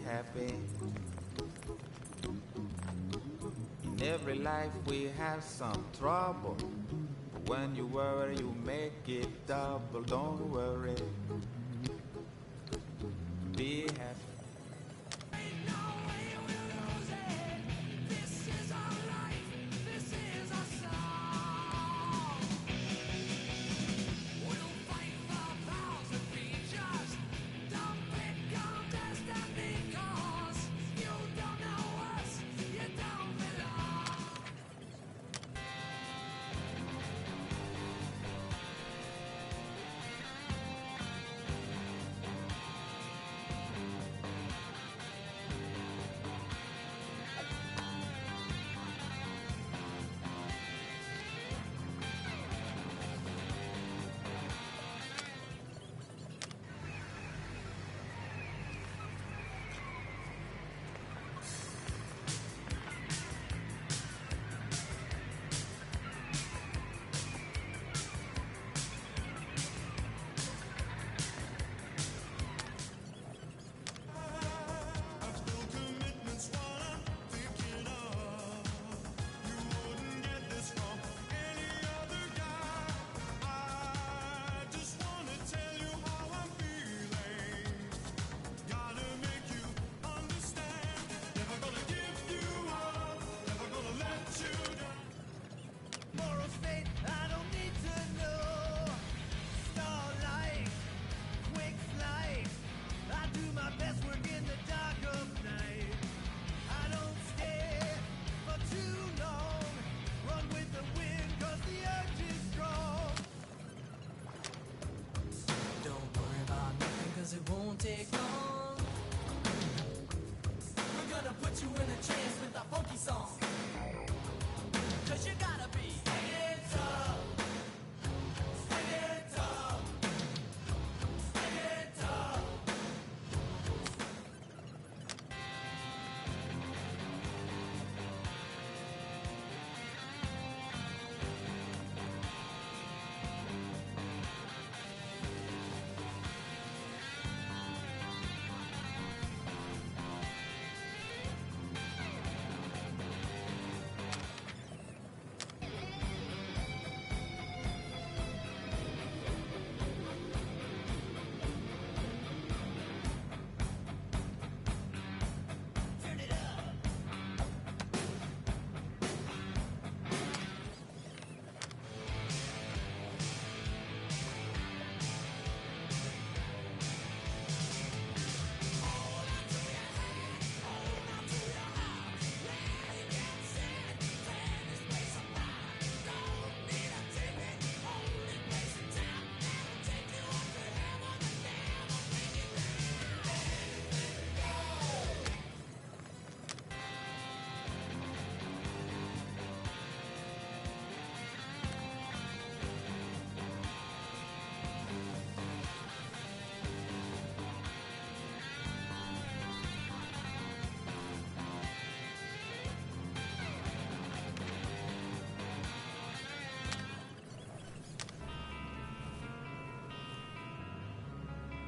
happy. In every life we have some trouble. But when you worry, you make it double. Don't worry. Be happy.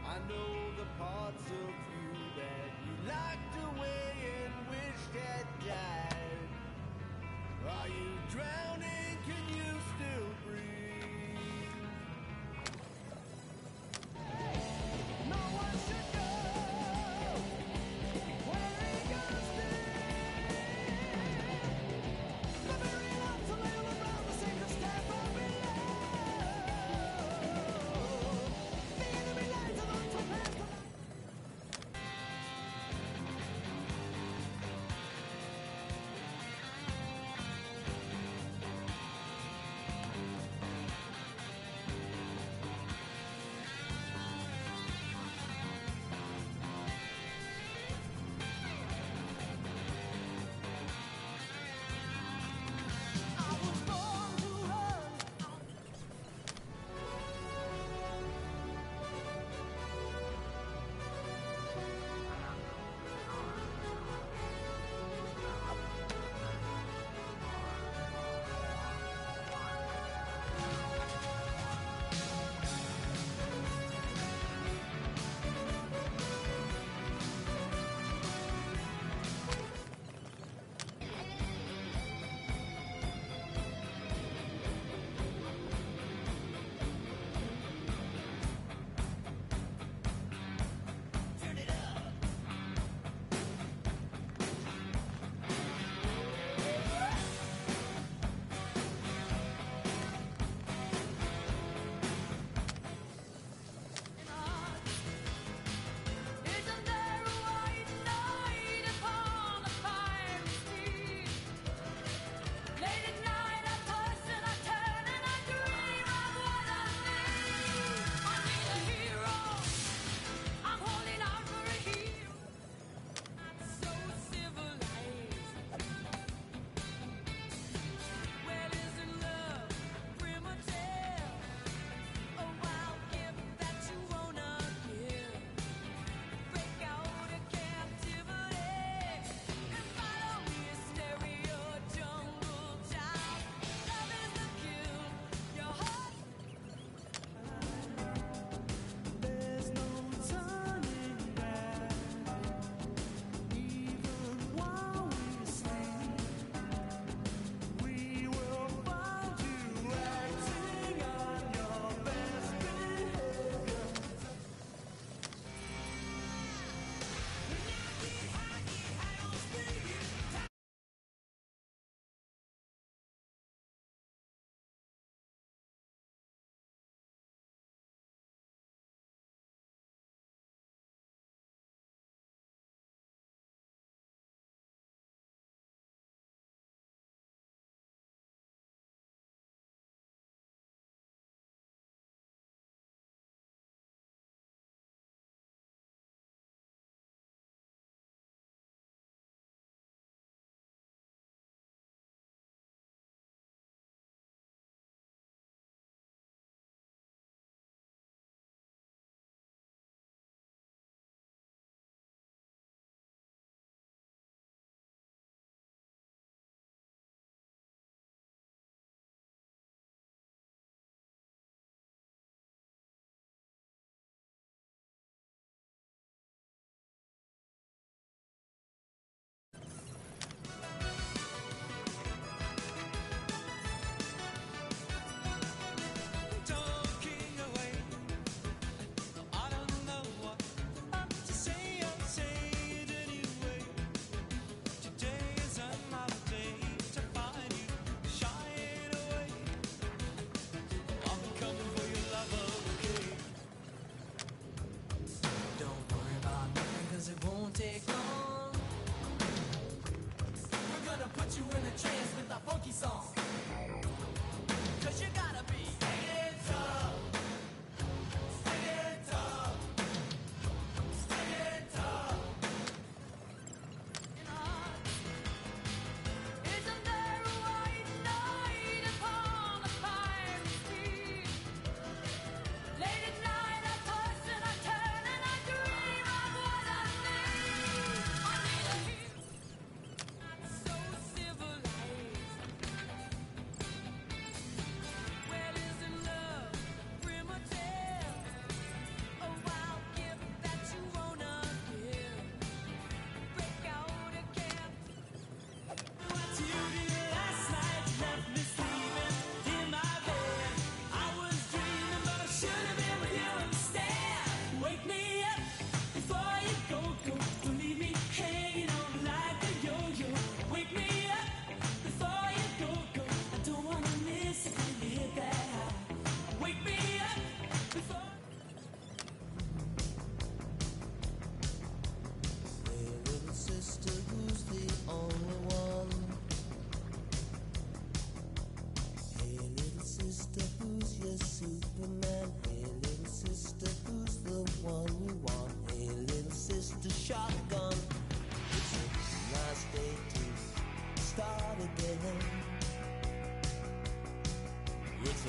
I know the parts of you that you locked away and wished had died. Are you drowning? Can you still breathe? No one should go where he goes to. Never enough to live around the single step of below. The enemy lies along to pass the light.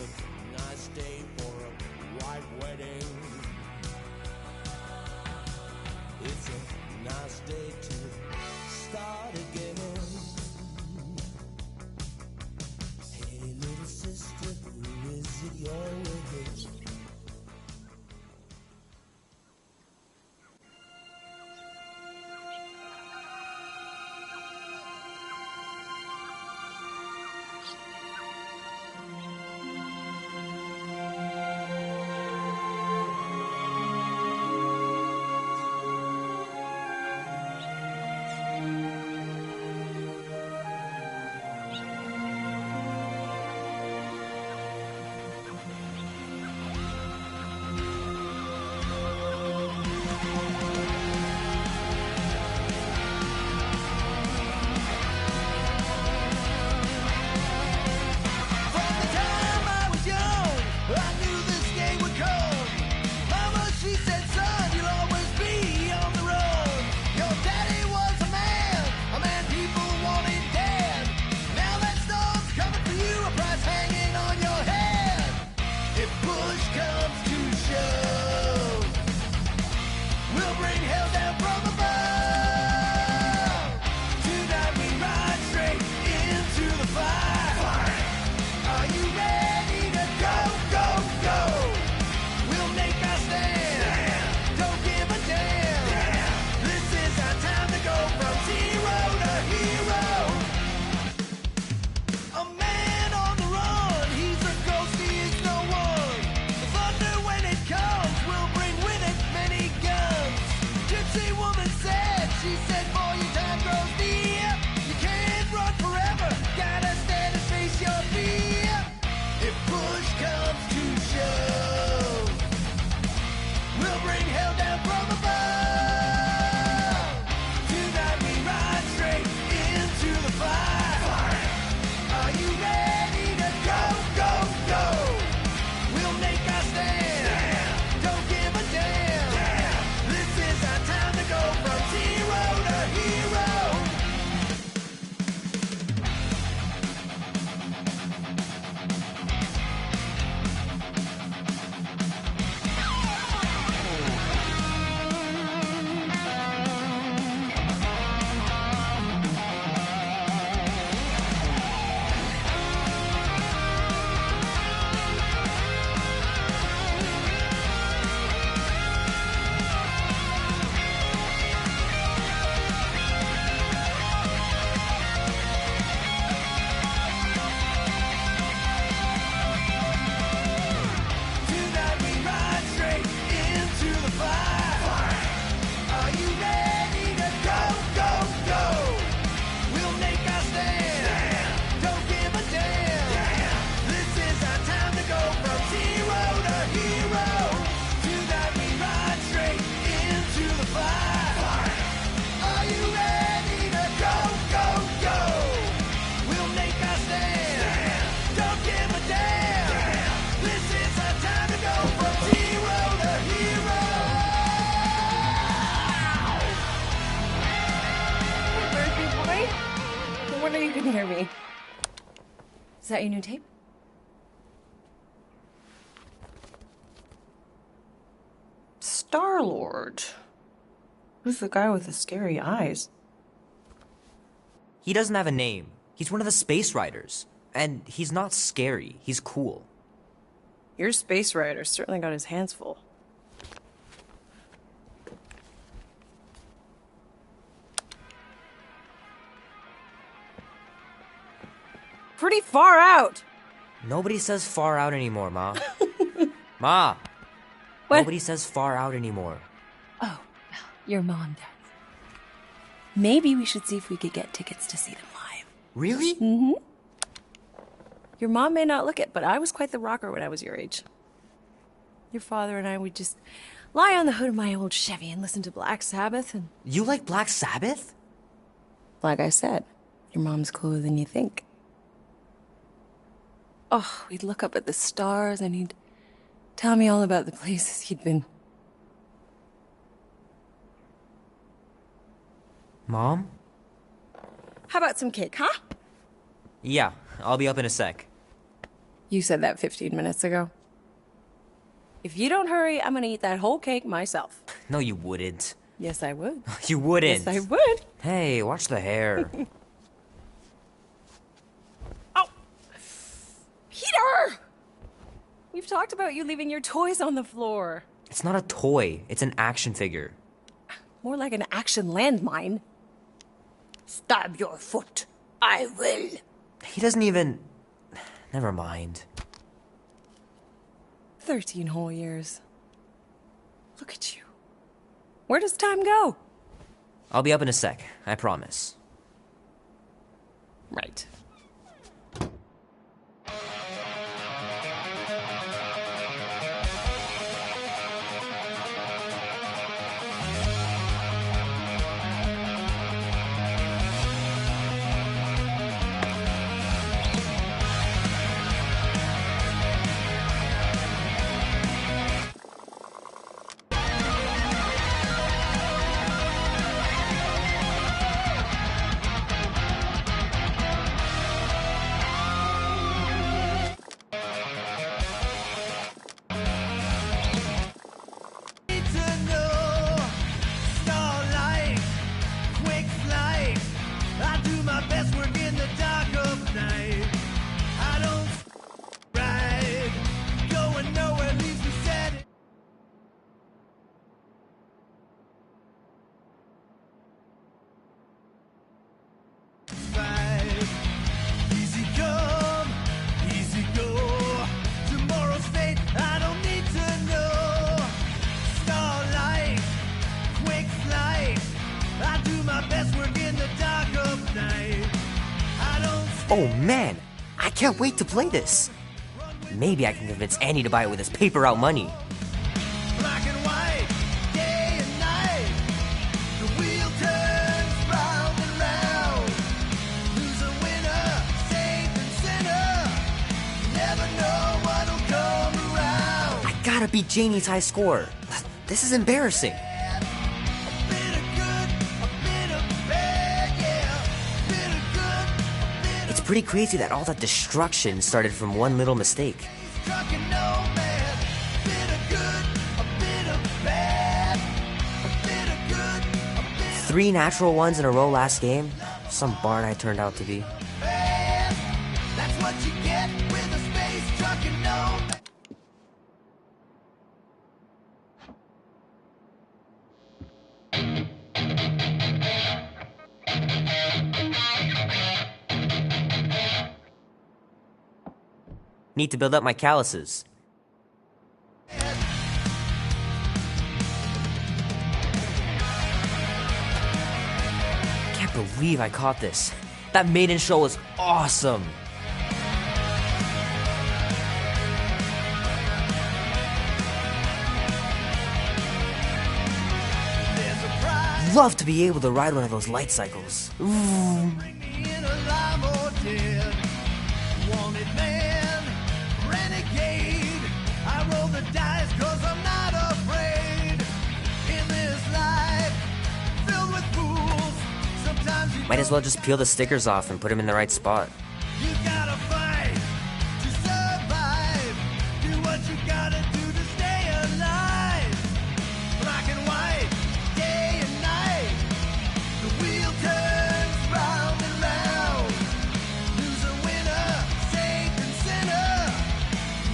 a nice day for a white wedding. It's a nice day to start again. Hey, little sister, who is it you're with? wonder you can hear me. Is that your new tape? Star-Lord. Who's the guy with the scary eyes? He doesn't have a name. He's one of the Space Riders. And he's not scary. He's cool. Your Space Rider certainly got his hands full. Pretty far out! Nobody says far out anymore, Ma. Ma! What? Nobody says far out anymore. Oh, your mom does. Maybe we should see if we could get tickets to see them live. Really? Mm-hmm. Your mom may not look it, but I was quite the rocker when I was your age. Your father and I would just lie on the hood of my old Chevy and listen to Black Sabbath and... You like Black Sabbath? Like I said, your mom's cooler than you think. Oh, we'd look up at the stars and he'd tell me all about the places he'd been. Mom? How about some cake, huh? Yeah, I'll be up in a sec. You said that 15 minutes ago. If you don't hurry, I'm gonna eat that whole cake myself. No, you wouldn't. Yes, I would. You wouldn't. Yes, I would. Hey, watch the hair. Oh! Peter! We've talked about you leaving your toys on the floor. It's not a toy. It's an action figure. More like an action landmine. Stab your foot. I will. He doesn't even... Never mind. 13 whole years. Look at you. Where does time go? I'll be up in a sec, I promise. Right. Need to know, starlight, quick flight. I do my best work in the dark of night. I don't ride, going nowhere leaves me sad. Easy come, easy go. Tomorrow's fate, I don't need to know. Starlight, quick flight. I do my best work in the dark of night. I don't Oh man, I can't wait to play this. Maybe I can convince Annie to buy it with his paper out money. black and white, day and night. The wheel turns round and round. Loser, winner, saint and sinner. You never know what'll come around. I gotta beat Janie's high score. This is embarrassing. A bit of good, a bit of bad, yeah. A bit of good, a bit It's of pretty crazy that all that destruction started from one little mistake. struck and no man. A bit of good, a bit of bad. A bit of good, a bit of 3 natural ones in a row last game. Some barn I turned out to be. bad. That's what you get with a space truck and no man. Need to build up my calluses. Can't believe I caught this. That maiden show was awesome. There's a prize Love to be able to ride one of those light cycles. in a lime or dead. Wanted man, renegade. I roll the dice cause I'm not afraid. In this life, filled with fools. Sometimes you Might as well just peel the stickers off and put them in the right spot. You gotta fight to survive. Do what you gotta do to stay alive. Black and white, day and night. The wheel turns round and round. Loser, winner, saint and sinner.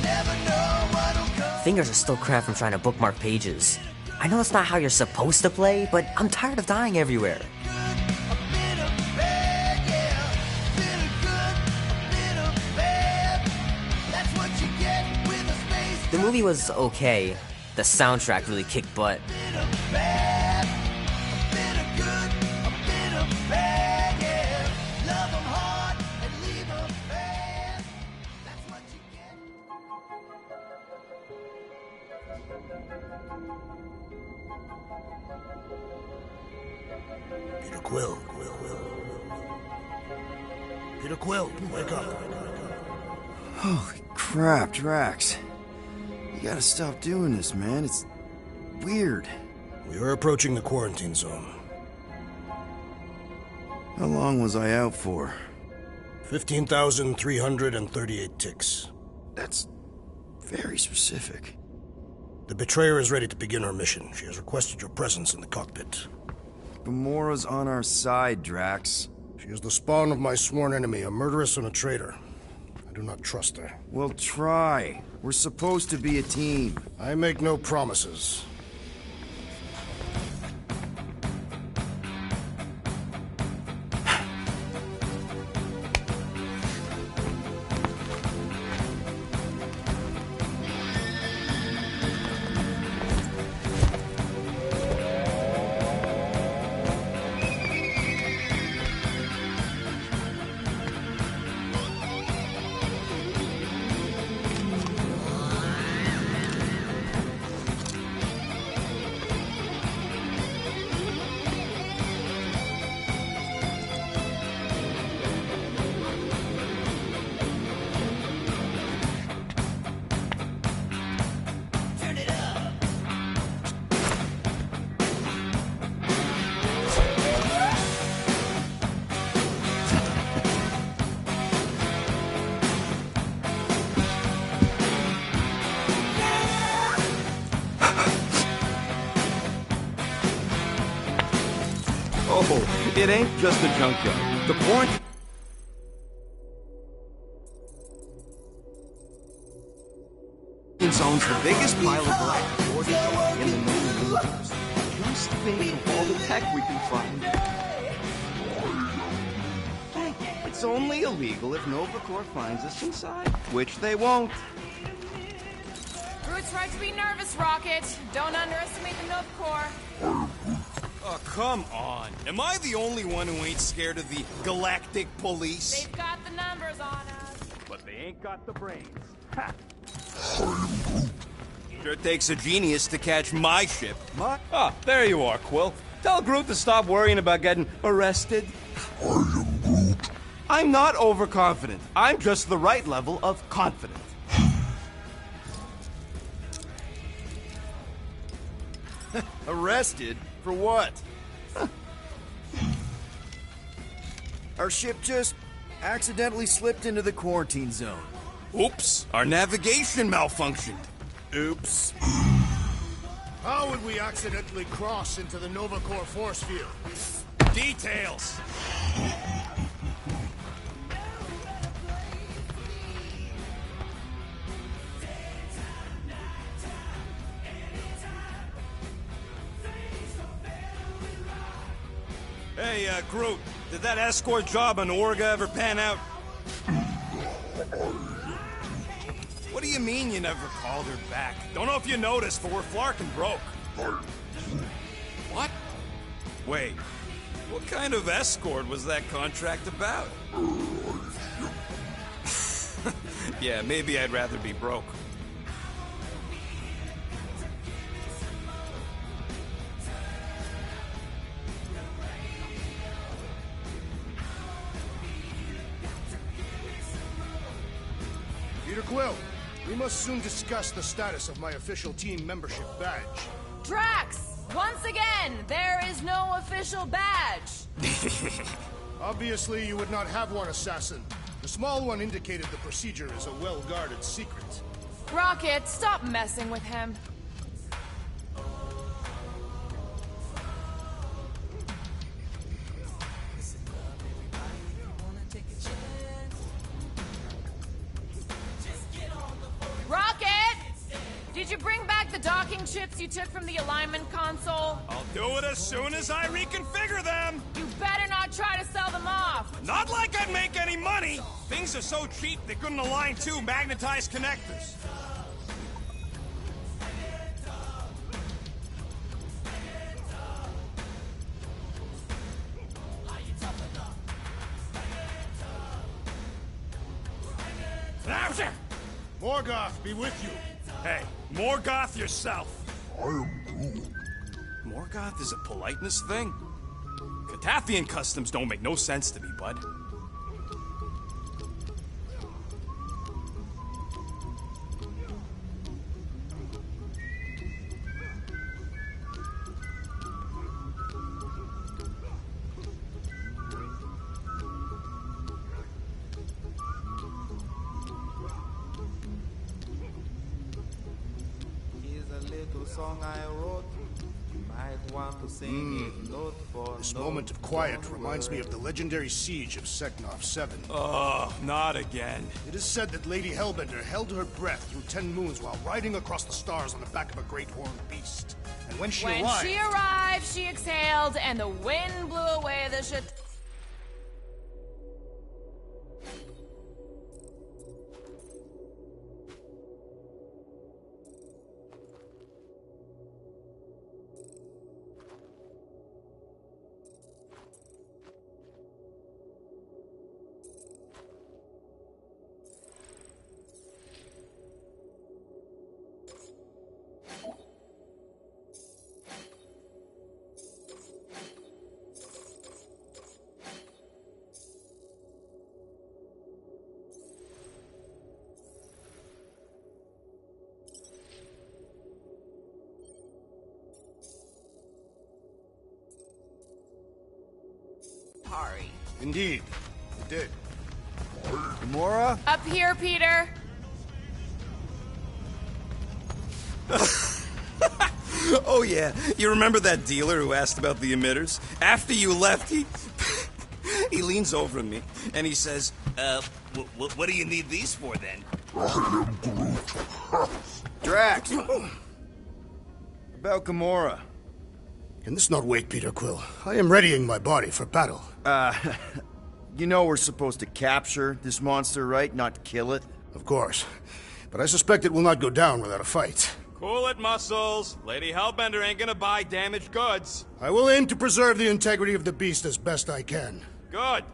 Never know what'll come. Fingers are still cramped from trying to bookmark pages. I know that's not how you're supposed to play, but I'm tired of dying everywhere. Good, a bit of bad, yeah. Bit of good, a bit of bad. That's what you get with a space. The movie was okay. The soundtrack really kicked butt. Bit of bad, a bit of good, a bit of bad, yeah. Love 'em hard and leave 'em bad. That's what you get. Peter Quill. Peter Quill, wake up. Holy crap, Drax. You gotta stop doing this, man. It's weird. We are approaching the quarantine zone. How long was I out for? 15,338 ticks. That's very specific. The betrayer is ready to begin her mission. She has requested your presence in the cockpit. Gamora's on our side, Drax. She is the spawn of my sworn enemy, a murderess and a traitor. I do not trust her. Well, try. We're supposed to be a team. I make no promises. Oh, it ain't just a junkyard. The quarantine zone's the biggest pile of black in the known universe. Just think of all the tech we can find. Hey, it's only illegal if Nova Corps finds us inside, which they won't. Groot's right to be nervous, Rocket. Don't underestimate the Nova Corps. Oh, come on. Am I the only one who ain't scared of the Galactic Police? They've got the numbers on us. But they ain't got the brains. Ha! Sure takes a genius to catch my ship. Ah, there you are, Quill. Tell Groot to stop worrying about getting arrested. I am Groot. I'm not overconfident. I'm just the right level of confident. Arrested? For what? Our ship just accidentally slipped into the quarantine zone. Oops, our navigation malfunctioned. Oops. How would we accidentally cross into the Nova Corps force field? Details. Hey, Groot, did that escort job on Orga ever pan out? What do you mean you never called her back? Don't know if you noticed, but we're flarkin' broke. What? Wait, what kind of escort was that contract about? Yeah, maybe I'd rather be broke. Peter Quill, we must soon discuss the status of my official team membership badge. Drax! Once again, there is no official badge. Obviously, you would not have one, Assassin. The small one indicated the procedure is a well-guarded secret. Rocket, stop messing with him. Rocket! Did you bring back the docking chips you took from the alignment console? I'll do it as soon as I reconfigure them! You better not try to sell them off! Not like I'd make any money! Things are so cheap they couldn't align two magnetized connectors. Morgoth, be with you. Hey, Morgoth yourself. I am Groot. Morgoth is a politeness thing? Catathian customs don't make no sense to me, bud. song I wrote. You might want to sing it note for This note. moment of quiet reminds me of the legendary siege of Seknov 7. Oh, not again. It is said that Lady Hellbender held her breath through 10 moons while riding across the stars on the back of a great horned beast. And when she arrived, she exhaled, and the wind blew away the shit. Sorry. indeed, it did. Gamora? Up here, Peter. Oh yeah, you remember that dealer who asked about the emitters? After you left, he leans over to me and he says, what do you need these for then? Drax! About Gamora. Can this not wait, Peter Quill? I am readying my body for battle. You know we're supposed to capture this monster, right? Not kill it? Of course. But I suspect it will not go down without a fight. Cool it, Muscles. Lady Hellbender ain't gonna buy damaged goods. I will aim to preserve the integrity of the beast as best I can. Good.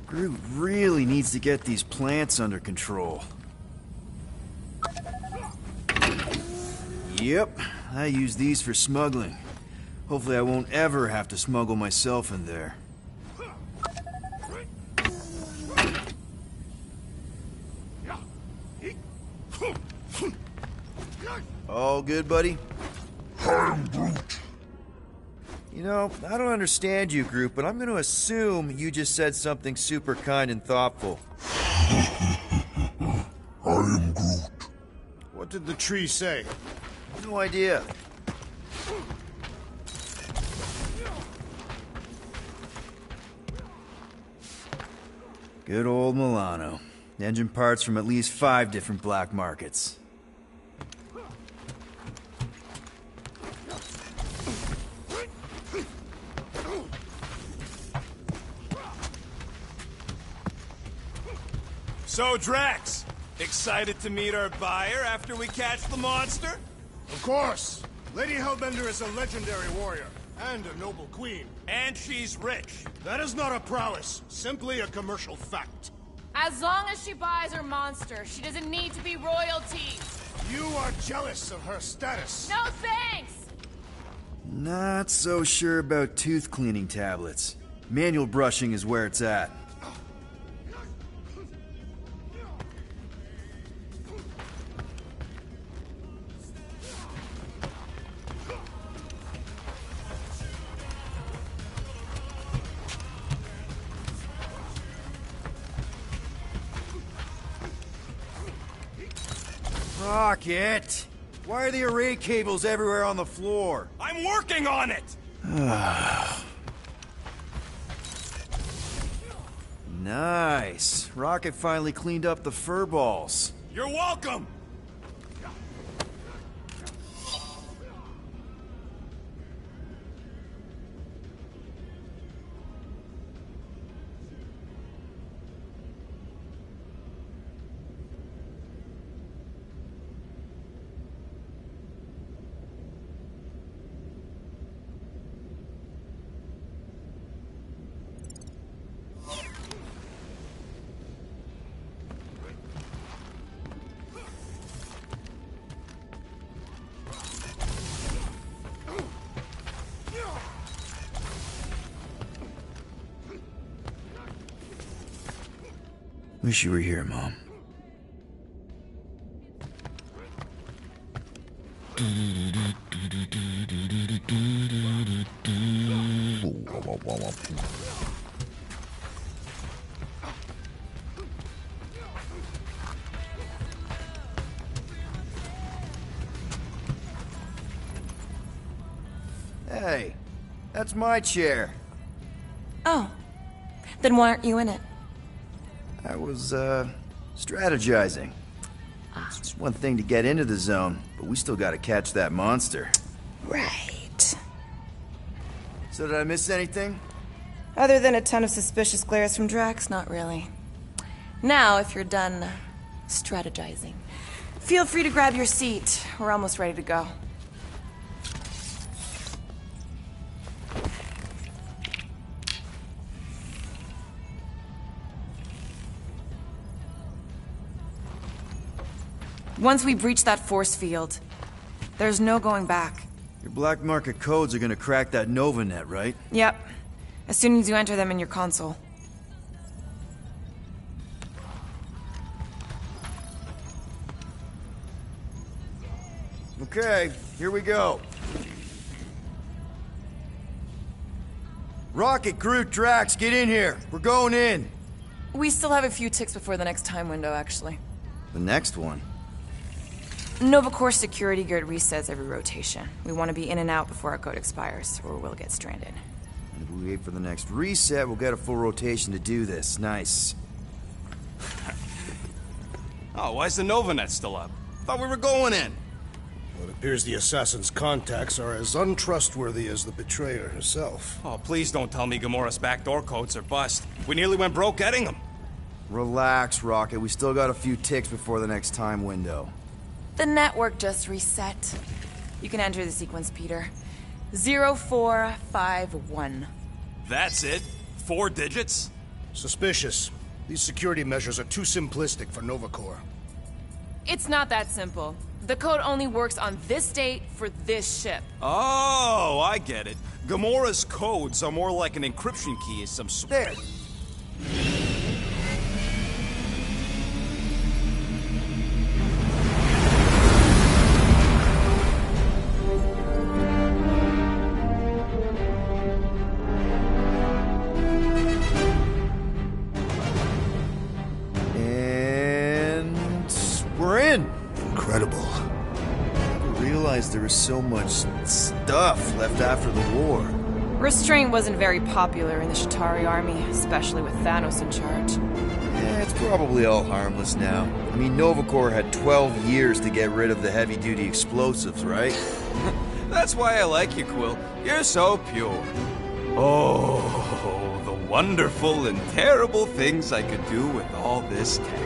Groot really needs to get these plants under control. Yep, I use these for smuggling. Hopefully I won't ever have to smuggle myself in there. All good, buddy? You know, I don't understand you, Groot, but I'm gonna assume you just said something super kind and thoughtful. What did the tree say? No idea. Good old Milano. Engine parts from at least 5 different black markets. So, Drax, excited to meet our buyer after we catch the monster? Of course! Lady Hellbender is a legendary warrior, and a noble queen. And she's rich. That is not a prowess, simply a commercial fact. As long as she buys her monster, she doesn't need to be royalty. You are jealous of her status. No thanks! Not so sure about tooth cleaning tablets. Manual brushing is where it's at. Rocket! Why are the array cables everywhere on the floor? I'm working on it! Nice. Rocket finally cleaned up the fur balls. You're welcome! Wish you were here, Mom. Hey, that's my chair. Oh. Then why aren't you in it? I was, strategizing. It's one thing to get into the zone, but we still gotta catch that monster. Right. So did I miss anything? Other than a ton of suspicious glares from Drax, not really. Now, if you're done strategizing, feel free to grab your seat. We're almost ready to go. Once we breach that force field, there's no going back. Your black market codes are gonna crack that Nova net, right? Yep. As soon as you enter them in your console. Okay, here we go. Rocket, Groot, Drax, get in here. We're going in. We still have a few ticks before the next time window, actually. The next one? Nova Corps security grid resets every rotation. We want to be in and out before our code expires, or we'll get stranded. And if we wait for the next reset, we'll get a full rotation to do this. Nice. Oh, why's the Novanet still up? Thought we were going in. Well, it appears the assassin's contacts are as untrustworthy as the betrayer herself. Oh, please don't tell me Gamora's backdoor codes are bust. We nearly went broke getting them. Relax, Rocket. We still got a few ticks before the next time window. The network just reset. You can enter the sequence, Peter. 0451. That's it? 4 digits? Suspicious. These security measures are too simplistic for Nova Corps. It's not that simple. The code only works on this date for this ship. Oh, I get it. Gamora's codes are more like an encryption key as some sort. There! Incredible. I didn't realize there was so much stuff left after the war. Restraint wasn't very popular in the Chitauri army, especially with Thanos in charge. Yeah, it's probably all harmless now. I mean, Nova Corps had 12 years to get rid of the heavy-duty explosives, right? That's why I like you, Quill. You're so pure. Oh, the wonderful and terrible things I could do with all this tech.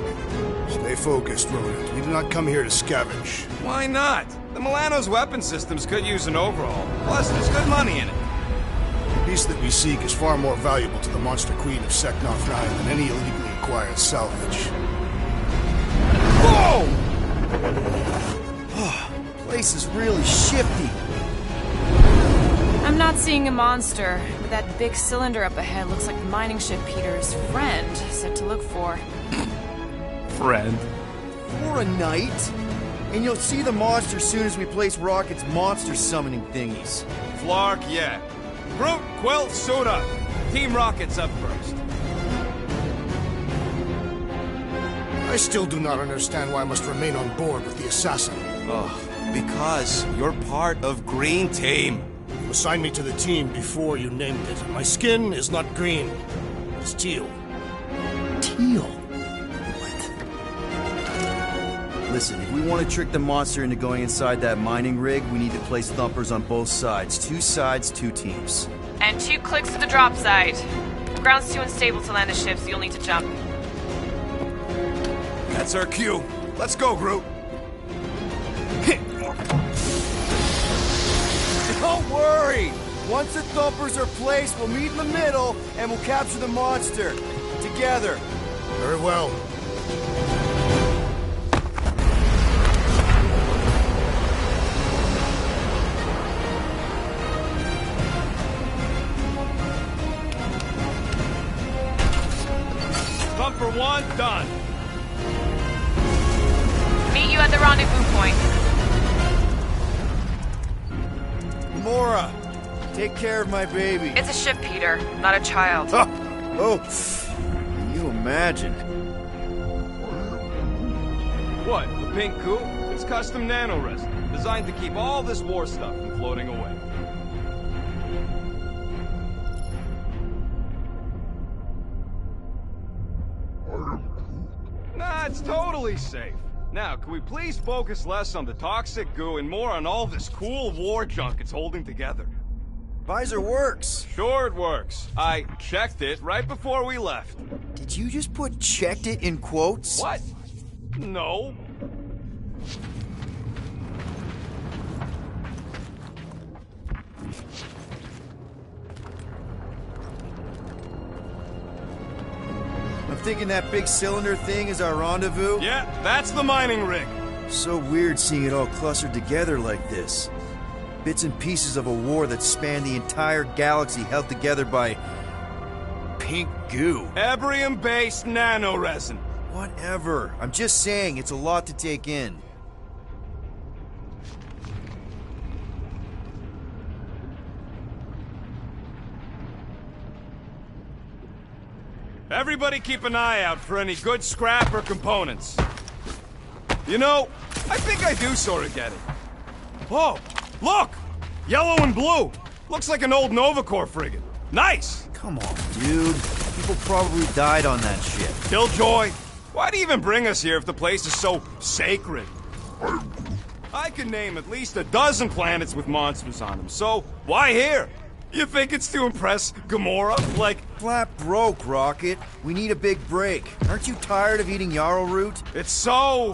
Stay focused, Rodent. We do not come here to scavenge. Why not? The Milano's weapon systems could use an overhaul. Plus, there's good money in it. The piece that we seek is far more valuable to the Monster Queen of Seknarf 9 than any illegally acquired salvage. Whoa! Oh, the place is really shifty. I'm not seeing a monster, but that big cylinder up ahead looks like the mining ship Peter's friend said to look for. Friend. For a night? And you'll see the monster soon as we place Rocket's monster summoning thingies. Flark, yeah. Groot, Quill, suit up. Team Rocket's up first. I still do not understand why I must remain on board with the assassin. Oh, because you're part of Green Team. You assigned me to the team before you named it. My skin is not green. It's teal. Teal? Listen, if we want to trick the monster into going inside that mining rig, we need to place thumpers on both sides. 2 sides, 2 teams. And 2 clicks to the drop site. Ground's too unstable to land the ship, so you'll need to jump. That's our cue. Let's go, Groot. Don't worry! Once the thumpers are placed, we'll meet in the middle, and we'll capture the monster. Together. Very well. Thumper 1, done. Meet you at the rendezvous point. Mora, take care of my baby. It's a ship, Peter, not a child. Oh, can you imagine? What, the pink coupe? It's custom nanoresin, designed to keep all this war stuff from floating away. That's totally safe. Now, can we please focus less on the toxic goo and more on all this cool war junk it's holding together? Visor works. Sure it works. I checked it right before we left. Did you just put "checked it" in quotes? What? No. I'm thinking that big cylinder thing is our rendezvous. Yeah, that's the mining rig. So weird seeing it all clustered together like this. Bits and pieces of a war that spanned the entire galaxy held together by pink goo. Ebrium-based nanoresin. Whatever. I'm just saying, it's a lot to take in. Everybody keep an eye out for any good scrap or components. You know, I think I do sort of get it. Oh, look! Yellow and blue! Looks like an old Nova Corps frigate. Nice! Come on, dude. People probably died on that ship. Killjoy, why'd he even bring us here if the place is so sacred? I can name at least a dozen planets with monsters on them, so why here? You think it's to impress Gamora? Like... Flat broke, Rocket. We need a big break. Aren't you tired of eating yarrow root? It's so...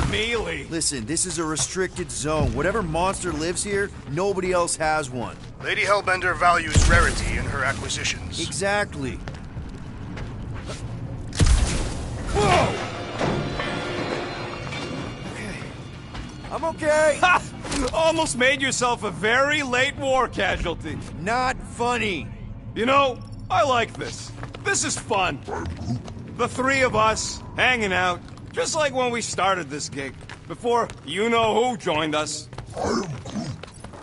mealy. Listen, this is a restricted zone. Whatever monster lives here, nobody else has one. Lady Hellbender values rarity in her acquisitions. Exactly. Whoa! I'm okay. Ha! Almost made yourself a very late war casualty. Not funny. You know, I like this. This is fun. The three of us, hanging out, just like when we started this gig, before you-know-who joined us.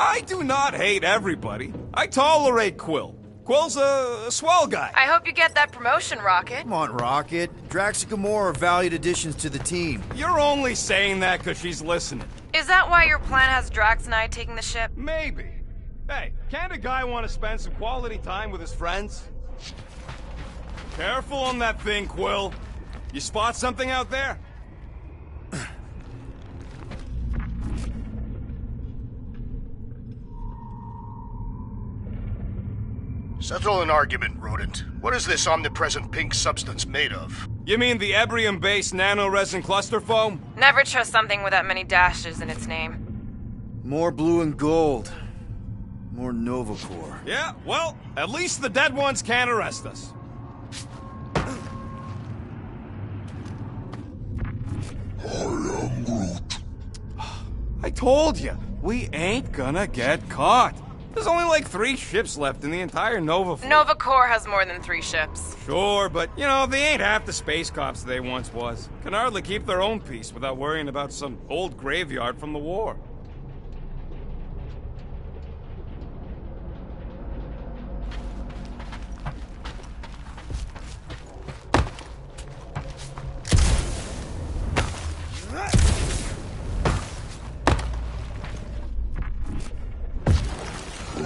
I do not hate everybody. I tolerate Quill. Quill's a swell guy. I hope you get that promotion, Rocket. Come on, Rocket. Drax and Gamora are valued additions to the team. You're only saying that because she's listening. Is that why your plan has Drax and I taking the ship? Maybe. Hey, can't a guy want to spend some quality time with his friends? Careful on that thing, Quill. You spot something out there? Settle an argument, Rodent. What is this omnipresent pink substance made of? You mean the Ebrium-based nanoresin cluster foam? Never trust something with that many dashes in its name. More blue and gold. More Nova Corps. Yeah, well, at least the dead ones can't arrest us. I am Groot. I told you, we ain't gonna get caught. There's only like 3 ships left in the entire Nova fleet. Nova Corps has more than 3 ships. Sure, but, you know, they ain't half the space cops they once was. Can hardly keep their own peace without worrying about some old graveyard from the war.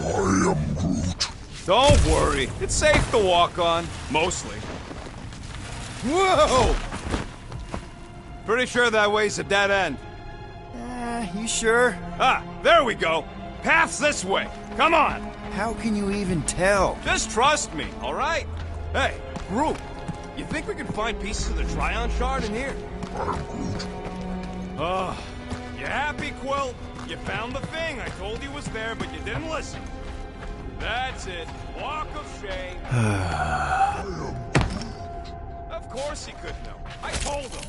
I am Groot. Don't worry, it's safe to walk on, mostly. Whoa! Pretty sure that way's a dead end. You sure? Ah, there we go. Path's this way. Come on. How can you even tell? Just trust me, all right? Hey, Groot, you think we can find pieces of the Tryon Shard in here? You happy, Quill? You found the thing. I told you was there, but you didn't listen. That's it. Walk of shame. Of course he could know. I told him.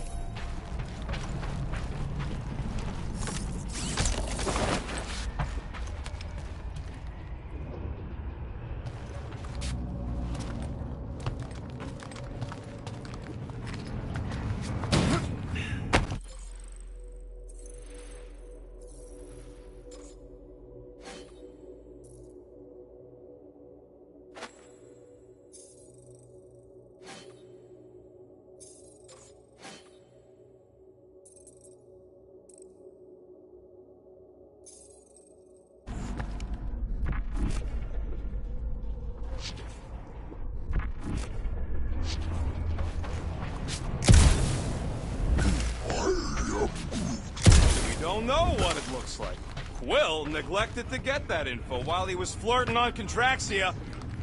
don't know what it looks like. Quill neglected to get that info while he was flirting on Contraxia.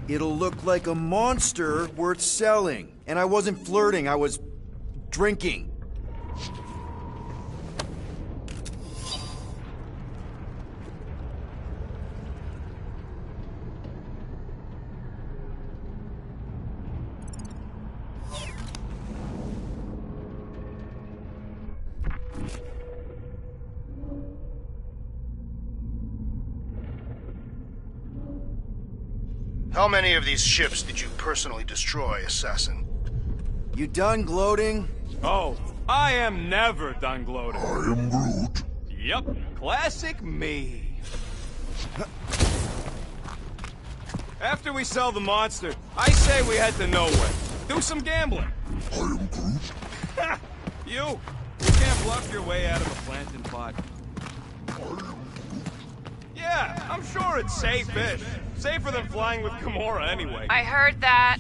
It'll look like a monster worth selling. And I wasn't flirting, I was drinking. How many of these ships did you personally destroy, Assassin? You done gloating? Oh, I am never done gloating. I am Groot. Yep, classic me. After we sell the monster, I say we head to nowhere. Do some gambling. I am Groot. You can't bluff your way out of a plantain pot. Yeah, I'm sure it's safe-ish. Safer than flying with Gamora anyway. I heard that.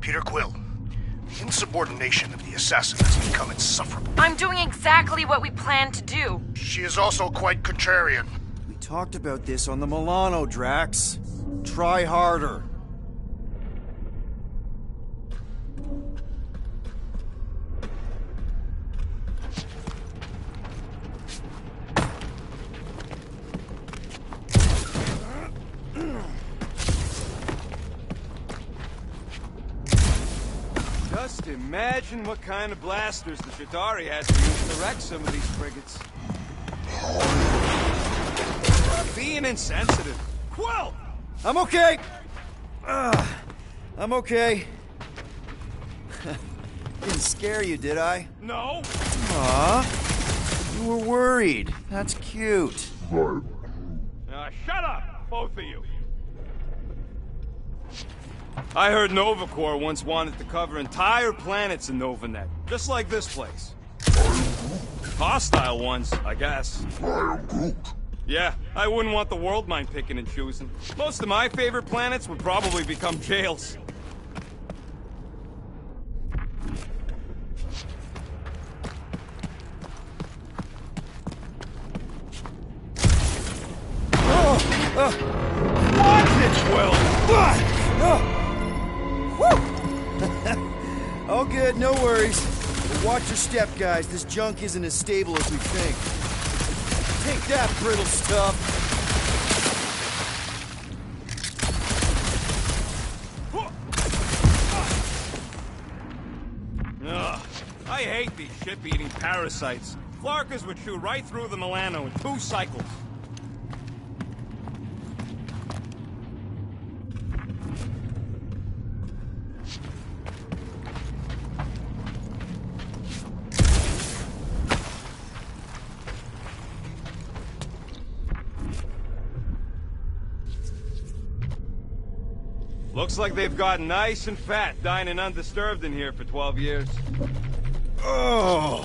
Peter Quill, the insubordination of the assassin has become insufferable. I'm doing exactly what we planned to do. She is also quite contrarian. We talked about this on the Milano, Drax. Try harder. Just imagine what kind of blasters the Jadari had to use to wreck some of these frigates. Being insensitive. Quill! I'm okay! I'm okay. Didn't scare you, did I? No. Aw, you were worried. That's cute. Shut up, both of you. I heard Nova Corps once wanted to cover entire planets in Novanet, just like this place. Hostile ones, I guess. Yeah, I wouldn't want the world mind picking and choosing. Most of my favorite planets would probably become jails. Watch it, Quill! All good, no worries. But watch your step, guys. This junk isn't as stable as we think. Take that, brittle stuff. Ugh, I hate these ship-eating parasites. Flarkas would chew right through the Milano in 2 cycles. Looks like they've gotten nice and fat, dining undisturbed in here for 12 years. Oh.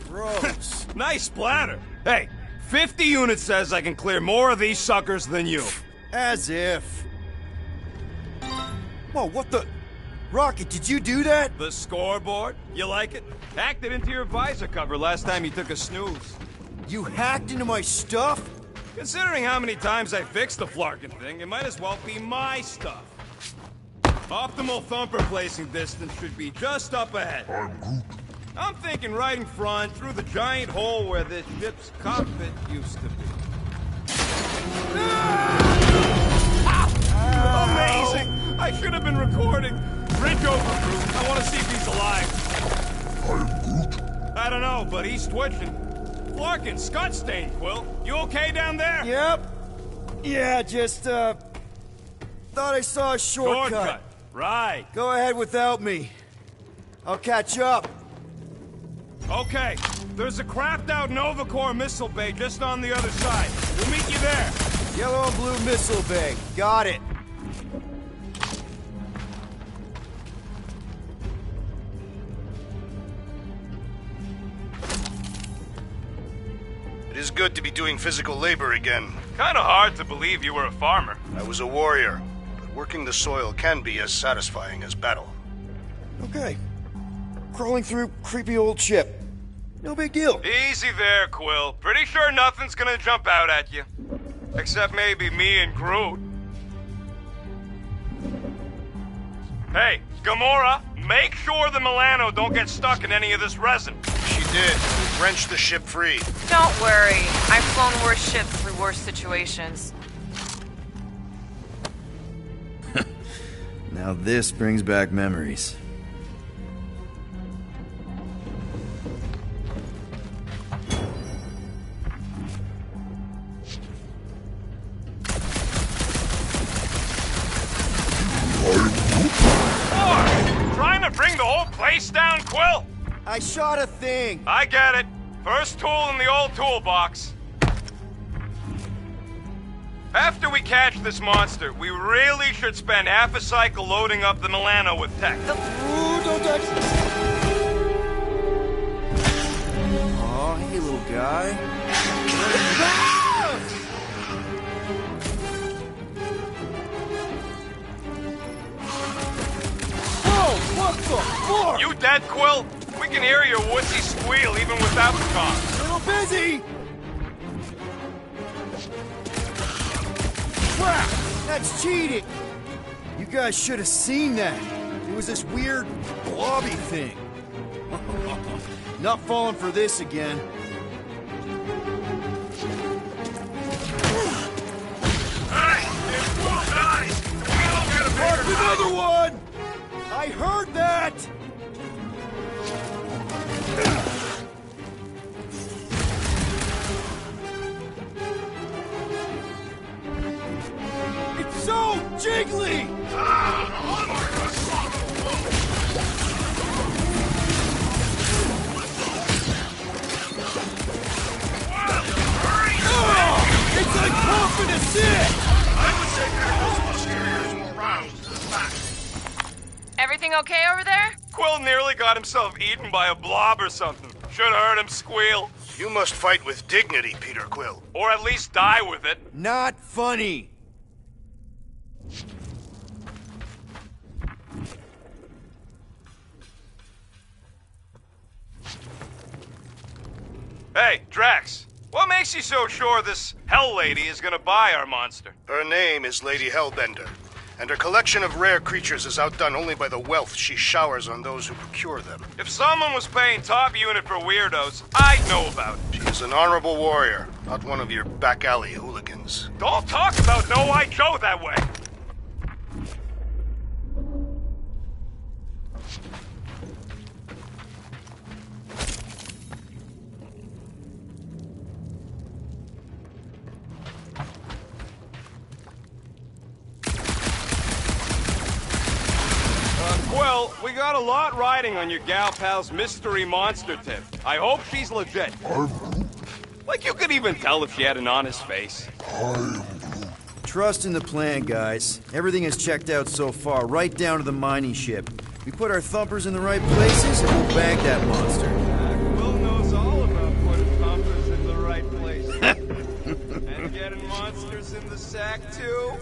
Gross. Nice splatter. Hey, 50 units says I can clear more of these suckers than you. As if. Whoa, what the... Rocket, did you do that? The scoreboard? You like it? Hacked it into your visor cover last time you took a snooze. You hacked into my stuff? Considering how many times I fixed the Flarkin thing, it might as well be my stuff. Optimal thumper placing distance should be just up ahead. I'm thinking right in front, through the giant hole where this ship's cockpit used to be. Amazing! I should have been recording. Bridge over, Groot. I want to see if he's alive. I don't know, but he's twitching. Flarkin, Scutstain, Quill. You okay down there? Yep. Yeah, just, thought I saw a shortcut. Right. Go ahead without me. I'll catch up. Okay. There's a crapped-out Nova Corps missile bay just on the other side. We'll meet you there. Yellow and blue missile bay. Got it. It is good to be doing physical labor again. Kinda hard to believe you were a farmer. I was a warrior, but working the soil can be as satisfying as battle. Okay. Crawling through creepy old ship. No big deal. Easy there, Quill. Pretty sure nothing's gonna jump out at you. Except maybe me and Groot. Hey, Gamora, make sure the Milano don't get stuck in any of this resin. She did. Wrenched the ship free. Don't worry. I've flown worse ships through worse situations. Now this brings back memories. Trying to bring the whole place down, Quill? I shot a thing! I get it. First tool in the old toolbox. After we catch this monster, we really should spend half a cycle loading up the Milano with tech. Ooh, don't touch this! Aw, hey, little guy. What the fuck? You dead, Quill? We can hear your wussy squeal even without the cops. Little busy! Crap! That's cheating! You guys should have seen that. It was this weird blobby thing. Not falling for this again. Mark another one! I heard that! It's so jiggly! It's like pumping a sick! I would say that those musketeers more rounds than back. Everything okay over there? Quill nearly got himself eaten by a blob or something. Should've heard him squeal. You must fight with dignity, Peter Quill. Or at least die with it. Not funny! Hey, Drax. What makes you so sure this Hell Lady is gonna buy our monster? Her name is Lady Hellbender, and her collection of rare creatures is outdone only by the wealth she showers on those who procure them. If someone was paying top unit for weirdos, I'd know about it. She is an honorable warrior, not one of your back alley hooligans. Don't talk about No White Joe that way. Well, we got a lot riding on your gal pal's mystery monster tip. I hope she's legit. Like you could even tell if she had an honest face. Trust in the plan, guys. Everything is checked out so far, right down to the mining ship. We put our thumpers in the right places, and we'll bag that monster. Will knows all about putting thumpers in the right place. And getting monsters in the sack, too.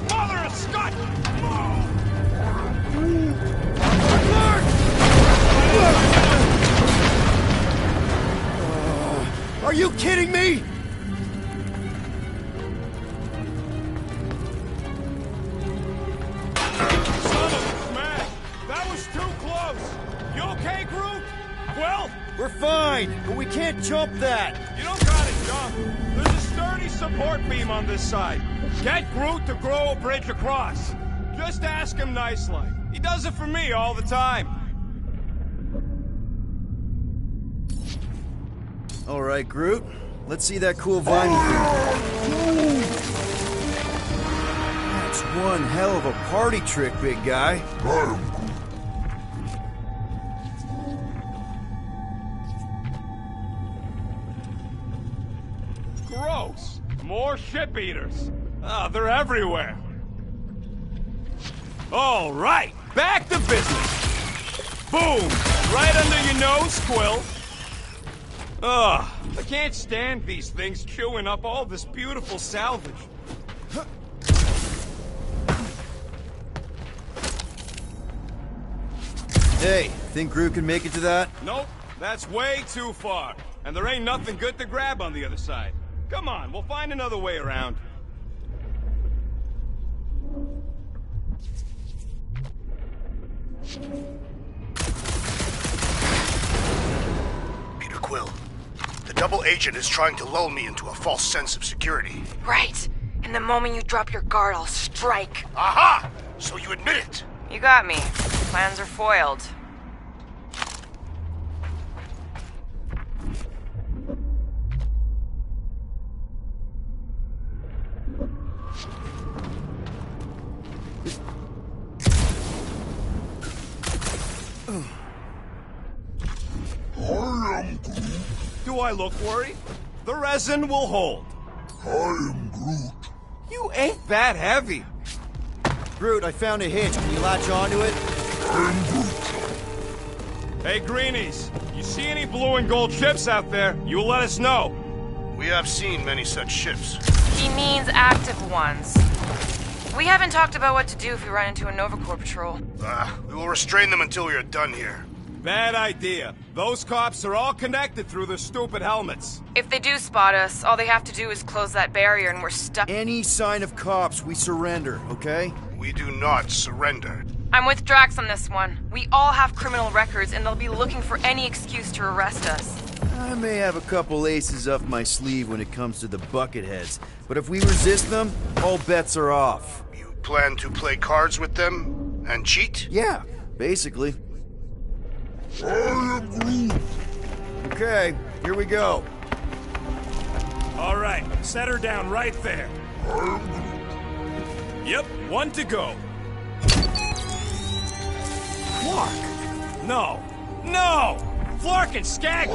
Mother of Scott! Are you kidding me? That was too close! You okay, Groot? Well? We're fine, but we can't jump that. You don't gotta jump. There's a sturdy support beam on this side. Get Groot to grow a bridge across. Just ask him nicely. He does it for me all the time. All right, Groot. Let's see that cool vine. That's one hell of a party trick, big guy. Gross. More ship eaters. Ah, they're everywhere. All right, back to business. Boom! Right under your nose, Quill. Ugh, I can't stand these things chewing up all this beautiful salvage. Hey, think Groot can make it to that? Nope, that's way too far. And there ain't nothing good to grab on the other side. Come on, we'll find another way around. Peter Quill, the double agent is trying to lull me into a false sense of security. Right. And the moment you drop your guard, I'll strike. Aha! So you admit it? You got me. Plans are foiled. Do I look worried? The resin will hold. I am Groot. You ain't that heavy. Groot, I found a hitch. Can you latch onto it? I'm Groot. Hey, Greenies, you see any blue and gold ships out there, you let us know. We have seen many such ships. He means active ones. We haven't talked about what to do if we run into a Nova Corps patrol. We will restrain them until we are done here. Bad idea. Those cops are all connected through their stupid helmets. If they do spot us, all they have to do is close that barrier and we're stuck. Any sign of cops, we surrender, okay? We do not surrender. I'm with Drax on this one. We all have criminal records and they'll be looking for any excuse to arrest us. I may have a couple aces up my sleeve when it comes to the Bucketheads, but if we resist them, all bets are off. You plan to play cards with them and cheat? Yeah, basically. I am Groot. Okay, here we go. All right, set her down right there. Yep, one to go. Flark! No! No! Flark and Skaggy!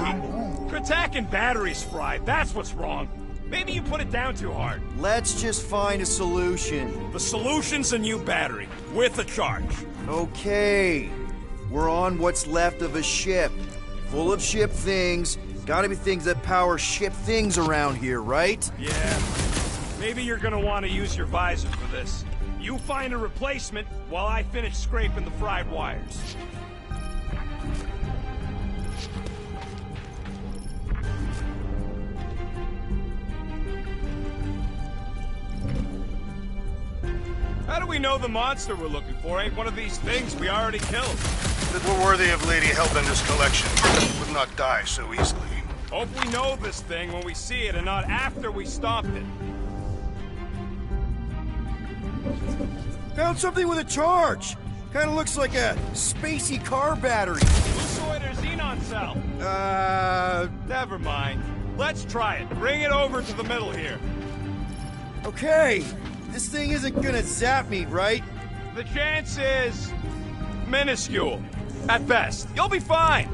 Kratak and batteries fried, that's what's wrong. Maybe you put it down too hard. Let's just find a solution. The solution's a new battery, with a charge. Okay. We're on what's left of a ship. Full of ship things. Gotta be things that power ship things around here, right? Yeah. Maybe you're gonna want to use your visor for this. You find a replacement while I finish scraping the fried wires. How do we know the monster we're looking for ain't one of these things we already killed? That were worthy of Lady Hellbender's collection. Would not die so easily. Hope we know this thing when we see it and not after we stomped it. Found something with a charge. Kinda looks like a spacey car battery. Lusoid or xenon cell? Never mind. Let's try it. Bring it over to the middle here. Okay. This thing isn't gonna zap me, right? The chance is minuscule. At best. You'll be fine.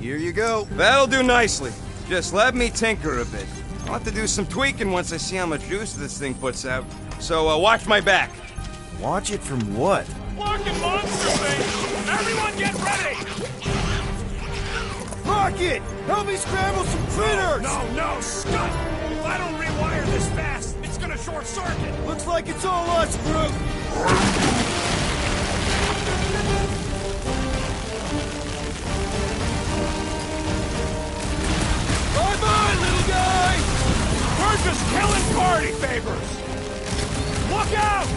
Here you go. That'll do nicely. Just let me tinker a bit. I'll have to do some tweaking once I see how much juice this thing puts out. So, watch my back. Watch it from what? Fucking monster thing! Everyone get ready! Rocket! Help me scramble some critters! No, Scott! If I don't rewire this fast, it's gonna short circuit! Looks like it's all us, Groot! Bye-bye, little guy! We're just killing party favors! Look out!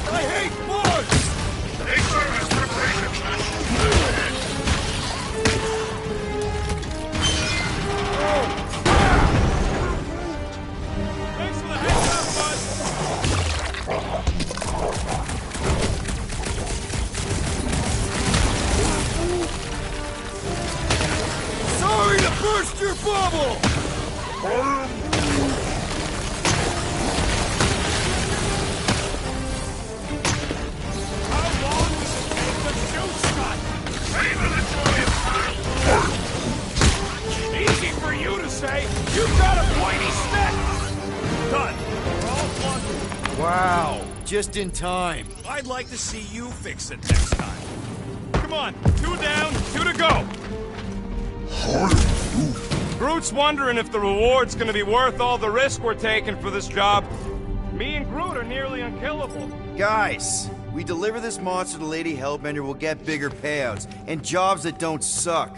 I hate bugs! Thanks for the heads up, bud! Sorry to burst your bubble! How long does it take to shoot, Scott? Easy for you to say. You got just in time. I'd like to see you fix it next time. Come on, 2 down, 2 to go. Groot's wondering if the reward's gonna be worth all the risk we're taking for this job. Me and Groot are nearly unkillable. Guys, we deliver this monster to Lady Hellbender, we'll get bigger payouts and jobs that don't suck.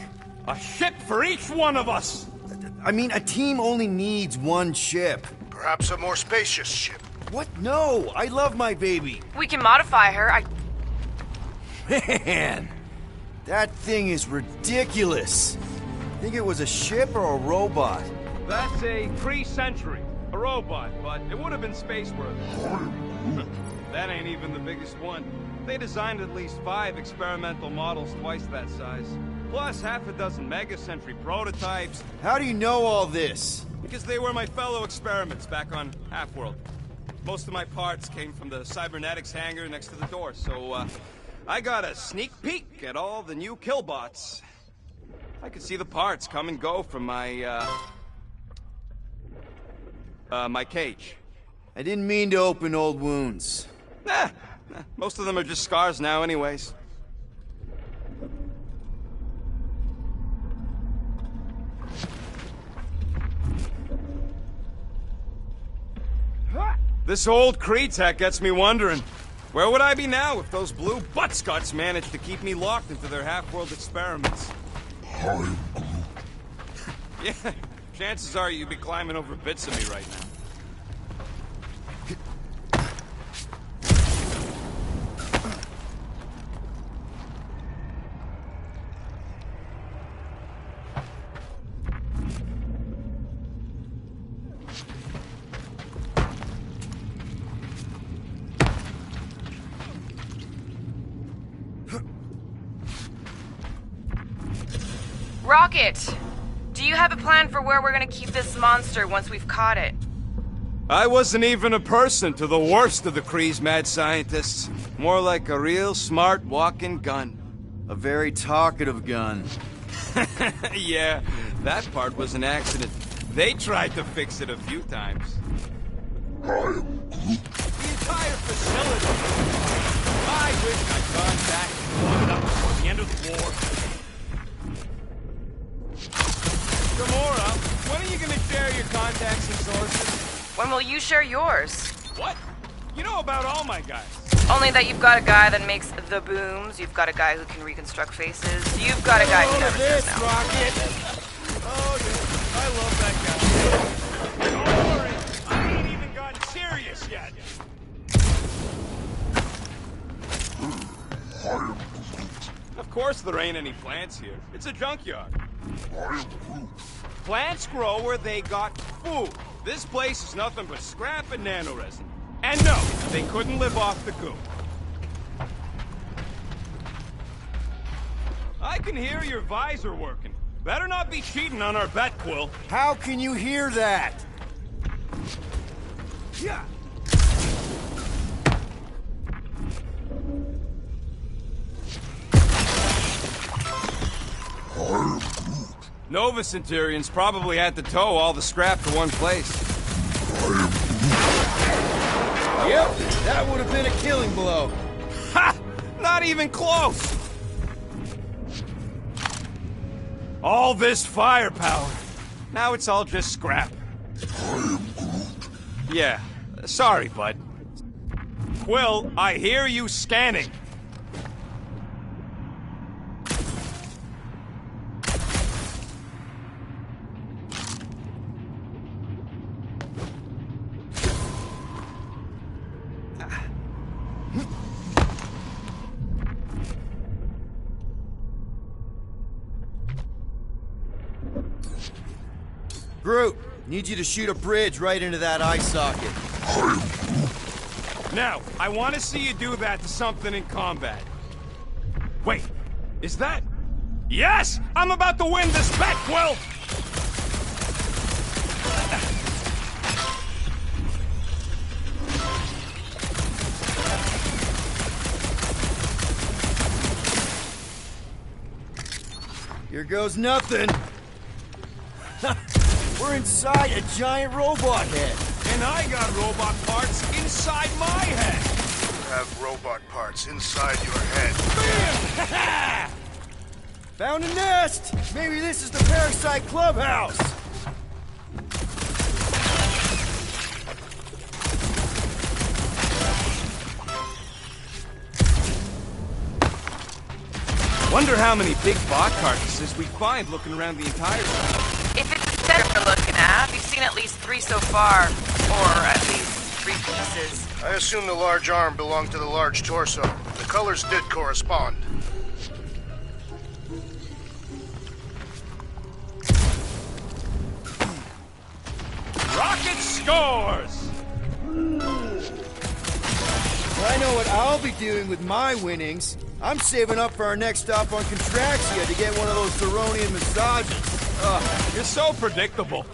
A ship for each one of us! I mean, a team only needs one ship. Perhaps a more spacious ship. What? No, I love my baby. We can modify her. Man, that thing is ridiculous. Think it was a ship or a robot? That's a Kree Century. A robot, but it would have been space-worthy. That ain't even the biggest one. They designed at least 5 experimental models twice that size. Plus half a dozen Mega Sentry prototypes. How do you know all this? Because they were my fellow experiments back on Half-World. Most of my parts came from the cybernetics hangar next to the door, so I got a sneak peek at all the new killbots. I could see the parts come and go from my my cage. I didn't mean to open old wounds. Nah, most of them are just scars now anyways. This old Kree tech gets me wondering, where would I be now if those blue buttscots managed to keep me locked into their half-world experiments? Yeah, chances are you'd be climbing over bits of me right now. Rocket! Do you have a plan for where we're gonna keep this monster once we've caught it? I wasn't even a person to the worst of the Kree's mad scientists. More like a real smart walking gun. A very talkative gun. Yeah, that part was an accident. They tried to fix it a few times. The entire facility. I wish I'd gone back and blown it up before the end of the war. Gamora, when are you gonna share your contacts and sources? When will you share yours? What? You know about all my guys. Only that you've got a guy that makes the booms, you've got a guy who can reconstruct faces, you've got a guy who never says no. Rocket. Oh, yeah. I love that guy. Don't worry, I ain't even gotten serious yet. Of course there ain't any plants here. It's a junkyard. Plants grow where they got food. This place is nothing but scrap and nanoresin. And no, they couldn't live off the goo. I can hear your visor working. Better not be cheating on our bet, Quill. How can you hear that? Yeah. Nova Centurions probably had to tow all the scrap to one place. Yep, that would have been a killing blow. Ha! Not even close! All this firepower. Now it's all just scrap. Yeah, sorry, bud. Quill, I hear you scanning. Groot, need you to shoot a bridge right into that eye socket. Now, I want to see you do that to something in combat. Wait, is that... Yes! I'm about to win this bet, Quill! Here goes nothing. We're inside a giant robot head. And I got robot parts inside my head. have robot parts inside your head. Found a nest! Maybe this is the Parasite Clubhouse! Wonder how many big bot carcasses we find looking around the entire site. If it's a set we're looking at, we've seen at least 3 so far. Or at least 3 pieces. I assume the large arm belonged to the large torso. The colors did correspond. Rocket scores! I know what I'll be doing with my winnings. I'm saving up for our next stop on Contraxia to get one of those Theronian massages. You're so predictable.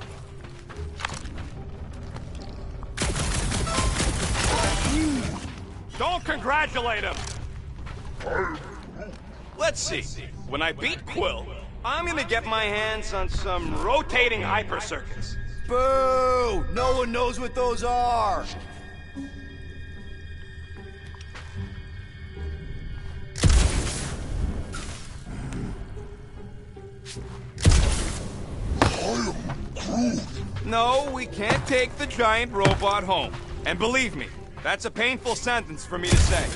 Don't congratulate him! Let's see. When I beat Quill, I'm gonna get my hands on some rotating hyper circuits. Boo! No one knows what those are! No, we can't take the giant robot home. And believe me, that's a painful sentence for me to say.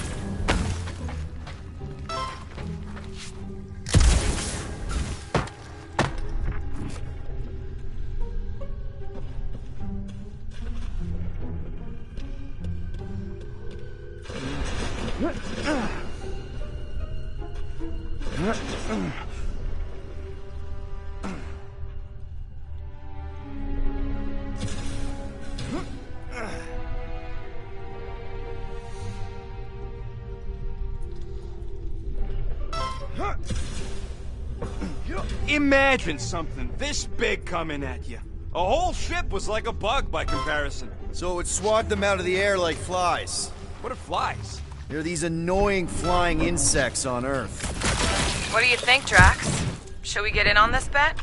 Imagine something this big coming at you. A whole ship was like a bug by comparison. So it would swat them out of the air like flies. What are flies? They're these annoying flying insects on Earth. What do you think, Drax? Should we get in on this bet?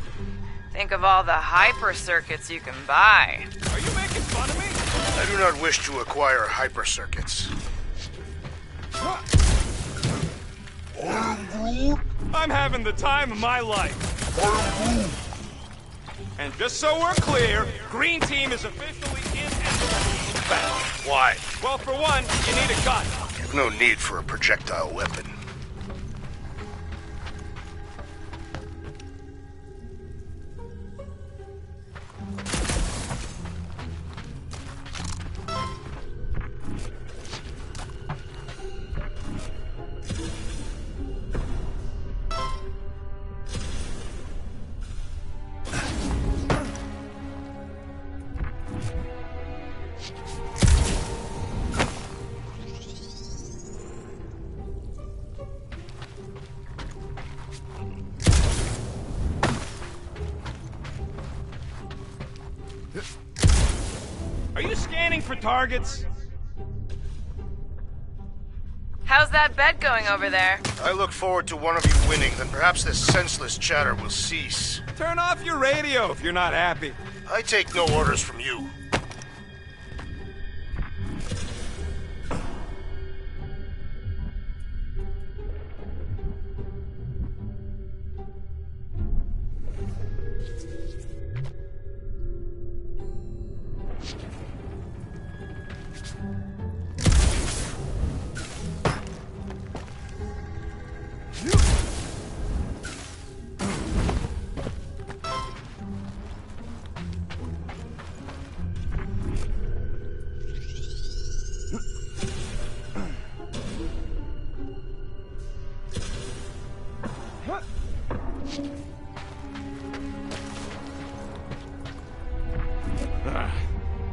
Think of all the hyper circuits you can buy. Are you making fun of me? I do not wish to acquire hyper circuits. I'm having the time of my life. And just so we're clear, Green Team is officially in and Why? well, for one, you need a gun. You've no need for a projectile weapon. Are you scanning for targets? How's that bet going over there? I look forward to one of you winning, then perhaps this senseless chatter will cease. Turn off your radio if you're not happy. I take no orders from you.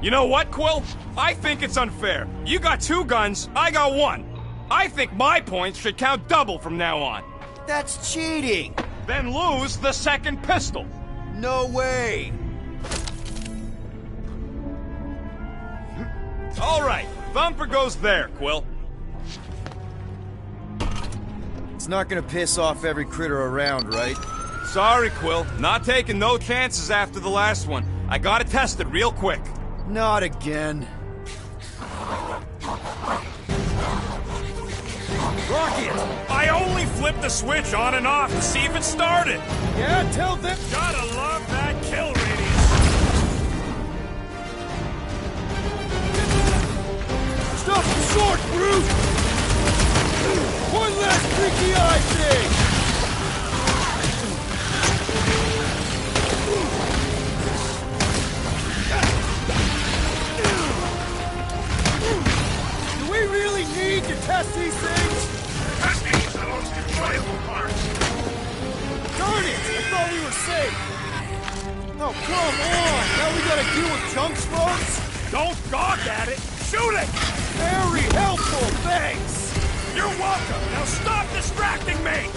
You know what, Quill? I think it's unfair. You got 2 guns, I got 1. I think my points should count double from now on. That's cheating! Then lose the second pistol. No way! All right, Thumper goes there, Quill. It's not gonna piss off every critter around, right? Sorry, Quill. Not taking no chances after the last one. I gotta test it real quick. Not again. Rocket! I only flipped the switch on and off to see if it started. Yeah, tell them. Gotta love that kill radius. Stop the sword, Groot! One last freaky eye thing! Do we really need to test these things? Testing is the most enjoyable part. Darn it! I thought we were safe! Oh, come on! Now we gotta deal with junk slugs? Don't gawk at it! Shoot it! Very helpful, thanks! You're welcome! Now stop distracting me!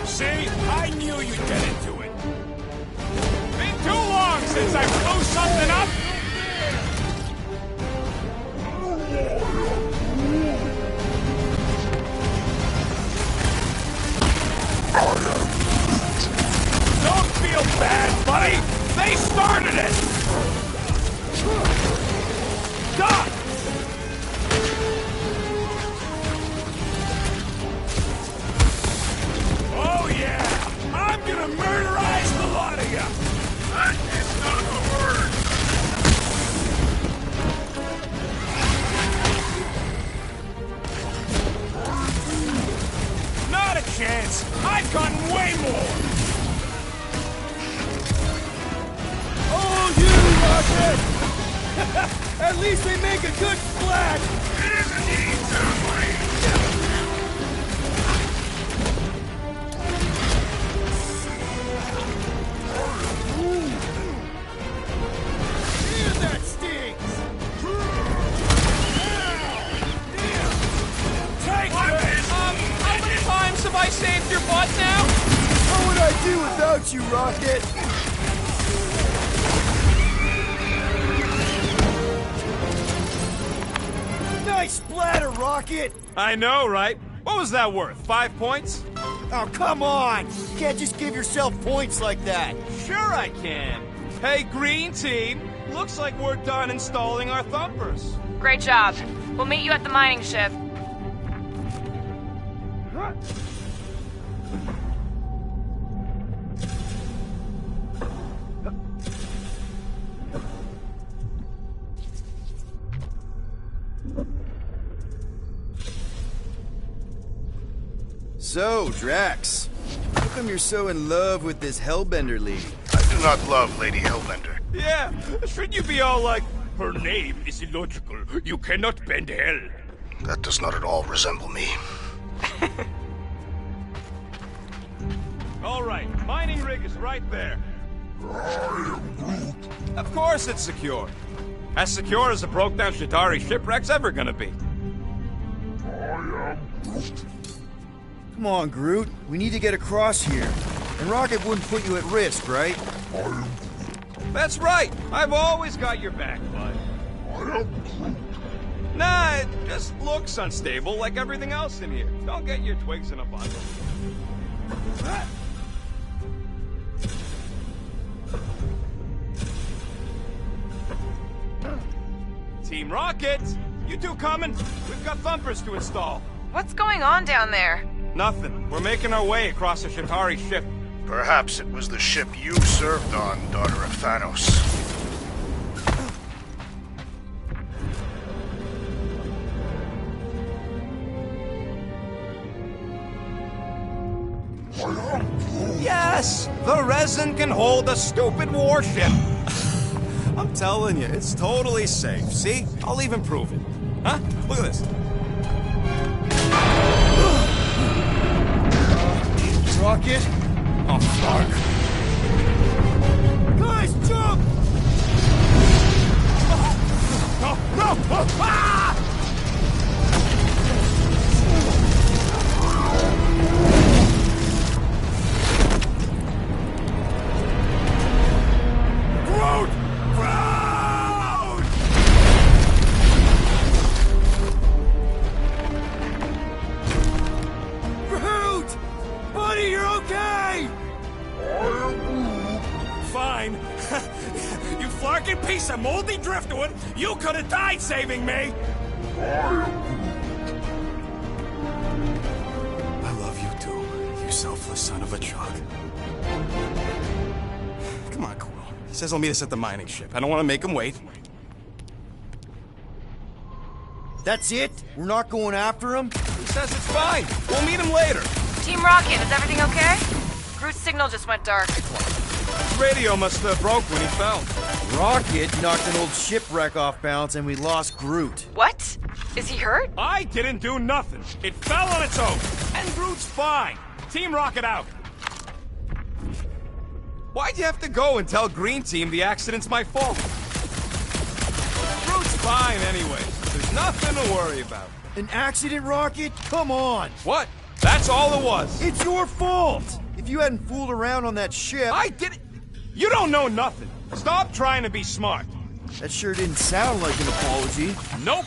See? I knew you'd get into it. Been too long since I blew something up! Don't feel bad, buddy! They started it! Stop! Oh yeah! I'm gonna murderize the lot of ya! That is not a word. Not a chance! I've gotten way more! Oh, you Rocket! At least they make a good splash! It is indeed ceremony. Man, that stings! Take it! How many times have I saved your butt now? What would I do without you, Rocket? Nice splatter, Rocket! I know, right? What was that worth? 5 points? Oh, come on! You can't just give yourself points like that! Sure I can. Hey, green team. Looks like we're done installing our thumpers. Great job. We'll meet you at the mining ship. So, Drax, how come you're so in love with this Hellbender lady? I do not love Lady Hellbender. Yeah, shouldn't you be all like, her name is illogical. You cannot bend hell. That does not at all resemble me. All right, mining rig is right there. Of course it's secure. As secure as a broke-down Chitauri shipwreck's ever gonna be. Come on, Groot. We need to get across here. And Rocket wouldn't put you at risk, right? That's right. I've always got your back, bud. Nah, it just looks unstable like everything else in here. Don't get your twigs in a bundle. Team Rocket! You two coming? We've got thumpers to install. What's going on down there? Nothing. We're making our way across the Chitauri ship. Perhaps it was the ship you served on, daughter of Thanos. Yes! The resin can hold a stupid warship. I'm telling you, it's totally safe. See? I'll even prove it. Huh? Look at this. Rocket? Oh, fuck. Guys, jump! No! No! Ah! Groot! Groot! Groot! Buddy, you're okay! Fine. flarkin' piece of moldy driftwood! You could have died saving me! I love you too, you selfless son of a chug. Come on, Quill. He says he'll meet us at the mining ship. I don't want to make him wait. That's it? We're not going after him? He says it's fine. We'll meet him later. Team Rocket, is everything okay? Groot's signal just went dark. His radio must have broke when he fell. Rocket knocked an old shipwreck off balance and we lost Groot. What? Is he hurt? I didn't do nothing. It fell on its own. And Groot's fine. Team Rocket out. Why'd you have to go and tell Green Team the accident's my fault? Groot's fine anyway. There's nothing to worry about. An accident, Rocket? Come on! What? That's all it was. It's your fault! If you hadn't fooled around on that ship... I didn't... You don't know nothing. Stop trying to be smart. That sure didn't sound like an apology. Nope.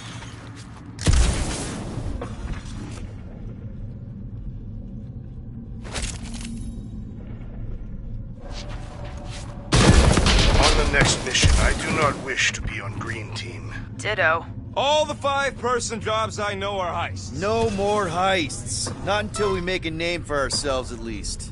On the next mission, I do not wish to be on Green Team. Ditto. All the 5-person jobs I know are heists. No more heists. Not until we make a name for ourselves, at least.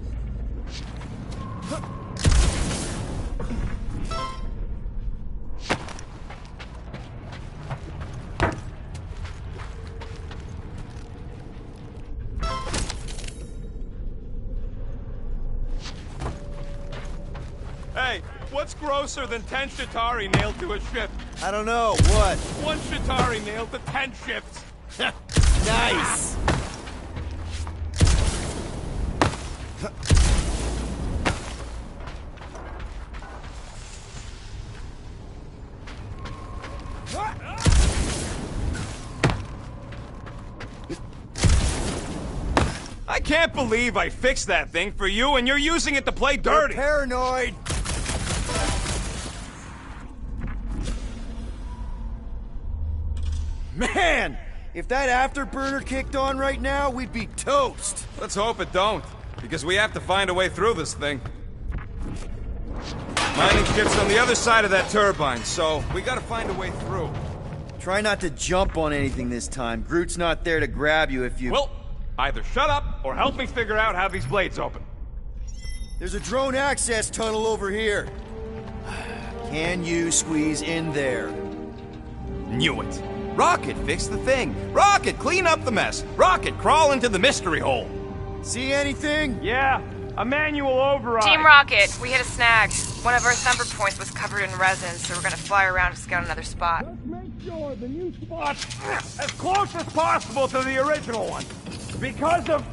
Hey, what's grosser than 10 Chitauri nailed to a ship? I don't know. What? 1 Chitauri nailed to 10 ships. Nice! I can't believe I fixed that thing for you and you're using it to play dirty. You're paranoid. Man, if that afterburner kicked on right now, we'd be toast. Let's hope it don't, because we have to find a way through this thing. Mining ship's on the other side of that turbine, so we gotta find a way through. Try not to jump on anything this time. Groot's not there to grab you if you... Well, either shut up or help me figure out how these blades open. There's a drone access tunnel over here. Can you squeeze in there? Knew it. Rocket, fix the thing. Rocket, clean up the mess. Rocket, crawl into the mystery hole. See anything? Yeah, a manual override. Team Rocket, we hit a snag. One of our thumper points was covered in resin, so we're gonna fly around to scout another spot. Let's make sure the new spot's as close as possible to the original one. Because of...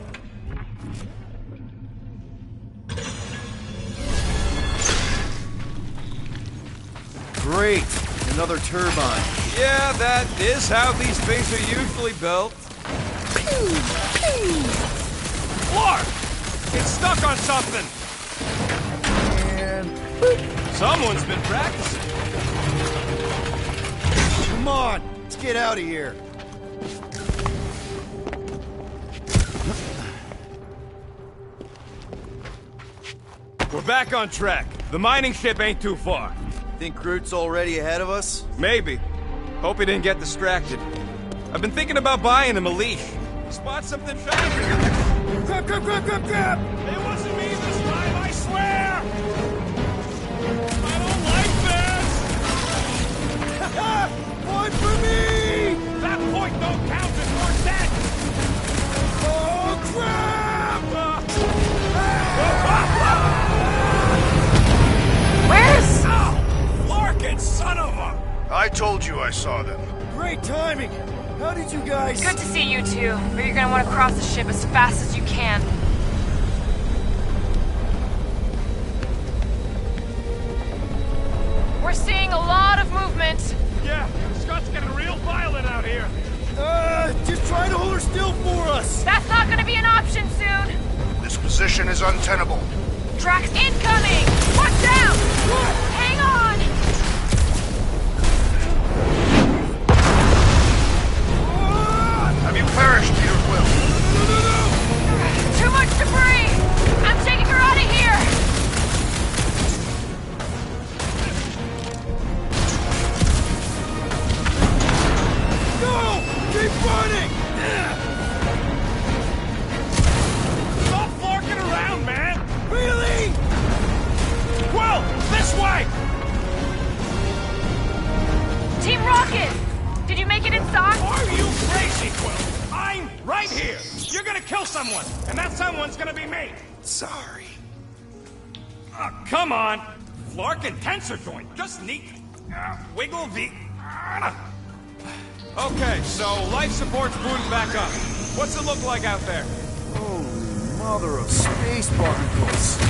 Great. Another turbine. Yeah, that is how these things are usually built. Clark! It's stuck on something! And... Someone's been practicing. Come on, let's get out of here. We're back on track. The mining ship ain't too far. Think Groot's already ahead of us? Maybe. Hope he didn't get distracted. I've been thinking about buying him a leash. Spot something shiny. Grab, grab, grab, grab, grab! It wasn't me this time, I swear! I don't like this! One for me! That point don't count as we're dead! Oh, crap! Where's... Oh, Larkin, son of a... I told you I saw them. Great timing! How did you guys... Good to see you two, but you're gonna want to cross the ship as fast as you can. We're seeing a lot of movement. Yeah, Scott's getting real violent out here. Just try to hold her still for us! That's not gonna be an option soon. This position is untenable. Drax incoming! Watch out! Hang on! Have you perished, Peter Quill? Too much debris! I'm taking her out of here! Rocket! Did you make it inside? Are you crazy, Quill? I'm right here! You're gonna kill someone, and that someone's gonna be me! Sorry. Come on! Flark and tensor joint, just neat. Wiggle the... Okay, so life support's booting back up. What's it look like out there? Holy mother of space particles.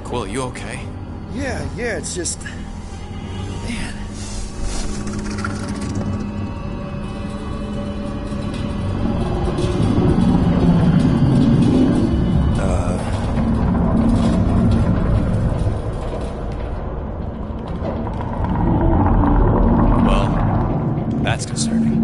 Quill, you okay? Yeah, it's just... Man. Well, that's concerning.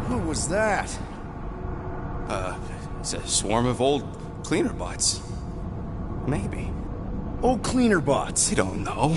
What was that? It's a swarm of old cleaner bots. Maybe. Old cleaner bots. I don't know.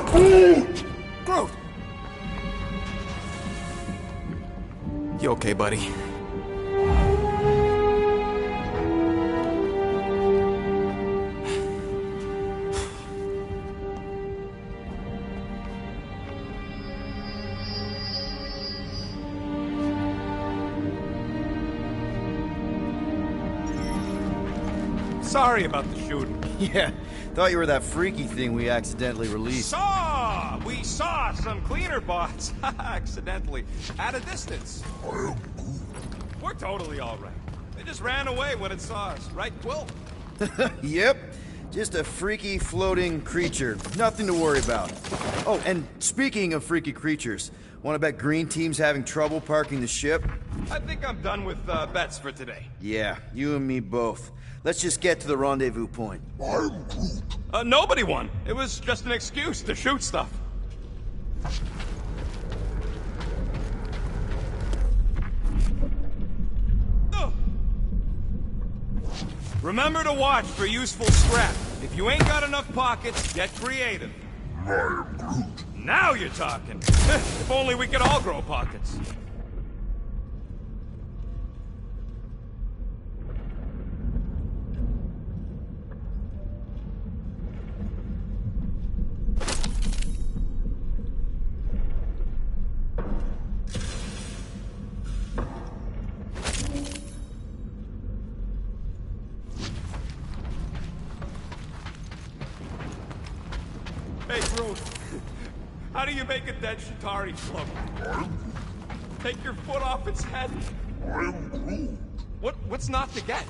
Groot! You okay, buddy? Sorry about the shooting. Yeah, thought you were that freaky thing we accidentally released. We saw some cleaner bots, accidentally, at a distance. We're totally all right. They just ran away when it saw us, right, Quill? Yep, just a freaky floating creature. Nothing to worry about. Oh, and speaking of freaky creatures, want to bet Green Team's having trouble parking the ship? I think I'm done with bets for today. Yeah, you and me both. Let's just get to the rendezvous point. Nobody won. It was just an excuse to shoot stuff. Remember to watch for useful scrap. If you ain't got enough pockets, get creative. Now you're talking. If only we could all grow pockets. Hey, Groot. How do you make a dead Chitauri float? Take your foot off its head. What's not to get?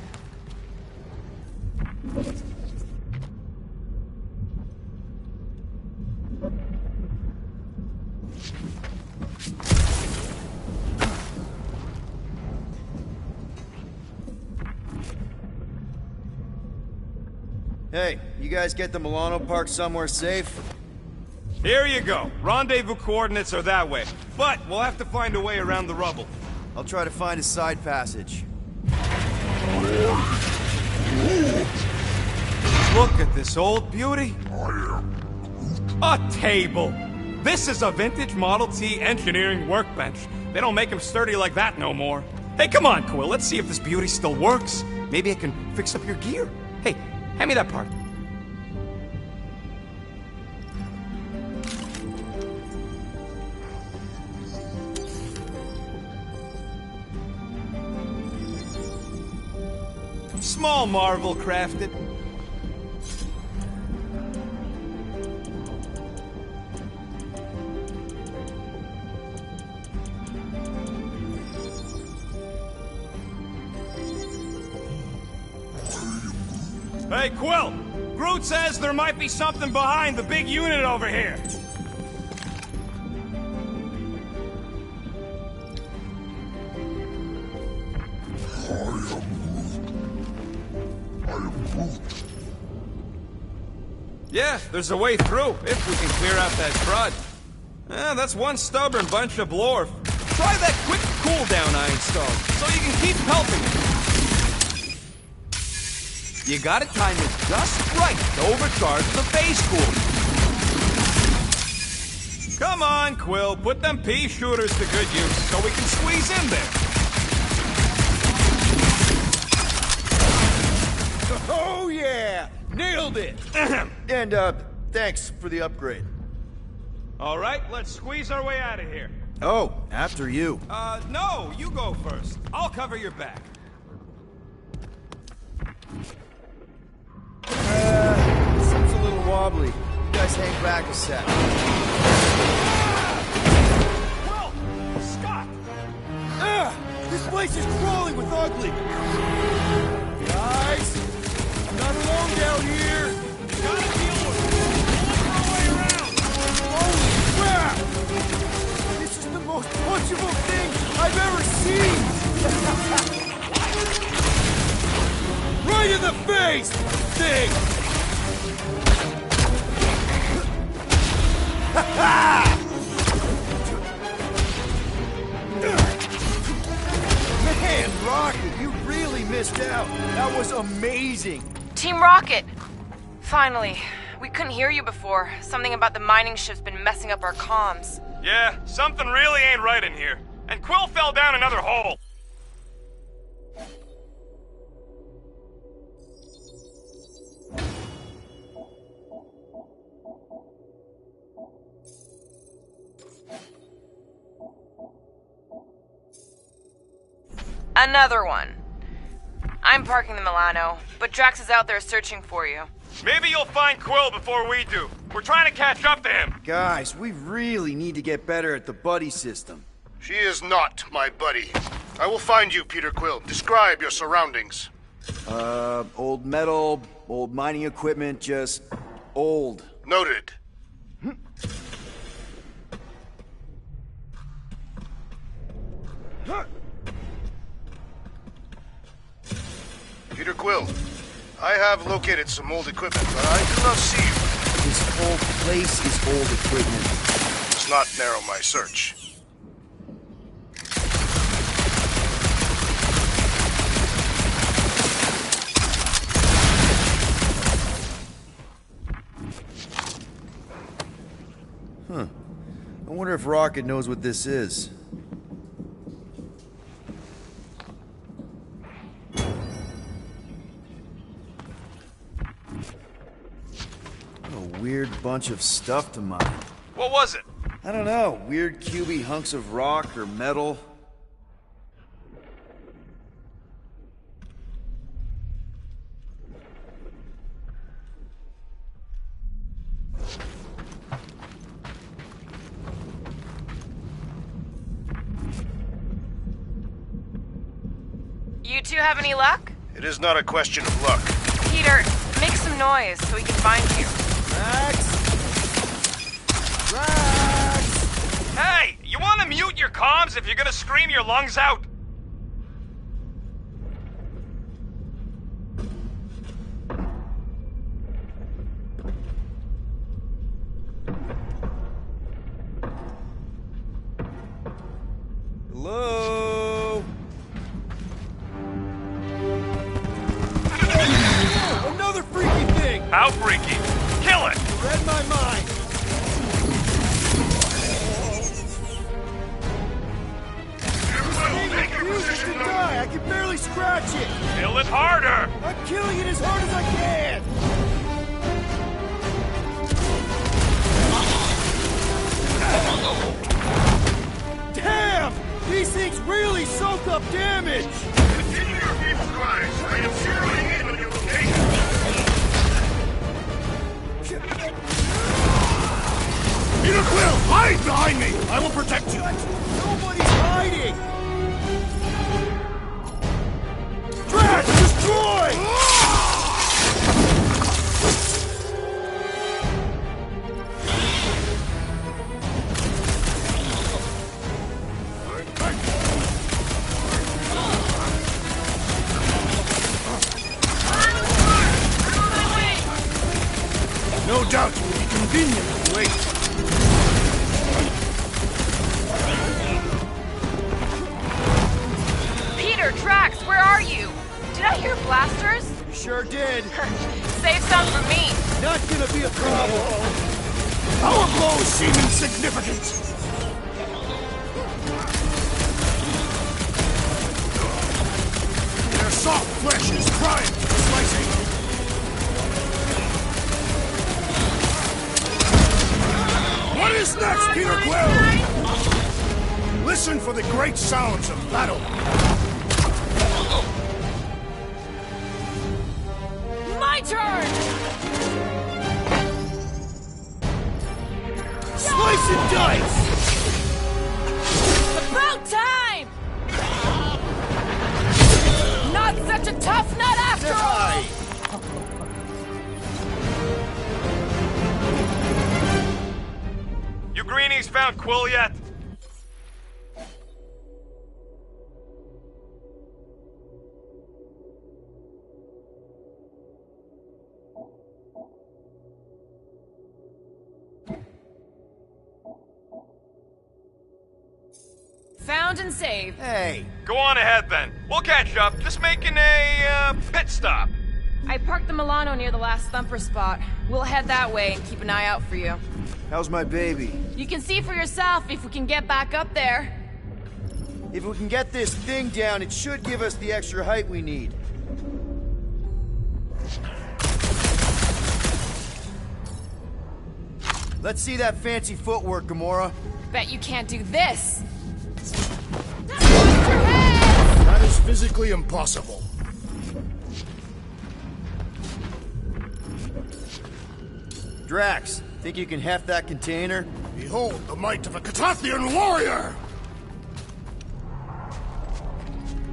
Hey, you guys get the Milano parked somewhere safe? Here you go. Rendezvous coordinates are that way. But we'll have to find a way around the rubble. I'll try to find a side passage. Look at this old beauty. A table. This is a vintage Model T engineering workbench. They don't make them sturdy like that no more. Hey, come on, Quill. Let's see if this beauty still works. Maybe I can fix up your gear. Hey, hand me that part. Small marvel crafted. Hey, Quill! Groot says there might be something behind the big unit over here. Yeah, there's a way through, if we can clear out that crud. That's one stubborn bunch of blorf. Try that quick cooldown I installed, so you can keep pelting it. You gotta time it just right to overcharge the phase cooler. Come on, Quill, put them pea shooters to good use, so we can squeeze in there. Oh yeah! Nailed it! And, thanks for the upgrade. All right, let's squeeze our way out of here. Oh, after you. No, you go first. I'll cover your back. Seems a little wobbly. You guys hang back a sec. Well, Scott! This place is crawling with ugly! Guys, I'm not alone down here! Gotta deal with it! We'll our way around! Holy crap! This is the most punchable thing I've ever seen! Right in the face! Thing! Man, Rocket, you really missed out. That was amazing. Team Rocket! Finally. We couldn't hear you before. Something about the mining ship's been messing up our comms. Yeah, something really ain't right in here. And Quill fell down another hole. Another one. I'm parking the Milano, but Drax is out there searching for you. Maybe you'll find Quill before we do. We're trying to catch up to him. Guys, we really need to get better at the buddy system. She is not my buddy. I will find you, Peter Quill. Describe your surroundings. Old metal, old mining equipment, just old. Noted. Peter Quill, I have located some old equipment, but I do not see you. This whole place is old equipment. Does not narrow my search. Huh. I wonder if Rocket knows what this is. What a weird bunch of stuff to mine. What was it? I don't know. Weird cubey hunks of rock or metal. You two have any luck? It is not a question of luck. Peter, make some noise so we can find you. Drax! Drax! Hey, you want to mute your comms if you're gonna scream your lungs out? Hello? Another freaky thing! How freaky? Kill it! Read my mind! Take your Refuses to position, die! I can barely scratch it! Kill it harder! I'm killing it as hard as I can! Damn! These things really soak up damage! Continue your feeble cries. I am zeroing in on your location. Peter Quill, hide behind me! I will protect you! Nobody's hiding! Drax, destroy! No doubt it will be convenient to wait. Peter, Drax, where are you? Did I hear blasters? You sure did. Save some for me. Not gonna be a problem. Our blows seem insignificant. Their soft flesh is primed for slicing. What is next, Peter Quill? Listen for the great sounds of battle. My turn! Slice and dice! About time! Not such a tough nut after all! You greenies found Quill yet? Found and saved. Hey. Go on ahead then. We'll catch up. Just making a, pit stop. I parked the Milano near the last thumper spot. We'll head that way and keep an eye out for you. How's my baby? You can see for yourself if we can get back up there. If we can get this thing down, it should give us the extra height we need. Let's see that fancy footwork, Gamora. Bet you can't do this. That is physically impossible. Drax, think you can heft that container? Behold the might of a Catathian warrior!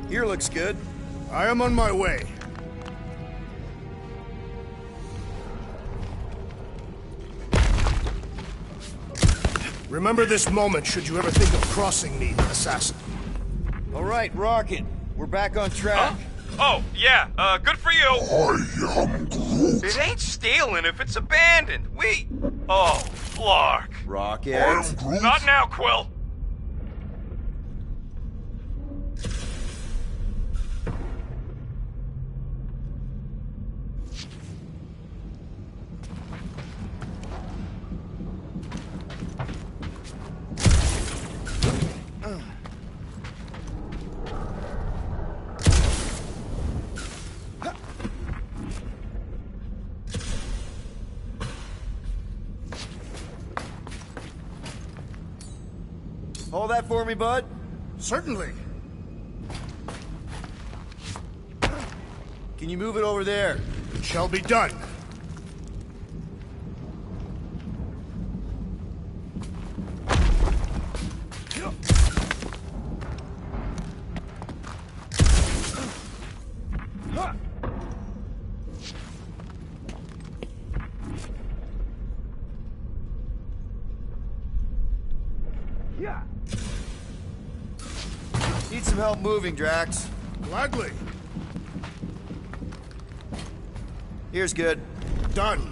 Here looks good. I am on my way. Remember this moment should you ever think of crossing me, assassin. All right, Rocket. We're back on track. Huh? Oh, yeah, good for you. I am Groot. It ain't stealing if it's abandoned. Oh, Flark. Rocket. I am Groot. Not now, Quill. Hold that for me, bud. Certainly. Can you move it over there? It shall be done. Need some help moving, Drax. Gladly. Here's good. Done.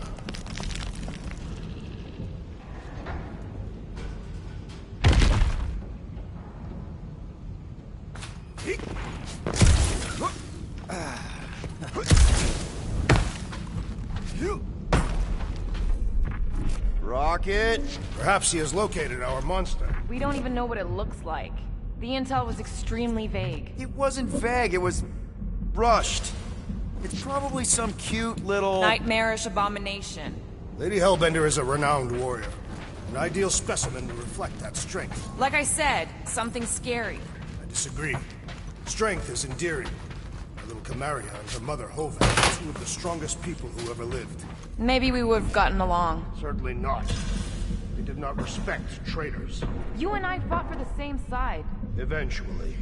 Rocket. Perhaps he has located our monster. We don't even know what it looks like. The intel was extremely vague. It wasn't vague, it was rushed. It's probably some cute little... Nightmarish abomination. Lady Hellbender is a renowned warrior. An ideal specimen to reflect that strength. Like I said, something scary. I disagree. Strength is endearing. My little Camaria and her mother Hova are two of the strongest people who ever lived. Maybe we would have gotten along. Certainly not. They did not respect traitors. You and I fought for the same side. Eventually.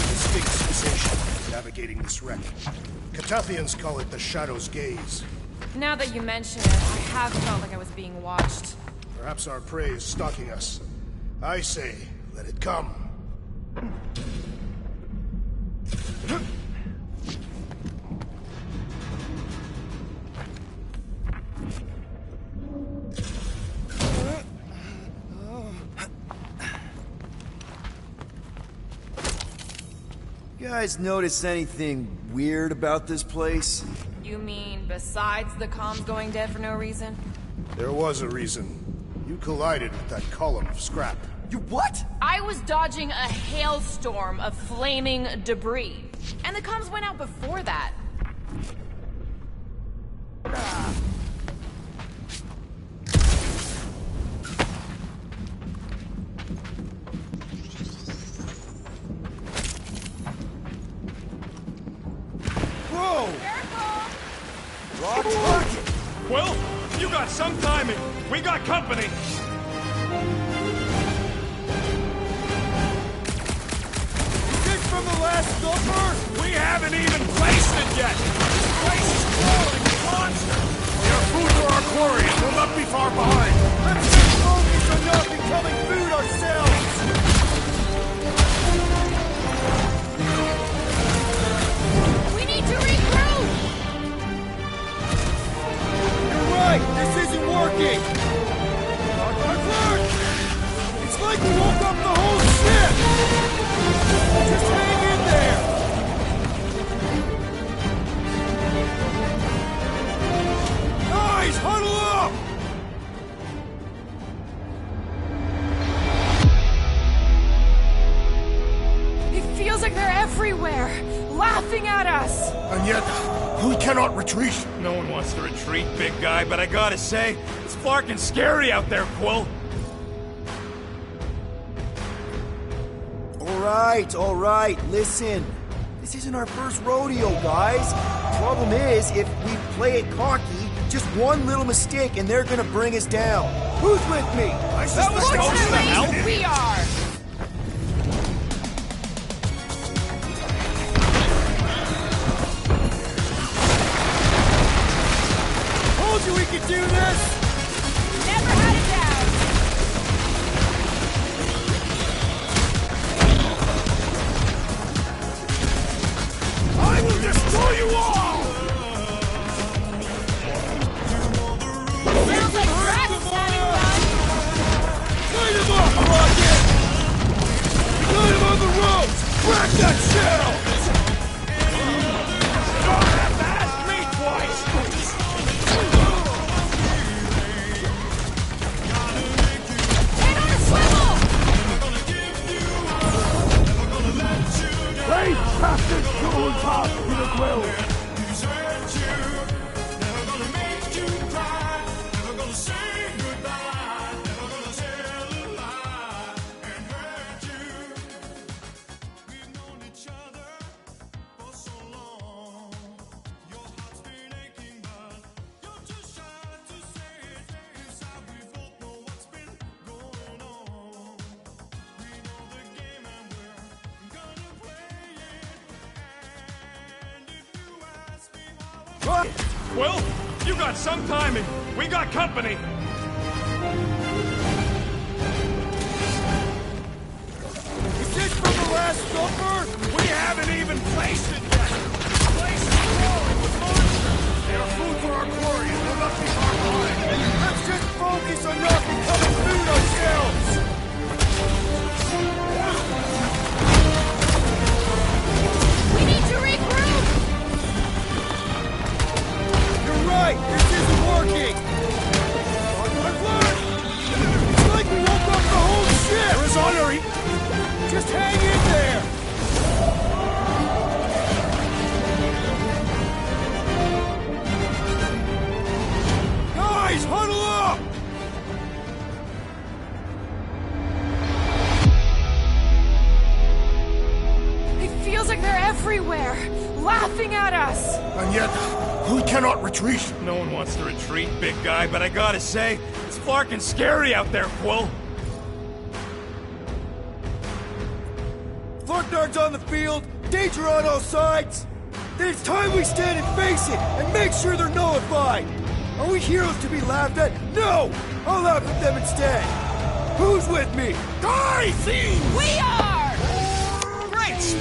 Distinct sensation navigating this wreck. Catathians call it the Shadow's Gaze. Now that you mention it, I have felt like I was being watched. Perhaps our prey is stalking us. I say, Let it come. You guys notice anything weird about this place? You mean besides the comms going dead for no reason? There was a reason. You collided with that column of scrap. You what? I was dodging a hailstorm of flaming debris. And the comms went out before that. Whoa! Careful! Rocket! Quill, you got some timing. We got company. From the last number? We haven't even placed it yet. This place is crawling with monsters. We have food for our quarry and we'll not be far behind. Let's just focus on not becoming food ourselves! We need to regroup! You're right! This isn't working! I've learned! It's like we woke up the whole ship! Just hang in there! Guys, huddle up! It feels like they're everywhere, laughing at us! And yet, we cannot retreat. No one wants to retreat, big guy, but I gotta say, it's flarkin' scary out there, Quill. All right, listen. This isn't our first rodeo, guys. Problem is, if we play it cocky, just one little mistake and they're gonna bring us down. Who's with me? That was close to hell. We are! Told you we could do this! Never had it down! I will destroy you all! Sounds like Drax having fun! Light him up, Rocket! We got him on the ropes! Crack that shell! Don't have to ask me twice. Head on a swivel! Hey, Captain Cool Top to the Quill! Quill, you got some timing. We got company. Is this from the last number? We haven't even placed it yet. This place is crawling with monsters. They are food for our quarry and we'll not be far behind. Let's just focus on not becoming food ourselves! We need to regroup! You're right! This isn't working! I've learned! It's like we woke up the whole ship! There is honor! Just hang in there! Guys, huddle up! It feels like they're everywhere, laughing at us! And yet, we cannot retreat. No one wants to retreat, big guy, but I gotta say, it's flarkin' scary out there, Quill. Flarknard's on the field, danger on all sides! Then it's time we stand and face it, and make sure they're nullified! Are we heroes to be laughed at? No! I'll laugh at them instead! Who's with me? Guys! We are! Great!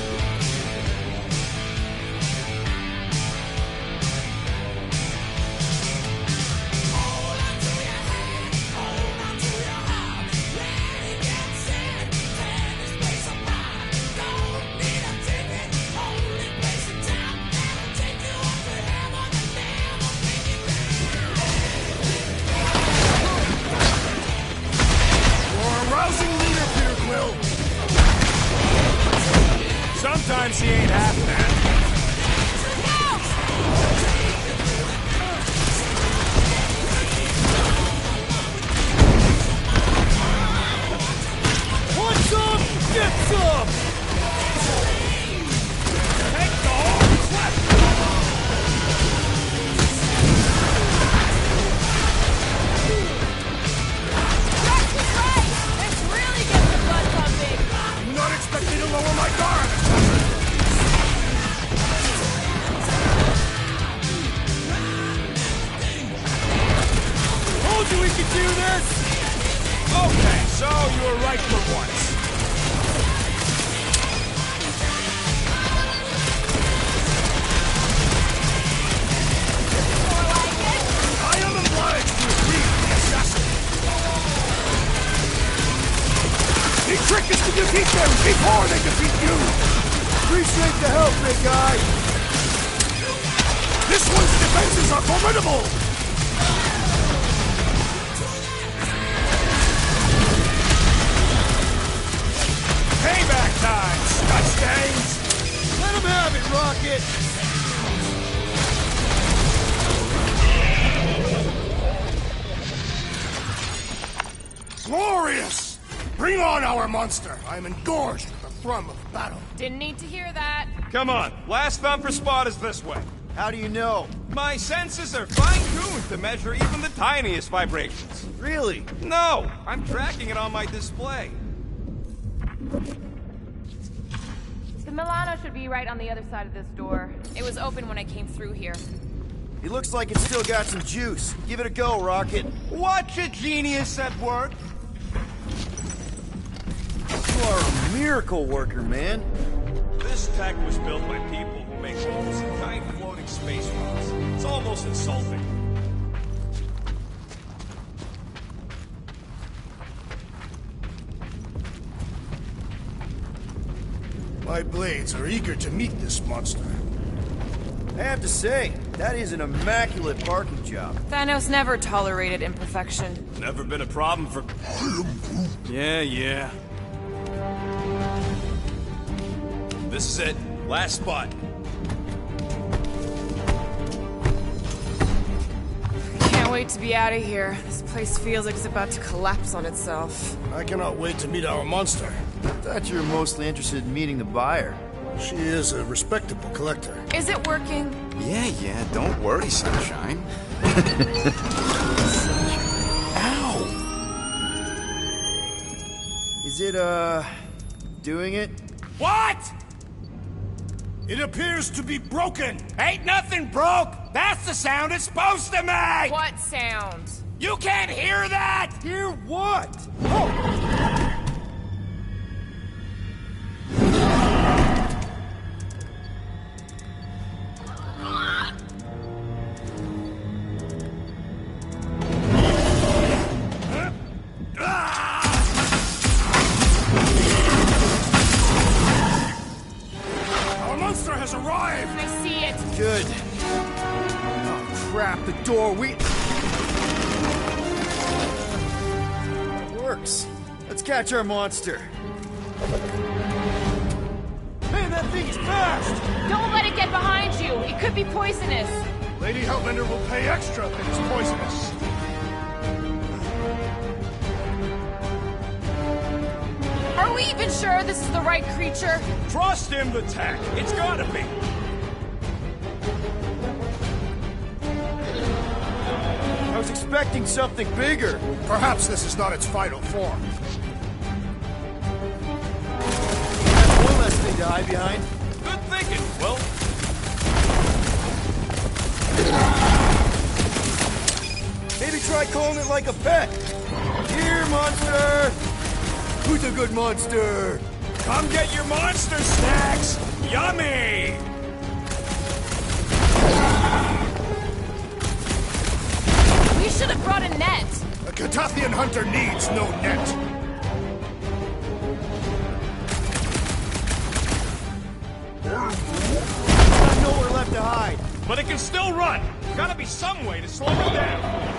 Sometimes he ain't half bad. Want some? Get some! Take the whole clip! Rex is right! This really gets the blood pumping! Do not expect me to lower my guard! Told you we could do this! Okay, so you were right for once. I am obliged to agree with the assassin. The trick is to defeat them before they defeat you! Appreciate the help, big guy! This one's defenses are formidable! Payback time, Scotchstains! Let him have it, Rocket! Glorious! Bring on our monster! I am engorged with the thrum of battle. Didn't need to hear that. Come on, last thumper spot is this way. How do you know? My senses are fine-tuned to measure even the tiniest vibrations. Really? No, I'm tracking it on my display. The Milano should be right on the other side of this door. It was open when I came through here. It looks like it's still got some juice. Give it a go, Rocket. Watch a genius at work. You are a miracle worker, man. This tech was built by people who make holes in giant floating space rocks. It's almost insulting. My blades are eager to meet this monster. I have to say, that is an immaculate parking job. Thanos never tolerated imperfection. Never been a problem for... Yeah. This is it. Last spot. Can't wait to be out of here. This place feels like it's about to collapse on itself. I cannot wait to meet our monster. I thought you were mostly interested in meeting the buyer. She is a respectable collector. Is it working? Yeah, don't worry, Sunshine. Ow! Is it, doing it? What? It appears to be broken! Ain't nothing broke! That's the sound it's supposed to make! What sound? You can't hear that! Hear what? Our monster has arrived! I see it. Good. Oh, crap, the door, It works. Let's catch our monster. Man, that thing is fast! Don't let it get behind you. It could be poisonous. Lady Hellbender will pay extra if it's poisonous. Are we even sure this is the right creature? Trust in the tech. It's gotta be. I was expecting something bigger. Perhaps this is not its final form. That's one less thing to hide behind. Good thinking, Will. Maybe try calling it like a pet. Here, monster! Who's a good monster? Come get your monster snacks! Yummy! We should have brought a net. A Catathian hunter needs no net. Got nowhere left to hide. But it can still run! Gotta be some way to slow it down!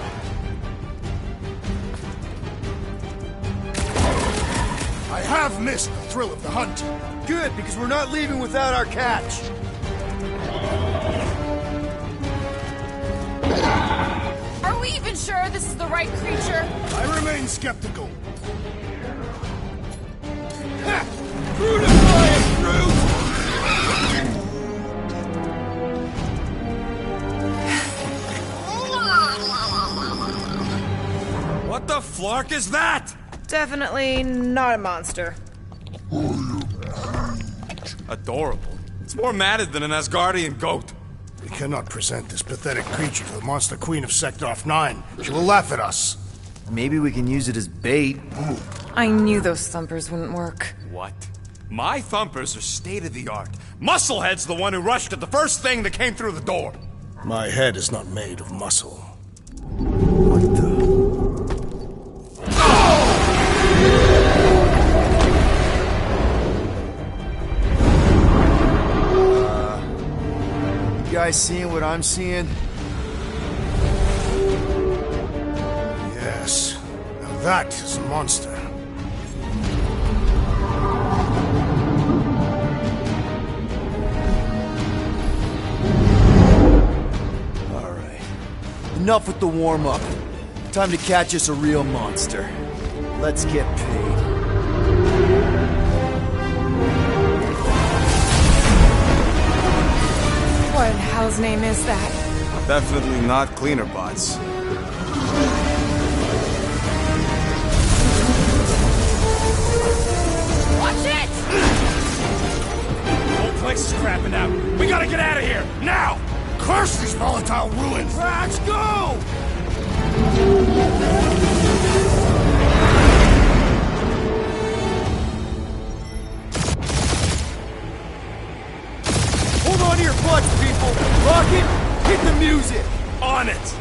I have missed the thrill of the hunt. Good, because we're not leaving without our catch. Are we even sure this is the right creature? I remain skeptical. Ha! Brutify it, Groot! What the flark is that? Definitely not a monster. Adorable. It's more matted than an Asgardian goat. We cannot present this pathetic creature to the Monster Queen of Sector 9. She will laugh at us. Maybe we can use it as bait. I knew those thumpers wouldn't work. What? My thumpers are state-of-the-art. Musclehead's the one who rushed at the first thing that came through the door. My head is not made of muscle. What the? You guys seeing what I'm seeing? Yes. Now that is a monster. Alright. Enough with the warm-up. Time to catch us a real monster. Let's get paid. What in hell's name is that? Definitely not cleaner bots. Watch it! The whole place is crapping out. We gotta get out of here, now! Curse these volatile ruins! Let's go! Hold on to your butts, people! Rocket, hit the music! On it!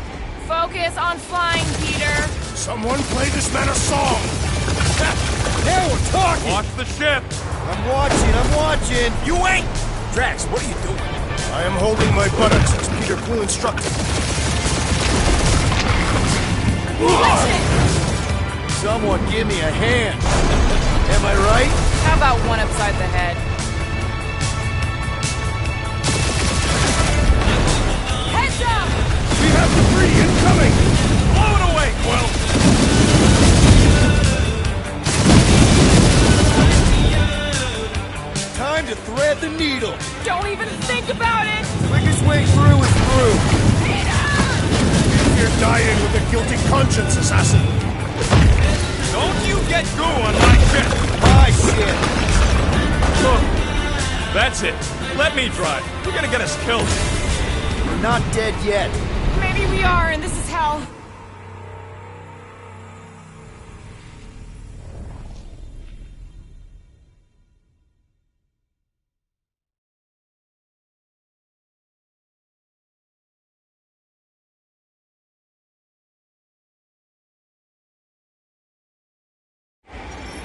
Focus on flying, Peter. Someone play this man a song! Now we're talking! Watch the ship! I'm watching! You ain't! Drax, what are you doing? I am holding my buttocks as Peter Quill instructed. Watch it! Someone give me a hand! Am I right? How about one upside the head? Heads up! We have debris incoming! Blow it away, Quill! Time to thread the needle! Don't even think about it! Quickest way through is through! You're dying with a guilty conscience, assassin! Don't you get goo on my ship! My shit! Look, that's it. Let me drive. You're gonna get us killed. We're not dead yet. Maybe we are, and this is hell.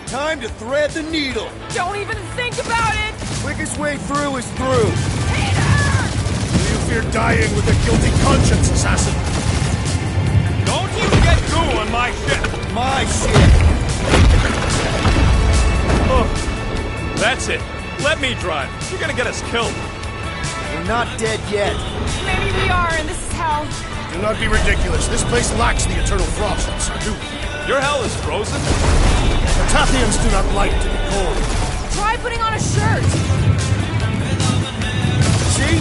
Time to thread the needle! Don't even think about it! Quickest way through is through! Do you fear dying with a guilty conscience, assassin? Don't you get goo on my ship! My shit! Oh, that's it. Let me drive. You're gonna get us killed. We're not dead yet. Maybe we are, and this is hell. Do not be ridiculous. This place lacks the eternal frost. Your hell is frozen? Catathians do not like to be cold. Try putting on a shirt. See?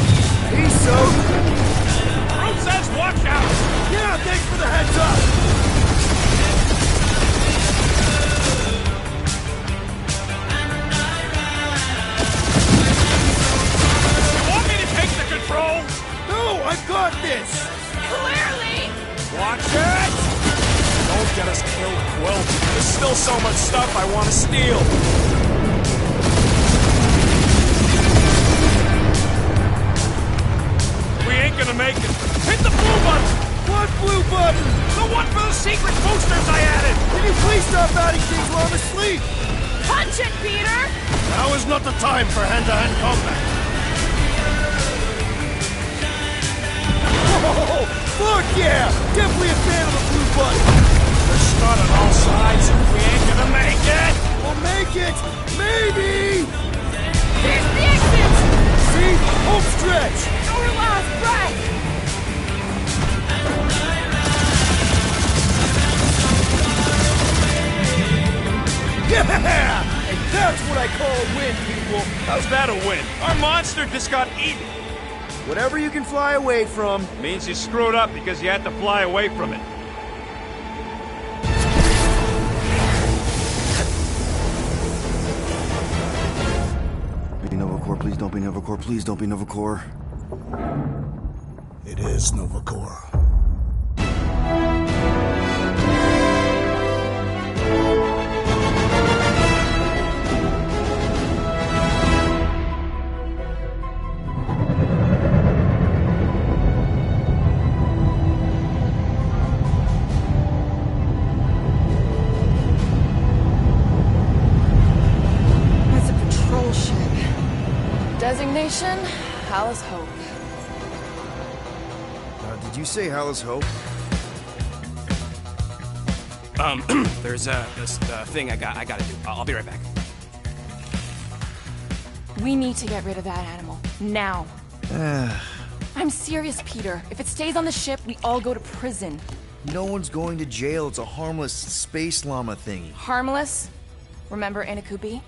He's soaked. Groot says watch out! Yeah, thanks for the heads up! You want me to take the control? No, I've got this! Clearly! Watch it! Don't get us killed, Quill. This still still so much stuff I want to steal. We ain't gonna make it. Hit the blue button! What blue button? The one for the secret boosters I added! Can you please stop adding things while I'm asleep? Punch it, Peter! Now is not the time for hand-to-hand combat. Oh, fuck yeah! Definitely a fan of the blue button. We're shot on all sides. We ain't gonna make it. We'll make it! Maybe! Here's the exit! See? Home stretch! Our last breath! Yeah! And that's what I call a win, people! How's that a win? Our monster just got eaten. Whatever you can fly away from. Means you screwed up because you had to fly away from it. Be Nova Corps, please don't be Nova Corps, please don't be Nova Corps. It is Nova Corps. Designation, Hallis Hope. Did you say Hallis Hope? There's this thing I gotta do. I'll be right back. We need to get rid of that animal. Now. I'm serious, Peter. If it stays on the ship, we all go to prison. No one's going to jail. It's a harmless space llama thingy. Harmless? Remember Inakubi?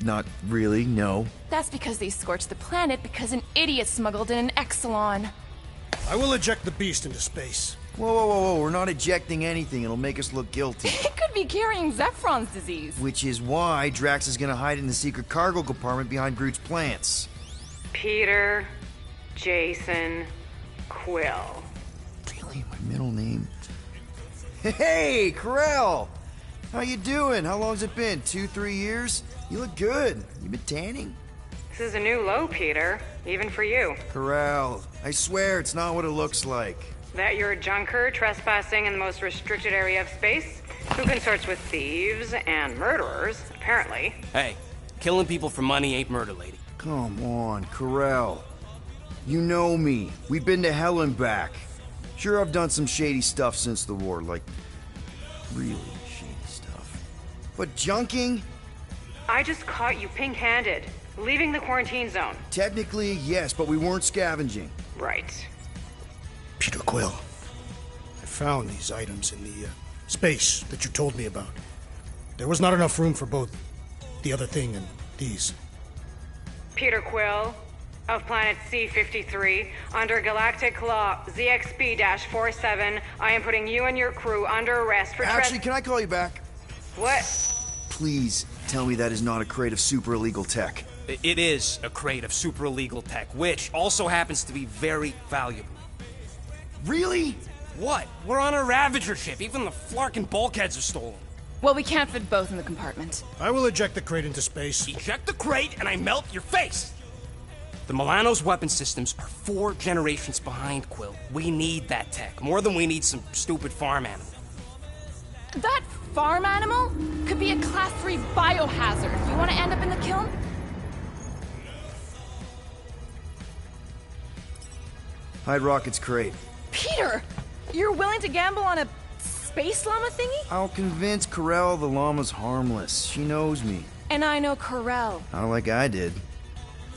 Not really, no. That's because they scorched the planet because an idiot smuggled in an Exelon. I will eject the beast into space. Whoa. We're not ejecting anything. It'll make us look guilty. It could be carrying Zephron's disease. Which is why Drax is gonna hide in the secret cargo compartment behind Groot's plants. Peter, Jason, Quill. Really? My middle name? Hey, Karel! How you doing? How long's it been? 2-3 years? You look good. You been tanning? This is a new low, Peter. Even for you. Karel, I swear it's not what it looks like. That you're a junker trespassing in the most restricted area of space? Who consorts with thieves and murderers, apparently. Hey, killing people for money ain't murder, lady. Come on, Karel. You know me. We've been to hell and back. Sure, I've done some shady stuff since the war, like really shady stuff. But junking? I just caught you pink-handed, leaving the quarantine zone. Technically, yes, but we weren't scavenging. Right. Peter Quill, I found these items in the space that you told me about. There was not enough room for both the other thing and these. Peter Quill, of planet C-53, under Galactic Law ZXP-47, I am putting you and your crew under arrest for Actually, can I call you back? What? Please tell me that is not a crate of super illegal tech. It is a crate of super illegal tech, which also happens to be very valuable. Really? What? We're on a Ravager ship. Even the Flarkin bulkheads are stolen. Well, we can't fit both in the compartment. I will eject the crate into space. Eject the crate and I melt your face! The Milano's weapon systems are 4 generations behind, Quill. We need that tech, more than we need some stupid farm animal. That farm animal could be a Class 3 biohazard. You want to end up in the kiln? Hide Rocket's crate. Peter! You're willing to gamble on a space llama thingy? I'll convince Karel the llama's harmless. She knows me. And I know Karel. Not like I did.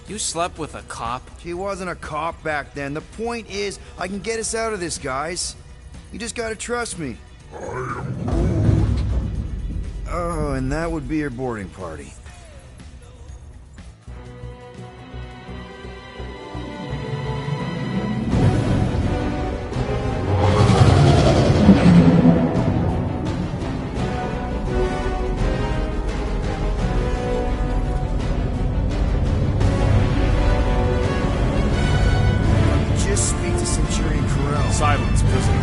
You slept with a cop? She wasn't a cop back then. The point is, I can get us out of this, guys. You just gotta trust me. Oh, and that would be your boarding party. Just speak to Centurion Karel. Silence, prisoner.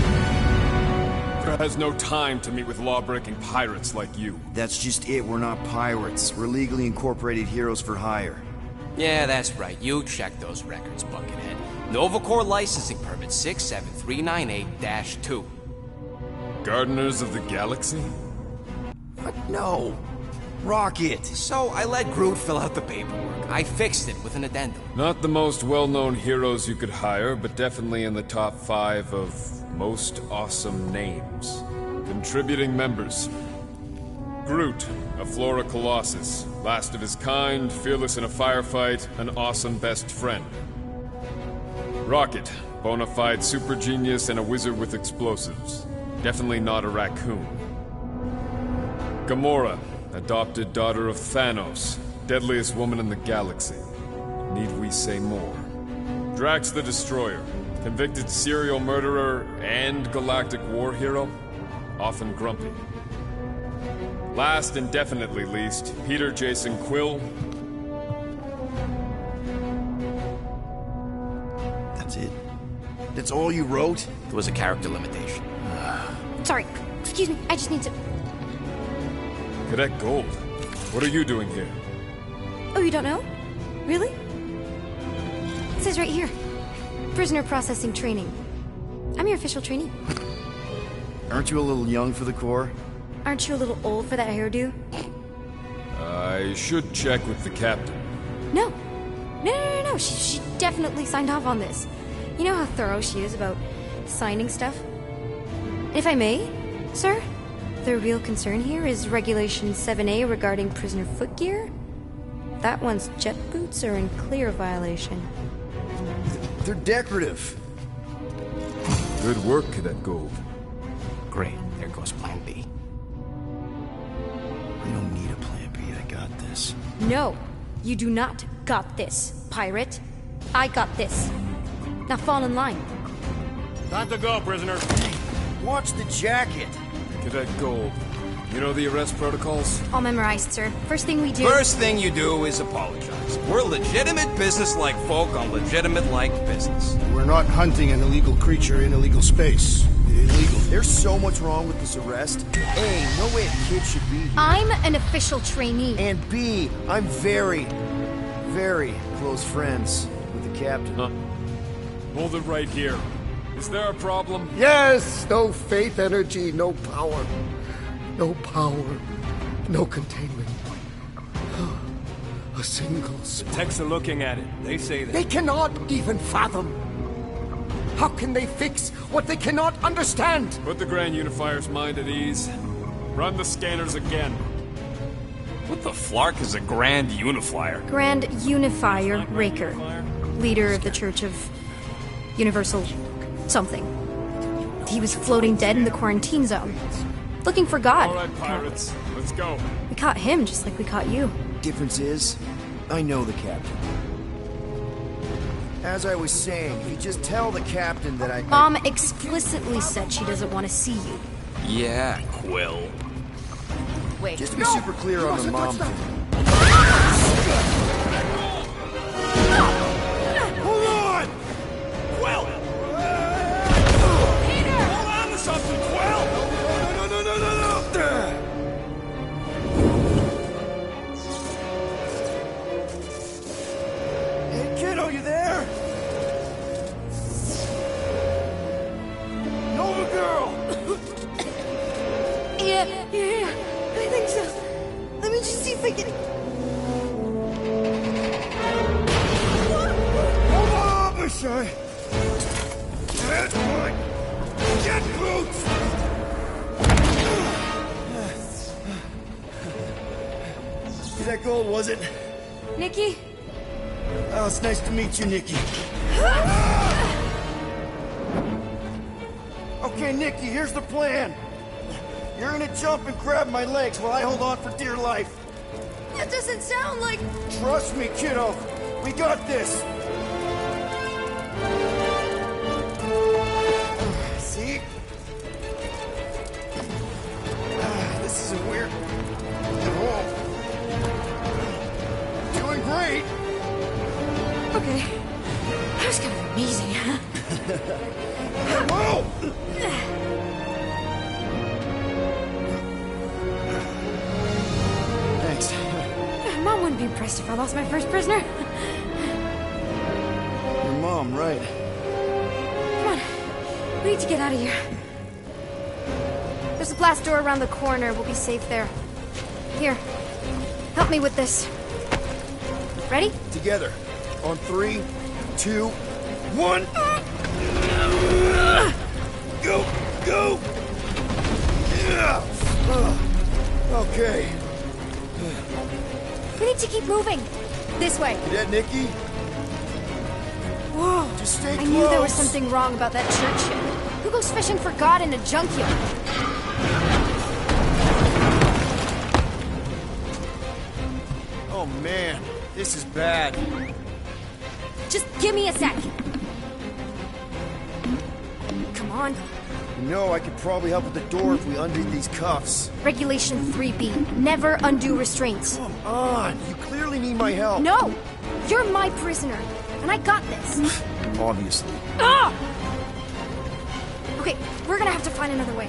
has no time to meet with law-breaking pirates like you. That's just it. We're not pirates. We're legally incorporated heroes for hire. Yeah, that's right. You check those records, Buckethead. Novacore licensing permit 67398-2. Gardeners of the Galaxy? What? No. Rocket. So I let Groot fill out the paperwork. I fixed it with an addendum. Not the most well-known heroes you could hire, but definitely in the top 5 of most awesome names. Contributing members. Groot, a Flora Colossus, last of his kind, fearless in a firefight, an awesome best friend. Rocket, bona fide super genius and a wizard with explosives. Definitely not a raccoon. Gamora, adopted daughter of Thanos, deadliest woman in the galaxy. Need we say more? Drax the Destroyer, convicted serial murderer and galactic war hero, often grumpy. Last and definitely least, Peter Jason Quill. That's it? That's all you wrote? There was a character limitation. Sorry, excuse me, I just need to... Cadet Gold, what are you doing here? Oh, you don't know? Really? It says right here. Prisoner processing training. I'm your official trainee. Aren't you a little young for the Corps? Aren't you a little old for that hairdo? I should check with the captain. No. No. She definitely signed off on this. You know how thorough she is about signing stuff? And if I may, sir, the real concern here is Regulation 7A regarding prisoner footgear. That one's jet boots are in clear violation. They're decorative. Good work, Cadet Gold. Great. There goes Plan B. You don't need a Plan B. I got this. No, you do not got this, pirate. I got this. Now fall in line. Time to go, prisoner. Watch the jacket. Cadet Gold, you know the arrest protocols? All memorized, sir. First thing we do... First thing you do is apologize. We're legitimate business-like folk on legitimate-like business. We're not hunting an illegal creature in illegal space. Illegal. There's so much wrong with this arrest. A, no way a kid should be here. I'm an official trainee. And B, I'm very, very close friends with the captain. Hold it right here. Is there a problem? Yes! No faith energy, no power. No power. No containment. A single spark. Techs are looking at it. They say that. They cannot even fathom. How can they fix what they cannot understand? Put the Grand Unifier's mind at ease. Run the scanners again. What the flark is a Grand Unifier? Grand Unifier Raker. Leader of the Church of Universal something. He was floating dead in the quarantine zone. Looking for God. All right, pirates. Let's go. We caught him just like we caught you. Difference is, I know the captain. As I was saying, if you just tell the captain that I... Mom explicitly said she doesn't want to see you. Yeah, Quill. Wait. Just to be super clear on the mom thing. Hold on! Quill! Peter! Hold on to something, Quill! No! Hey, kiddo, you there? Nova girl! Yeah, I think so. Let me just see if I can... Hold on, Bashai! That's right! Get boots! That gold, was it? Nikki? Oh, it's nice to meet you, Nikki. Okay, Nikki, here's the plan. You're gonna jump and grab my legs while I hold on for dear life. That doesn't sound like... Trust me, kiddo. We got this. See? This isn't weird at all. Doing great. Okay. That was kind of amazing, huh? Whoa! be impressed if I lost my first prisoner. Your mom, right? Come on. We need to get out of here. There's a blast door around the corner. We'll be safe there. Here. Help me with this. Ready? Together. On 3, 2, 1. Go! Go! Yeah. Okay. We need to keep moving. This way. Cadet Nikki? Whoa. Just stay I close. knew there was something wrong about that church ship. Who goes fishing for God in a junkyard? Oh man, this is bad. Just give me a sec. Come on. You know, I could probably help with the door if we undid these cuffs. Regulation 3B. Never undo restraints. Come on, you clearly need my help. No! You're my prisoner, and I got this. Obviously. Ah! Okay, we're gonna have to find another way.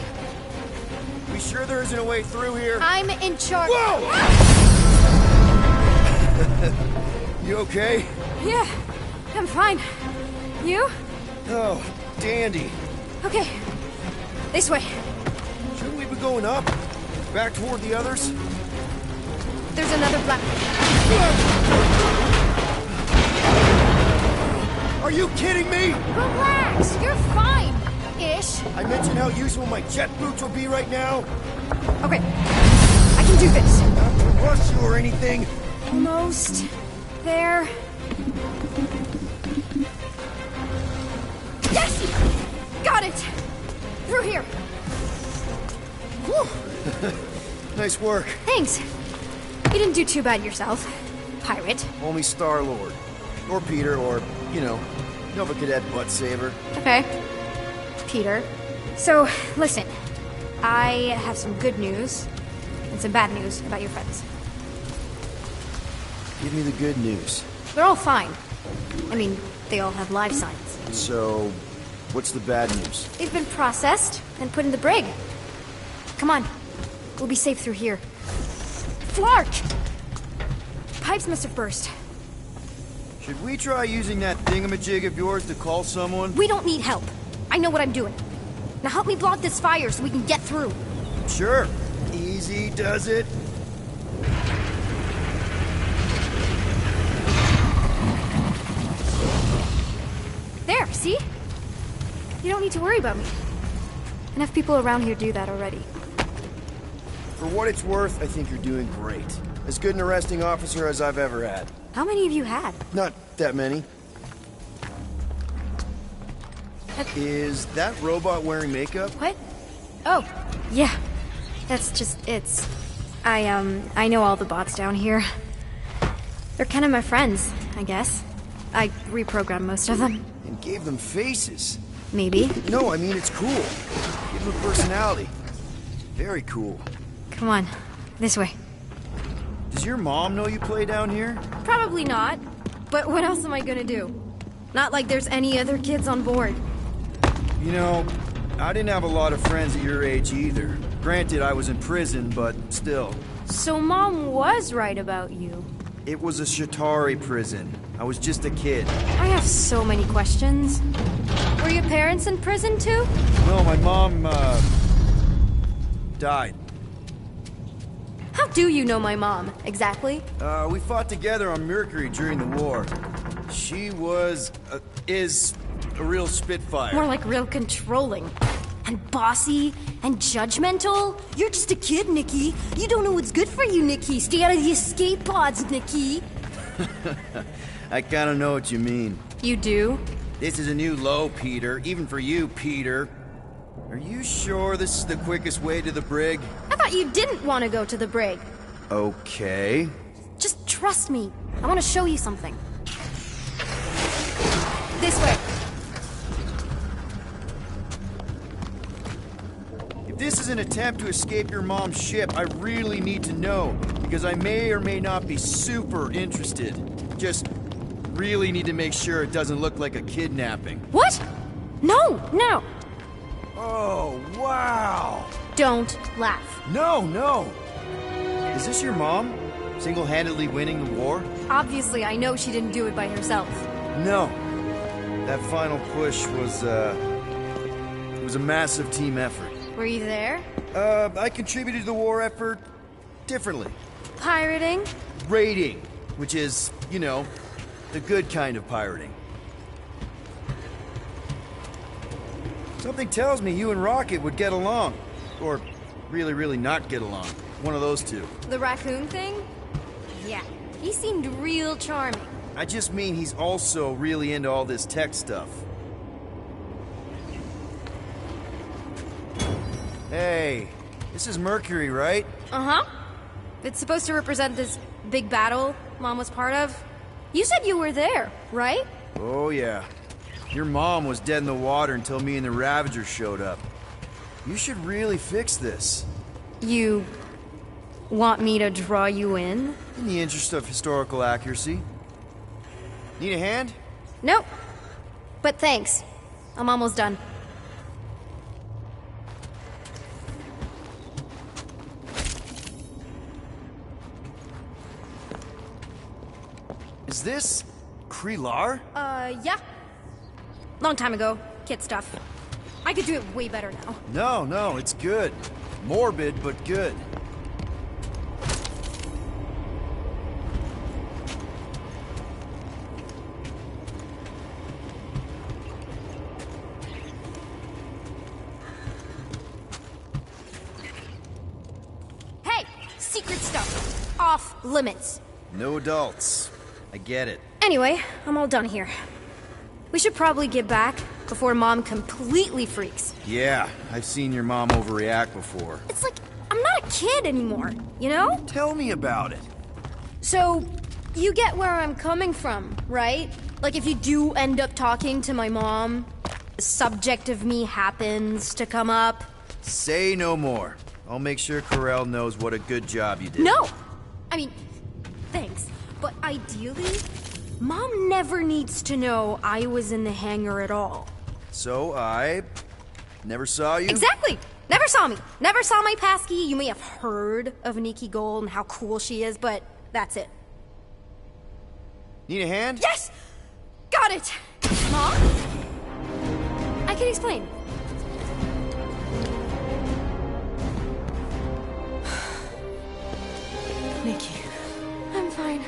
We sure there isn't a way through here? I'm in charge. Whoa! You okay? Yeah, I'm fine. You? Oh, dandy. Okay, this way. Shouldn't we be going up? Back toward the others? There's another black... Are you kidding me? Relax, you're fine. Ish. I mentioned how useful my jet boots will be right now. Okay, I can do this. Not to rush you or anything. Almost there. Yes! Got it! Through here. Whew. Nice work. Thanks. You didn't do too bad yourself, pirate. Only Star-Lord. Or Peter, or, you know, Nova Cadet Butt Saver. Okay. Peter. So, listen. I have some good news and some bad news about your friends. Give me the good news. They're all fine. I mean, they all have life signs. So, what's the bad news? They've been processed and put in the brig. Come on. We'll be safe through here. Flark! Pipes must have burst. Should we try using that thingamajig of yours to call someone? We don't need help. I know what I'm doing. Now help me block this fire so we can get through. Sure. Easy does it. There, see? You don't need to worry about me. Enough people around here do that already. For what it's worth, I think you're doing great. As good an arresting officer as I've ever had. How many of you had? Not that many. Is that robot wearing makeup? What? Oh, yeah. That's just it's. I know all the bots down here. They're kind of my friends, I guess. I reprogrammed most of them. And gave them faces. Maybe. No, I mean it's cool. Give them a personality. Very cool. Come on, this way. Does your mom know you play down here? Probably not. But what else am I gonna do? Not like there's any other kids on board. You know, I didn't have a lot of friends at your age either. Granted, I was in prison, but still. So Mom was right about you. It was a Shatari prison. I was just a kid. I have so many questions. Were your parents in prison too? No, my mom, died. How do you know my mom, exactly? We fought together on Mercury during the war. She was, is a real spitfire. More like real controlling. And bossy and judgmental. You're just a kid, Nikki. You don't know what's good for you, Nikki. Stay out of the escape pods, Nikki. I kinda know what you mean. You do? This is a new low, Peter. Even for you, Peter. Are you sure this is the quickest way to the brig? I thought you didn't want to go to the brig. Okay. Just trust me. I want to show you something. This way. If this is an attempt to escape your mom's ship, I really need to know, because I may or may not be super interested. Just really need to make sure it doesn't look like a kidnapping. What? No, no. Oh, wow. Don't laugh. No, no. Is this your mom? Single-handedly winning the war? Obviously, I know she didn't do it by herself. No. That final push was, it was a massive team effort. Were you there? I contributed to the war effort differently. Pirating? Raiding, which is, you know, the good kind of pirating. Something tells me you and Rocket would get along. Or really, really not get along. One of those two. The raccoon thing? Yeah, he seemed real charming. I just mean he's also really into all this tech stuff. Hey, this is Mercury, right? Uh-huh. It's supposed to represent this big battle Mom was part of. You said you were there, right? Oh, yeah. Your mom was dead in the water until me and the Ravagers showed up. You should really fix this. You want me to draw you in? In the interest of historical accuracy. Need a hand? Nope. But thanks. I'm almost done. Is this Krelar? Yeah. Long time ago. Kid stuff. I could do it way better now. No, it's good. Morbid, but good. Hey! Secret stuff. Off limits. No adults. I get it. Anyway, I'm all done here. We should probably get back before Mom completely freaks. Yeah, I've seen your mom overreact before. It's like, I'm not a kid anymore, you know? Tell me about it. So, you get where I'm coming from, right? Like if you do end up talking to my mom, the subject of me happens to come up. Say no more. I'll make sure Corell knows what a good job you did. No! I mean, thanks. But ideally, Mom never needs to know I was in the hangar at all. So I never saw you? Exactly! Never saw me. Never saw my passkey. You may have heard of Nikki Gold and how cool she is, but that's it. Need a hand? Yes! Got it! Mom? I can explain. Nikki. I'm fine.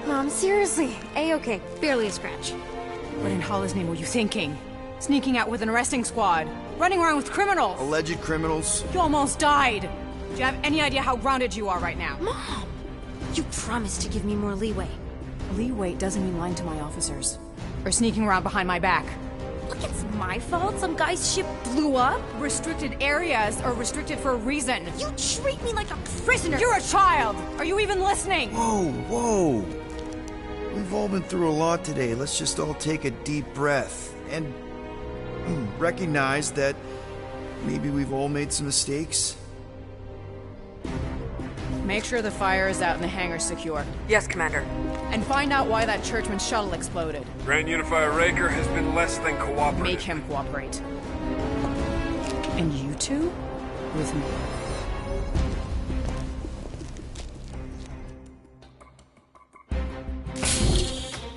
Mom, seriously. A-okay. Barely a scratch. What in Hollis' name were you thinking? Sneaking out with an arresting squad? Running around with criminals? Alleged criminals? You almost died. Do you have any idea how grounded you are right now? Mom! You promised to give me more leeway. Leeway doesn't mean lying to my officers. Or sneaking around behind my back. Look, it's my fault some guy's ship blew up. Restricted areas are restricted for a reason. You treat me like a prisoner. You're a child! Are you even listening? Whoa. We've all been through a lot today. Let's just all take a deep breath and recognize that maybe we've all made some mistakes. Make sure the fire is out and the hangar secure. Yes, Commander. And find out why that Churchman shuttle exploded. Grand Unifier Raker has been less than cooperative. Make him cooperate. And you two? With me.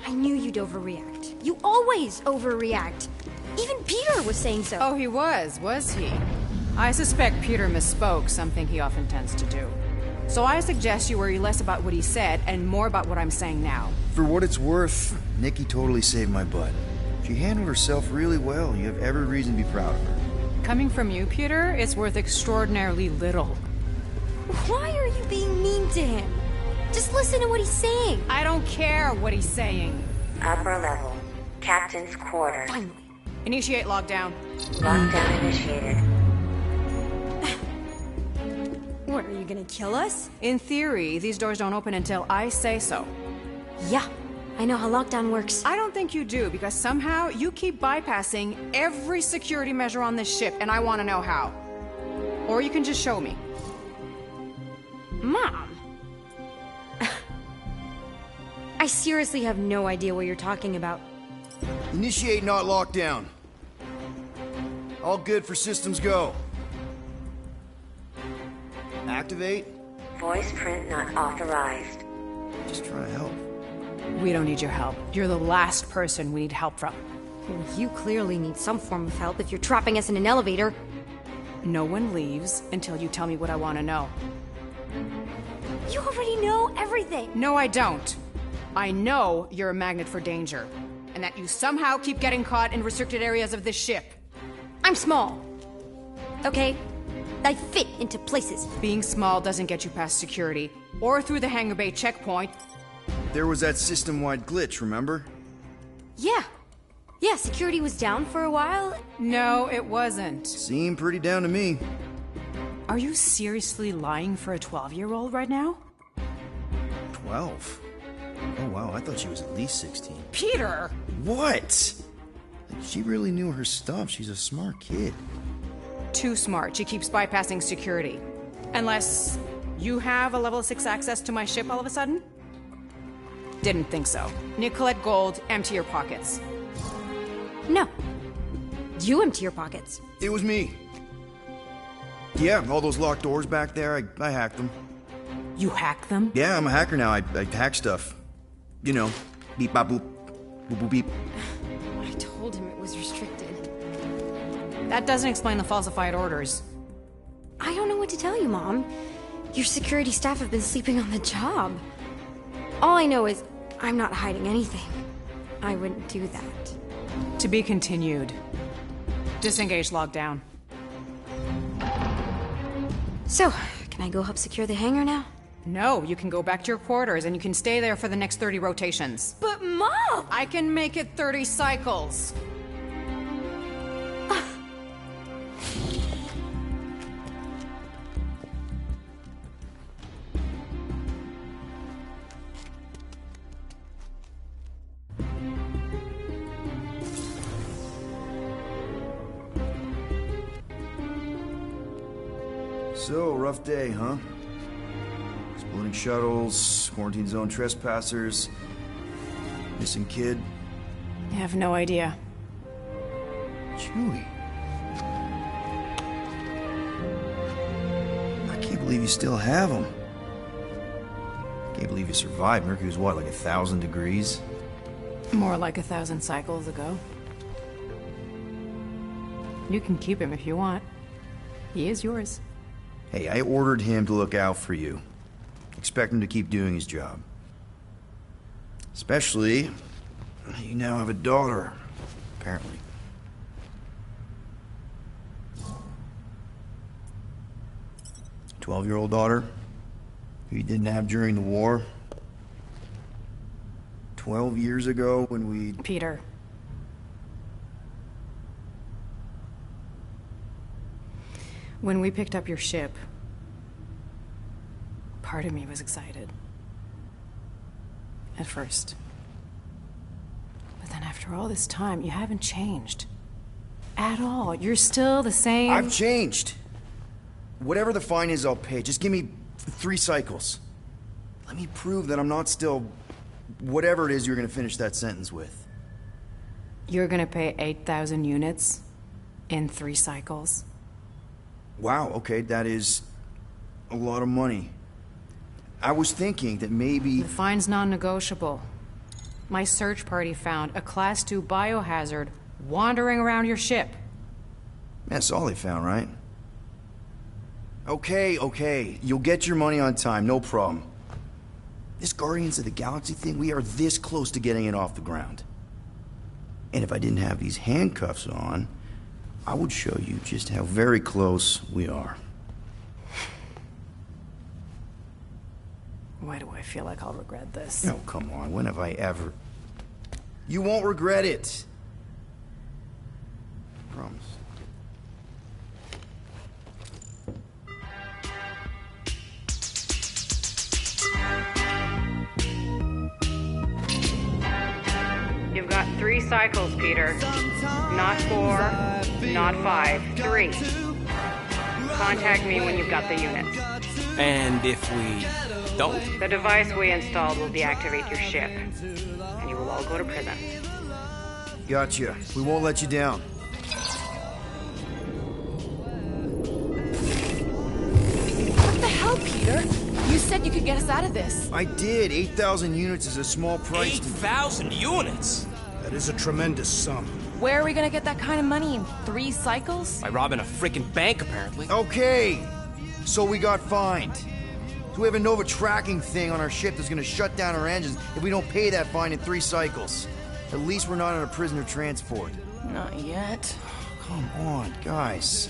I knew you'd overreact. You always overreact. Even Peter was saying so. Oh, he was he? I suspect Peter misspoke, something he often tends to do. So I suggest you worry less about what he said and more about what I'm saying now. For what it's worth, Nikki totally saved my butt. She handled herself really well. You have every reason to be proud of her. Coming from you, Peter, it's worth extraordinarily little. Why are you being mean to him? Just listen to what he's saying. I don't care what he's saying. Upper level. Captain's quarters. Finally. Initiate lockdown. Lockdown initiated. What, are you gonna kill us? In theory, these doors don't open until I say so. Yeah, I know how lockdown works. I don't think you do, because somehow you keep bypassing every security measure on this ship, and I want to know how. Or you can just show me. Mom! I seriously have no idea what you're talking about. Initiate not lockdown. All good for systems go. Activate. Voice print not authorized. Just trying to help. We don't need your help. You're the last person we need help from. Well, you clearly need some form of help if you're trapping us in an elevator. No one leaves until you tell me what I want to know. You already know everything! No, I don't. I know you're a magnet for danger, and that you somehow keep getting caught in restricted areas of this ship. I'm small. Okay? I fit into places. Being small doesn't get you past security, or through the hangar bay checkpoint. There was that system-wide glitch, remember? Yeah. Yeah, security was down for a while. No, it wasn't. Seemed pretty down to me. Are you seriously lying for a 12-year-old right now? 12? Oh, wow, I thought she was at least 16. Peter! What? She really knew her stuff. She's a smart kid. Too smart. She keeps bypassing security. Unless you have a level 6 access to my ship all of a sudden? Didn't think so. Nicolette Gold, empty your pockets. No. You empty your pockets. It was me. Yeah, all those locked doors back there, I hacked them. You hack them? Yeah, I'm a hacker now. I hack stuff. You know, beep, bop, boop, boop, boop, beep. I told him it was restricted. That doesn't explain the falsified orders. I don't know what to tell you, Mom. Your security staff have been sleeping on the job. All I know is I'm not hiding anything. I wouldn't do that. To be continued. Disengage lockdown. So, can I go help secure the hangar now? No, you can go back to your quarters and you can stay there for the next 30 rotations. But Mom! I can make it 30 cycles. So, rough day, huh? Exploding shuttles, quarantine zone trespassers, missing kid. I have no idea. Chewie. I can't believe you still have him. I can't believe you survived. Mercury was what, like 1,000 degrees? More like 1,000 cycles ago. You can keep him if you want. He is yours. Hey, I ordered him to look out for you. Expect him to keep doing his job. Especially, you now have a daughter, apparently. A 12-year-old daughter who you didn't have during the war. 12 years ago when we... Peter. When we picked up your ship, part of me was excited. At first. But then after all this time, you haven't changed. At all. You're still the same... I've changed. Whatever the fine is, I'll pay. Just give me 3 cycles. Let me prove that I'm not still... whatever it is you're gonna finish that sentence with. You're gonna pay 8,000 units in 3 cycles? Wow, okay, that is a lot of money. I was thinking that maybe... The fine's non-negotiable. My search party found a Class 2 biohazard wandering around your ship. That's all they found, right? Okay, you'll get your money on time, no problem. This Guardians of the Galaxy thing, we are this close to getting it off the ground. And if I didn't have these handcuffs on, I would show you just how very close we are. Why do I feel like I'll regret this? Oh, come on, when have I ever... You won't regret it. I promise. You've got 3 cycles, Peter. Not 4, not 5, 3. Contact me when you've got the units. And if we don't? The device we installed will deactivate your ship, and you will all go to prison. Gotcha. We won't let you down. What the hell, Peter? You said you could get us out of this. I did. 8,000 units is a small price. 8,000 units? That is a tremendous sum. Where are we gonna get that kind of money in 3 cycles? By robbing a freaking bank, apparently. Okay, so we got fined. So we have a Nova tracking thing on our ship that's gonna shut down our engines if we don't pay that fine in 3 cycles. At least we're not on a prisoner transport. Not yet. Come on, guys.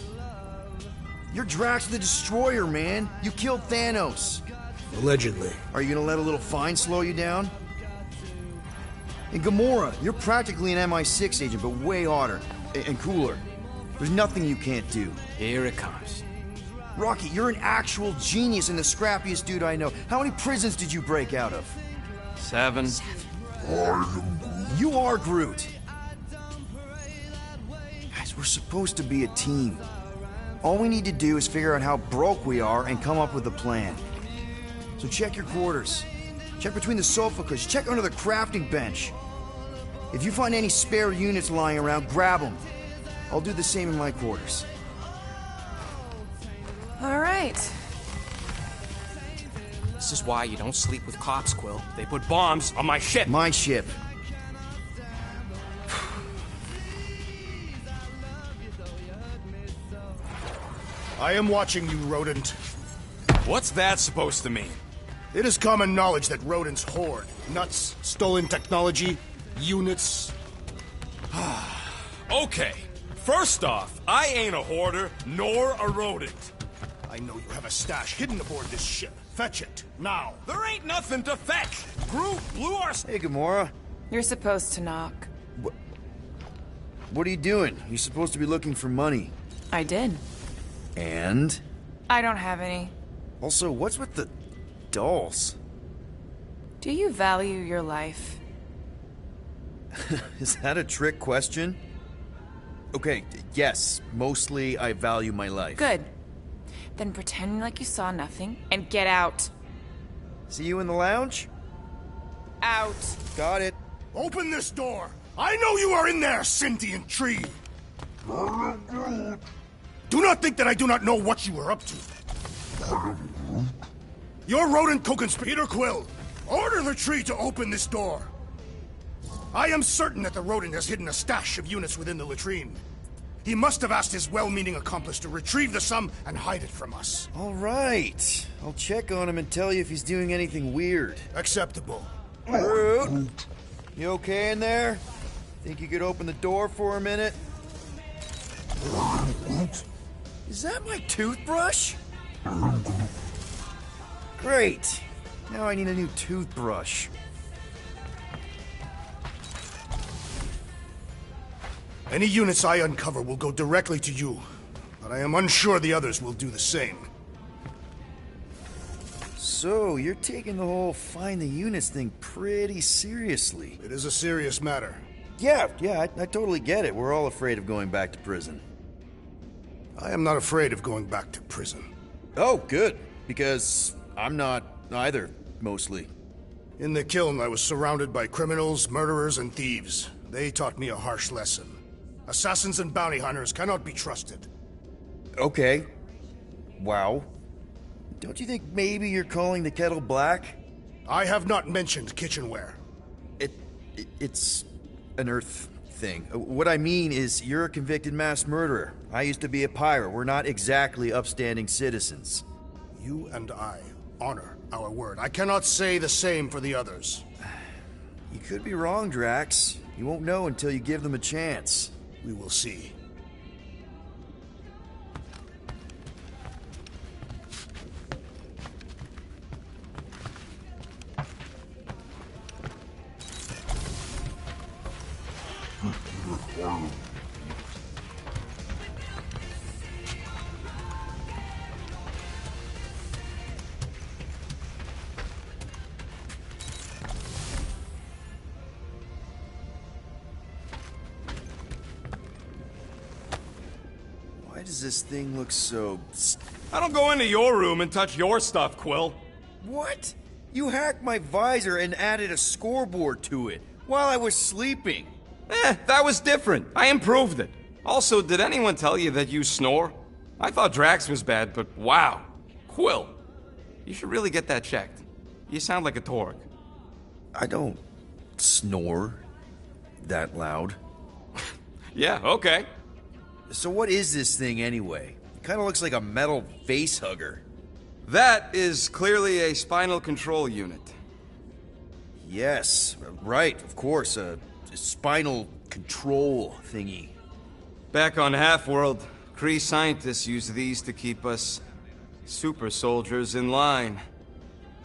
You're Drax the Destroyer, man. You killed Thanos. Allegedly. Are you gonna let a little fine slow you down? And Gamora, you're practically an MI6 agent, but way hotter and cooler. There's nothing you can't do. Here it comes. Rocky, you're an actual genius and the scrappiest dude I know. How many prisons did you break out of? 7. You are Groot. Guys, we're supposed to be a team. All we need to do is figure out how broke we are and come up with a plan. So check your quarters. Check between the sofa cushions. Check under the crafting bench. If you find any spare units lying around, grab them. I'll do the same in my quarters. All right. This is why you don't sleep with cops, Quill. They put bombs on my ship. My ship. I am watching you, rodent. What's that supposed to mean? It is common knowledge that rodents hoard nuts, stolen technology, units. Okay. First off, I ain't a hoarder nor a rodent. I know you have a stash hidden aboard this ship. Fetch it, now. There ain't nothing to fetch. Groot blew our... Hey, Gamora. You're supposed to knock. What are you doing? You're supposed to be looking for money. I did. And? I don't have any. Also, what's with the dolls? Do you value your life? Is that a trick question? Okay, yes, mostly I value my life. Good. Then pretend like you saw nothing and get out. See you in the lounge? Out. Got it. Open this door! I know you are in there, sentient tree! Do not think that I do not know what you are up to. Your rodent co-conspirator, Peter Quill, order the tree to open this door. I am certain that the rodent has hidden a stash of units within the latrine. He must have asked his well-meaning accomplice to retrieve the sum and hide it from us. All right. I'll check on him and tell you if he's doing anything weird. Acceptable. Groot, you okay in there? Think you could open the door for a minute? Is that my toothbrush? Great. Now I need a new toothbrush. Any units I uncover will go directly to you, but I am unsure the others will do the same. So, you're taking the whole find the units thing pretty seriously. It is a serious matter. Yeah, I totally get it. We're all afraid of going back to prison. I am not afraid of going back to prison. Oh, good. Because I'm not either, mostly. In the kiln, I was surrounded by criminals, murderers, and thieves. They taught me a harsh lesson. Assassins and bounty hunters cannot be trusted. Okay. Wow. Don't you think maybe you're calling the kettle black? I have not mentioned kitchenware. It's an Earth thing. What I mean is, you're a convicted mass murderer. I used to be a pirate. We're not exactly upstanding citizens. You and I honor our word. I cannot say the same for the others. You could be wrong, Drax. You won't know until you give them a chance. We will see. Why does this thing look so... I don't go into your room and touch your stuff, Quill. What? You hacked my visor and added a scoreboard to it while I was sleeping. That was different. I improved it. Also, did anyone tell you that you snore? I thought Drax was bad, but wow. Quill. You should really get that checked. You sound like a Torg. I don't snore that loud. Yeah, okay. So what is this thing anyway? It kind of looks like a metal face hugger. That is clearly a spinal control unit. Yes, right, of course, a spinal control thingy. Back on Half-World, Kree scientists use these to keep us super soldiers in line.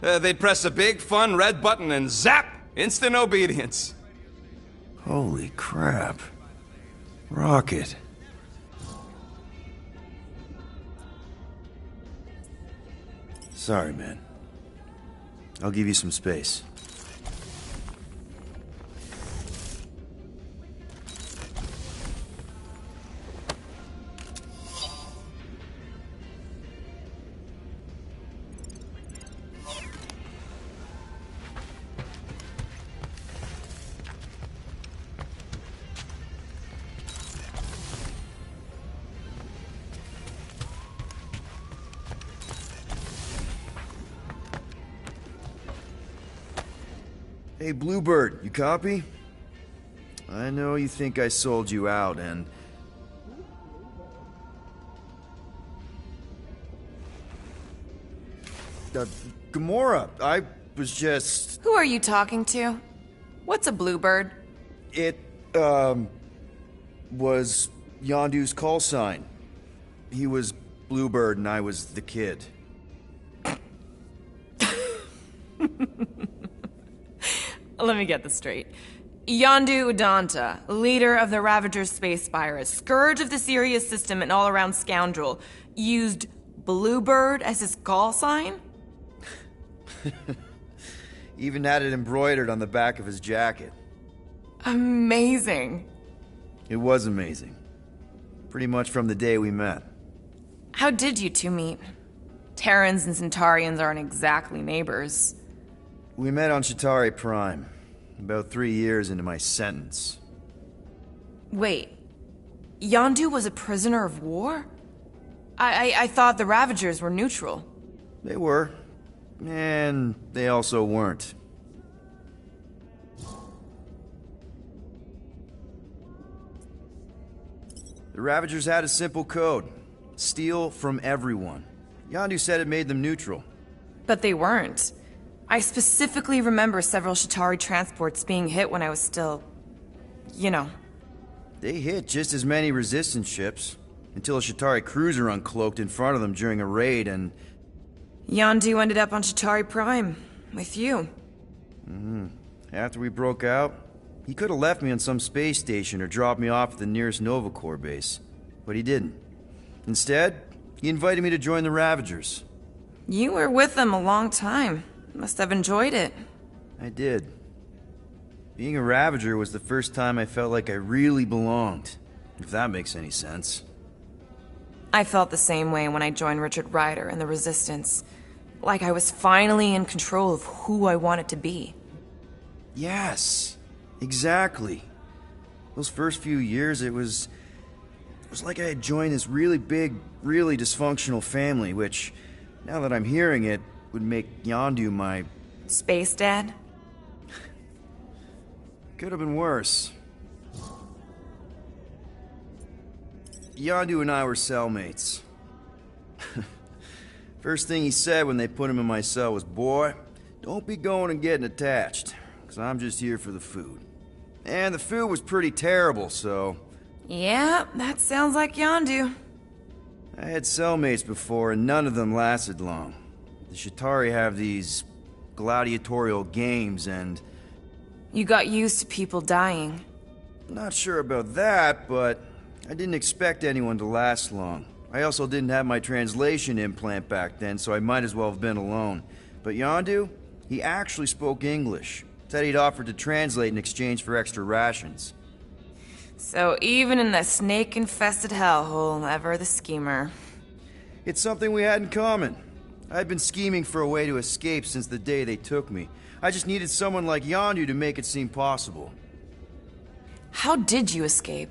They'd press a big, fun red button and zap! Instant obedience. Holy crap. Rocket. Sorry, man. I'll give you some space. Hey, Bluebird, you copy? I know you think I sold you out, and... Gamora, I was just... Who are you talking to? What's a Bluebird? It, was Yondu's call sign. He was Bluebird and I was the kid. Let me get this straight. Yondu Udonta, leader of the Ravagers Space Virus, scourge of the Sirius system and all-around scoundrel, used Bluebird as his call sign? Even had it embroidered on the back of his jacket. Amazing. It was amazing. Pretty much from the day we met. How did you two meet? Terrans and Centaurians aren't exactly neighbors. We met on Chitauri Prime, about 3 years into my sentence. Wait, Yondu was a prisoner of war? I thought the Ravagers were neutral. They were, and they also weren't. The Ravagers had a simple code: steal from everyone. Yondu said it made them neutral. But they weren't. I specifically remember several Chitauri transports being hit when I was still... you know. They hit just as many resistance ships, until a Chitauri cruiser uncloaked in front of them during a raid and... Yondu ended up on Chitauri Prime, with you. After we broke out, he could have left me on some space station or dropped me off at the nearest Nova Corps base. But he didn't. Instead, he invited me to join the Ravagers. You were with them a long time. Must have enjoyed it. I did. Being a Ravager was the first time I felt like I really belonged, if that makes any sense. I felt the same way when I joined Richard Rider and the Resistance. Like I was finally in control of who I wanted to be. Yes, exactly. Those first few years, it was like I had joined this really big, really dysfunctional family, which, now that I'm hearing it, would make Yondu my... Space Dad? Could have been worse. Yondu and I were cellmates. First thing he said when they put him in my cell was, "Boy, don't be going and getting attached, because I'm just here for the food." And the food was pretty terrible, so... Yeah, that sounds like Yondu. I had cellmates before, and none of them lasted long. The Chitauri have these gladiatorial games, and... You got used to people dying. Not sure about that, but I didn't expect anyone to last long. I also didn't have my translation implant back then, so I might as well have been alone. But Yondu, he actually spoke English. Said he'd offered to translate in exchange for extra rations. So even in the snake-infested hellhole, ever the schemer. It's something we had in common. I'd been scheming for a way to escape since the day they took me. I just needed someone like Yondu to make it seem possible. How did you escape?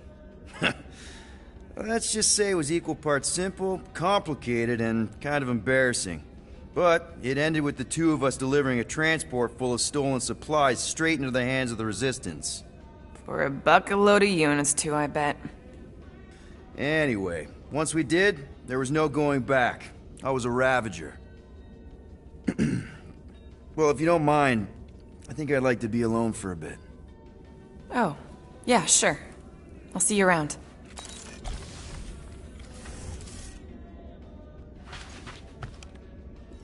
Let's just say it was equal parts simple, complicated, and kind of embarrassing. But it ended with the two of us delivering a transport full of stolen supplies straight into the hands of the Resistance. For $1 a load of units, too, I bet. Anyway, once we did, there was no going back. I was a Ravager. Well, if you don't mind, I think I'd like to be alone for a bit. Oh, yeah, sure. I'll see you around.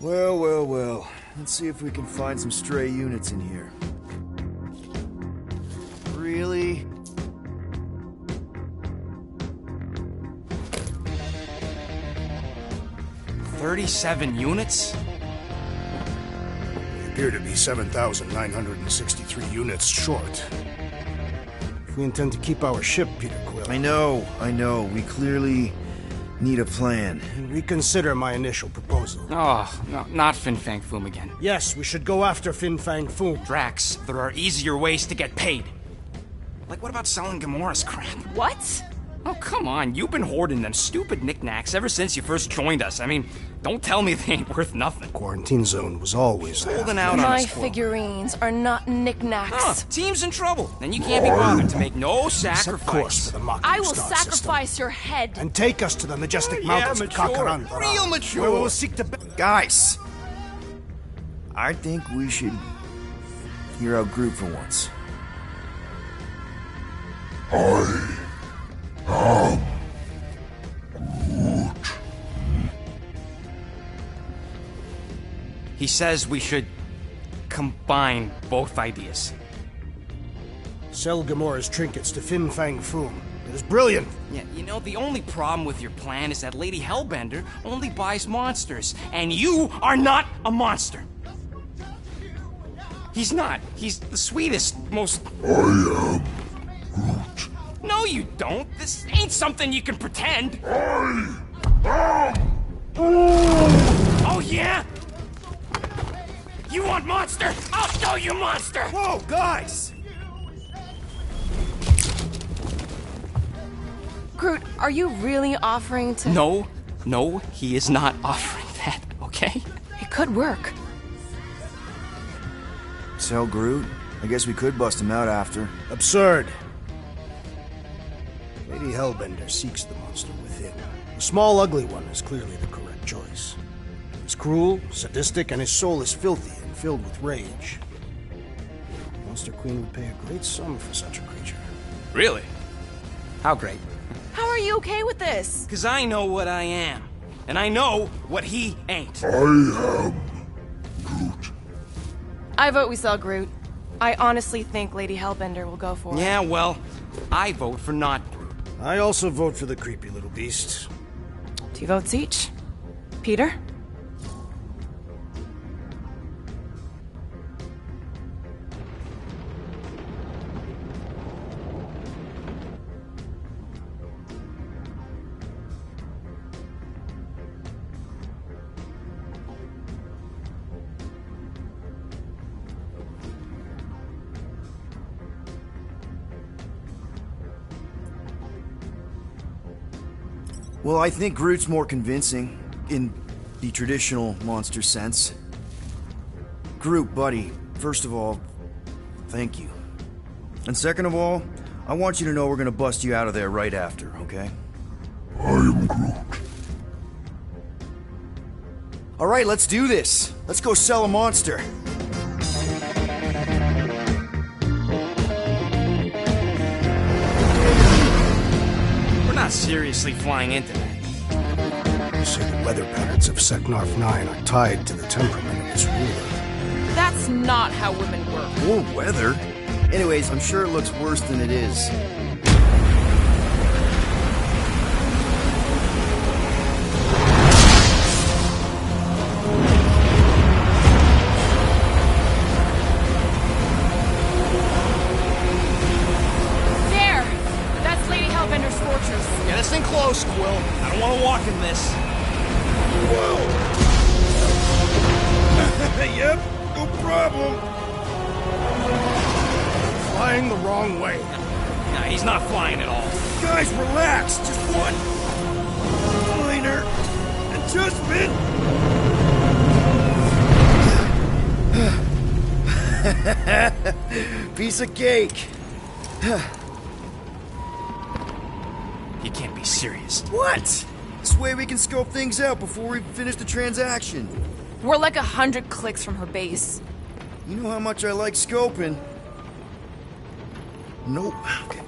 Well. Let's see if we can find some stray units in here. Really? $37 units? We appear to be 7,963 units short. If we intend to keep our ship, Peter Quill... I know. We clearly need a plan. And reconsider my initial proposal. Oh, no, not Fin Fang Foom again. Yes, we should go after Fin Fang Foom. Drax, there are easier ways to get paid. Like, what about selling Gamora's crap? What? Oh, come on. You've been hoarding them stupid knickknacks ever since you first joined us. I mean, don't tell me they ain't worth nothing. Quarantine zone was always holding out on My us. figurines are not knickknacks. Team's in trouble. Then you can't be bothered to make no sacrifice. Course for the Machina I will Star sacrifice system. your head. And take us to the majestic mountains of Kakaran. Real mature. Where we will seek to... Guys! I think we should hear out Groot for once. He says we should combine both ideas. Sell Gamora's trinkets to Fin Fang Foom. It is brilliant. Yeah, you know, the only problem with your plan is that Lady Hellbender only buys monsters, and you are not a monster. He's not. He's the sweetest, most... I am Groot. No, you don't. This ain't something you can pretend. I am... Oh, yeah? You want monster? I'll show you monster! Whoa, guys! Groot, are you really offering to... No, he is not offering that, okay? It could work. Sell Groot? I guess we could bust him out after. Absurd. Lady Hellbender seeks the monster within. The small, ugly one is clearly the correct choice. He's cruel, sadistic, and his soul is filthy and filled with rage. Monster Queen would pay a great sum for such a creature. Really? How great? How are you okay with this? Because I know what I am. And I know what he ain't. I am Groot. I vote we sell Groot. I honestly think Lady Hellbender will go for it. Yeah, well, I vote for not Groot. I also vote for the creepy little beast. 2 votes each. Peter? Well, I think Groot's more convincing, in the traditional monster sense. Groot, buddy, first of all, thank you. And second of all, I want you to know we're gonna bust you out of there right after, okay? I am Groot. Alright, let's do this. Let's go sell a monster. We're not seriously flying into that. You say the weather patterns of Seknarf 9 are tied to the temperament of its ruler. That's not how women work. Or weather. Anyways, I'm sure it looks worse than it is. There! That's Lady Hellbender's fortress. Get us in close, Quill. I don't want to walk in this. Yep, no problem. Flying the wrong way. Nah, he's not flying at all. Guys, relax. Just one minor adjustment. Piece of cake. You can't be serious. What? This way we can scope things out before we finish the transaction. We're like 100 clicks from her base. You know how much I like scoping. Nope. Okay.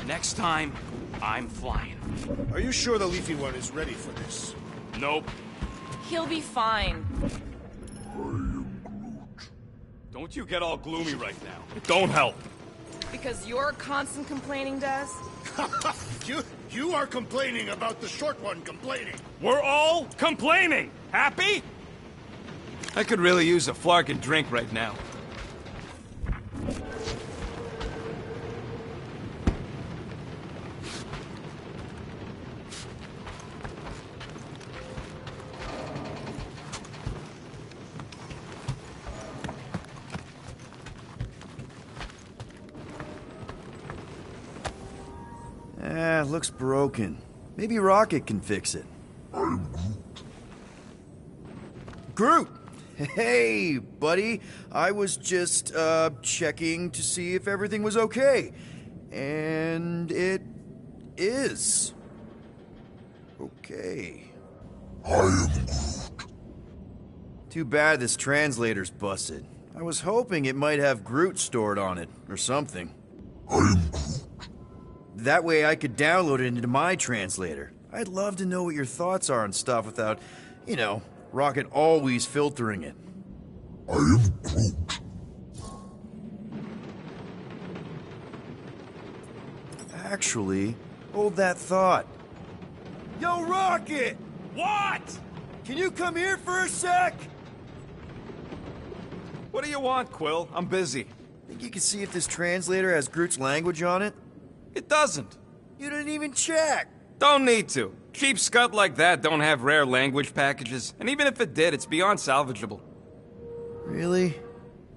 Next time, I'm flying. Are you sure the Leafy One is ready for this? Nope. He'll be fine. Don't you get all gloomy right now. It don't help. Because your constant complaining does? You are complaining about the short one complaining. We're all complaining. Happy? I could really use a flarkin' drink right now. Looks broken. Maybe Rocket can fix it. Groot! Hey, buddy. I was just, checking to see if everything was okay. And it is. Okay. I am Groot. Too bad this translator's busted. I was hoping it might have Groot stored on it, or something. I am Groot. That way I could download it into my translator. I'd love to know what your thoughts are on stuff without, you know, Rocket always filtering it. I am Groot. Actually, hold that thought. Yo, Rocket! What? Can you come here for a sec? What do you want, Quill? I'm busy. Think you can see if this translator has Groot's language on it? It doesn't. You didn't even check. Don't need to. Cheap scud like that don't have rare language packages, and even if it did, it's beyond salvageable. Really?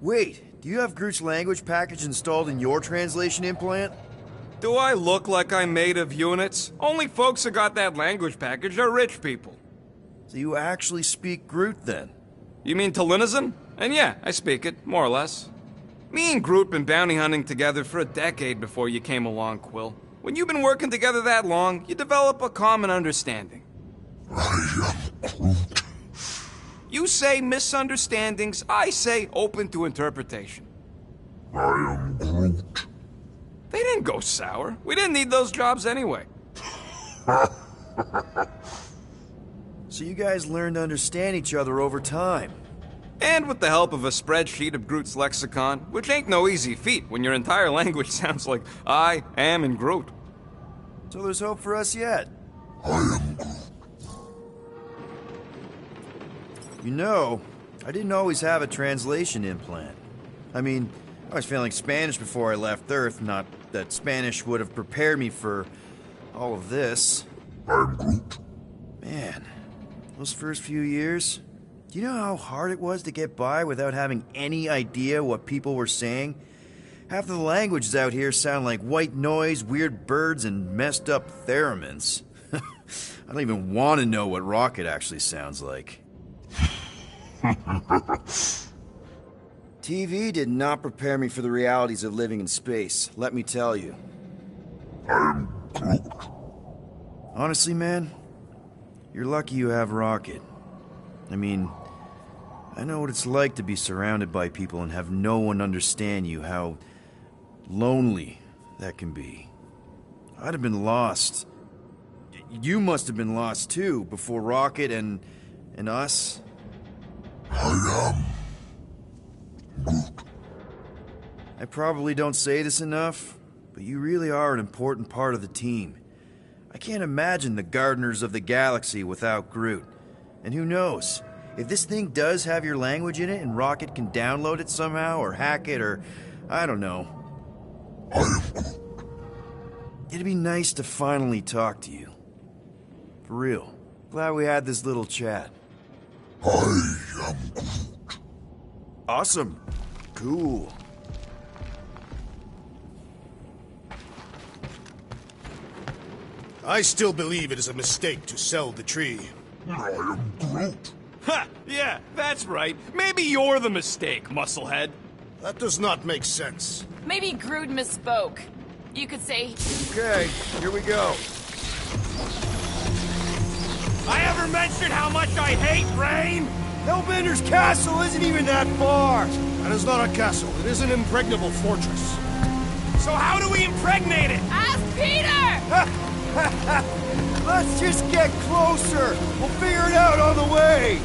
Wait, do you have Groot's language package installed in your translation implant? Do I look like I'm made of units? Only folks who got that language package are rich people. So you actually speak Groot then? You mean Talinisan? And yeah, I speak it, more or less. Me and Groot been bounty hunting together for a decade before you came along, Quill. When you've been working together that long, you develop a common understanding. I am Groot. You say misunderstandings, I say open to interpretation. I am Groot. They didn't go sour. We didn't need those jobs anyway. So you guys learned to understand each other over time. And with the help of a spreadsheet of Groot's lexicon, which ain't no easy feat when your entire language sounds like I am in Groot. So there's hope for us yet. I am Groot. You know, I didn't always have a translation implant. I mean, I was failing Spanish before I left Earth, not that Spanish would have prepared me for all of this. I'm Groot. Man, those first few years... Do you know how hard it was to get by without having any idea what people were saying? Half of the languages out here sound like white noise, weird birds, and messed up theremins. I don't even want to know what Rocket actually sounds like. TV did not prepare me for the realities of living in space, let me tell you. I'm Groot. Honestly, man, you're lucky you have Rocket. I mean... I know what it's like to be surrounded by people and have no one understand you, how lonely that can be. I'd have been lost. You must have been lost too, before Rocket and us. I am Groot. I probably don't say this enough, but you really are an important part of the team. I can't imagine the Gardeners of the Galaxy without Groot. And who knows, if this thing does have your language in it and Rocket can download it somehow or hack it or I don't know. It'd be nice to finally talk to you. For real. Glad we had this little chat. I am Groot. Awesome. Cool. I still believe it is a mistake to sell the tree. I am Groot. Ha! Yeah, that's right. Maybe you're the mistake, musclehead. That does not make sense. Maybe Groot misspoke. You could say... Okay, here we go. I ever mentioned how much I hate rain? Hellbender's castle isn't even that far! That is not a castle. It is an impregnable fortress. So how do we impregnate it? Ask Peter! Let's just get closer! We'll figure it out on the way!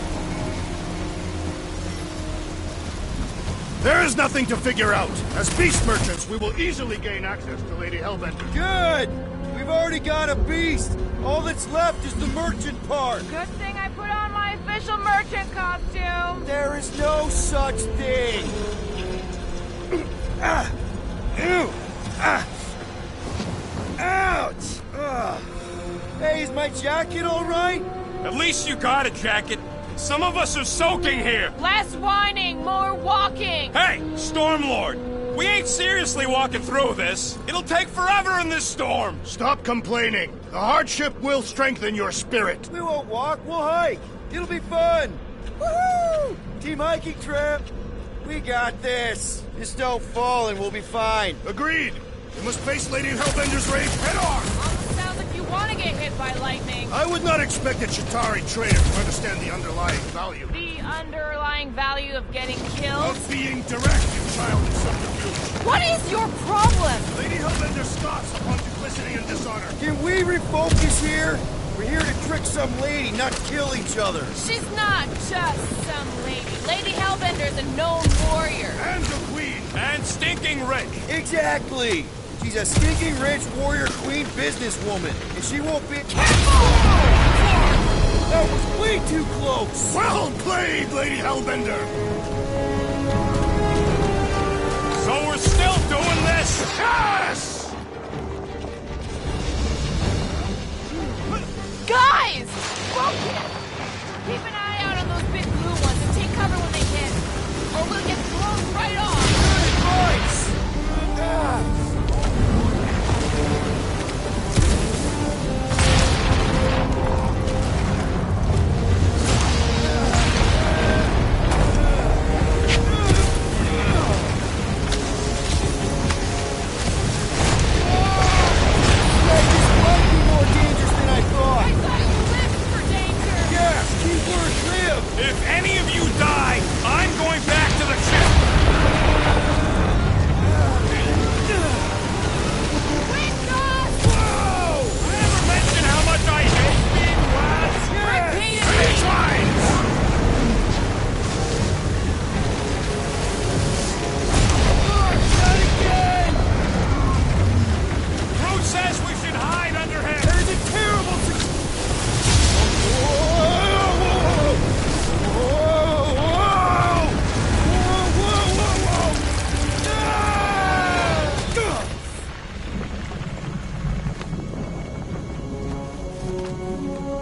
There is nothing to figure out. As beast merchants, we will easily gain access to Lady Hellbender. Good! We've already got a beast! All that's left is the merchant part! Good thing I put on my official merchant costume! There is no such thing! Ew! Ouch! Hey, is my jacket all right? At least you got a jacket. Some of us are soaking here. Less whining, more walking! Hey, Stormlord! We ain't seriously walking through this. It'll take forever in this storm. Stop complaining. The hardship will strengthen your spirit. We won't walk, we'll hike. It'll be fun. Woohoo! Team hiking trip. We got this. Just don't fall and we'll be fine. Agreed. We must face Lady Hellbender's rage head-on. Sounds like you want to get hit by lightning. I would not expect a Chitauri trader to understand the underlying value. The underlying value of getting killed? Of being direct in childish subterfuge. What is your problem? Lady Hellbender scoffs upon duplicity and dishonor. Can we refocus here? We're here to trick some lady, not kill each other. She's not just some lady. Lady Hellbender's a known warrior. And a queen. And stinking rich. Exactly. She's a stinking rich warrior queen businesswoman, and she won't be... That was way too close! Well played, Lady Hellbender! So we're still doing this? Yes! Guys! Focus! Keep an eye out on those big blue ones and take cover when they hit, or we'll get blown right off! Good advice! If any of you die, I'm going back to the ship! Whoa! I ever mentioned how much I hate being last? Repeat it! 3 times! Not again! Groot says we should hide under him! There's a terrible...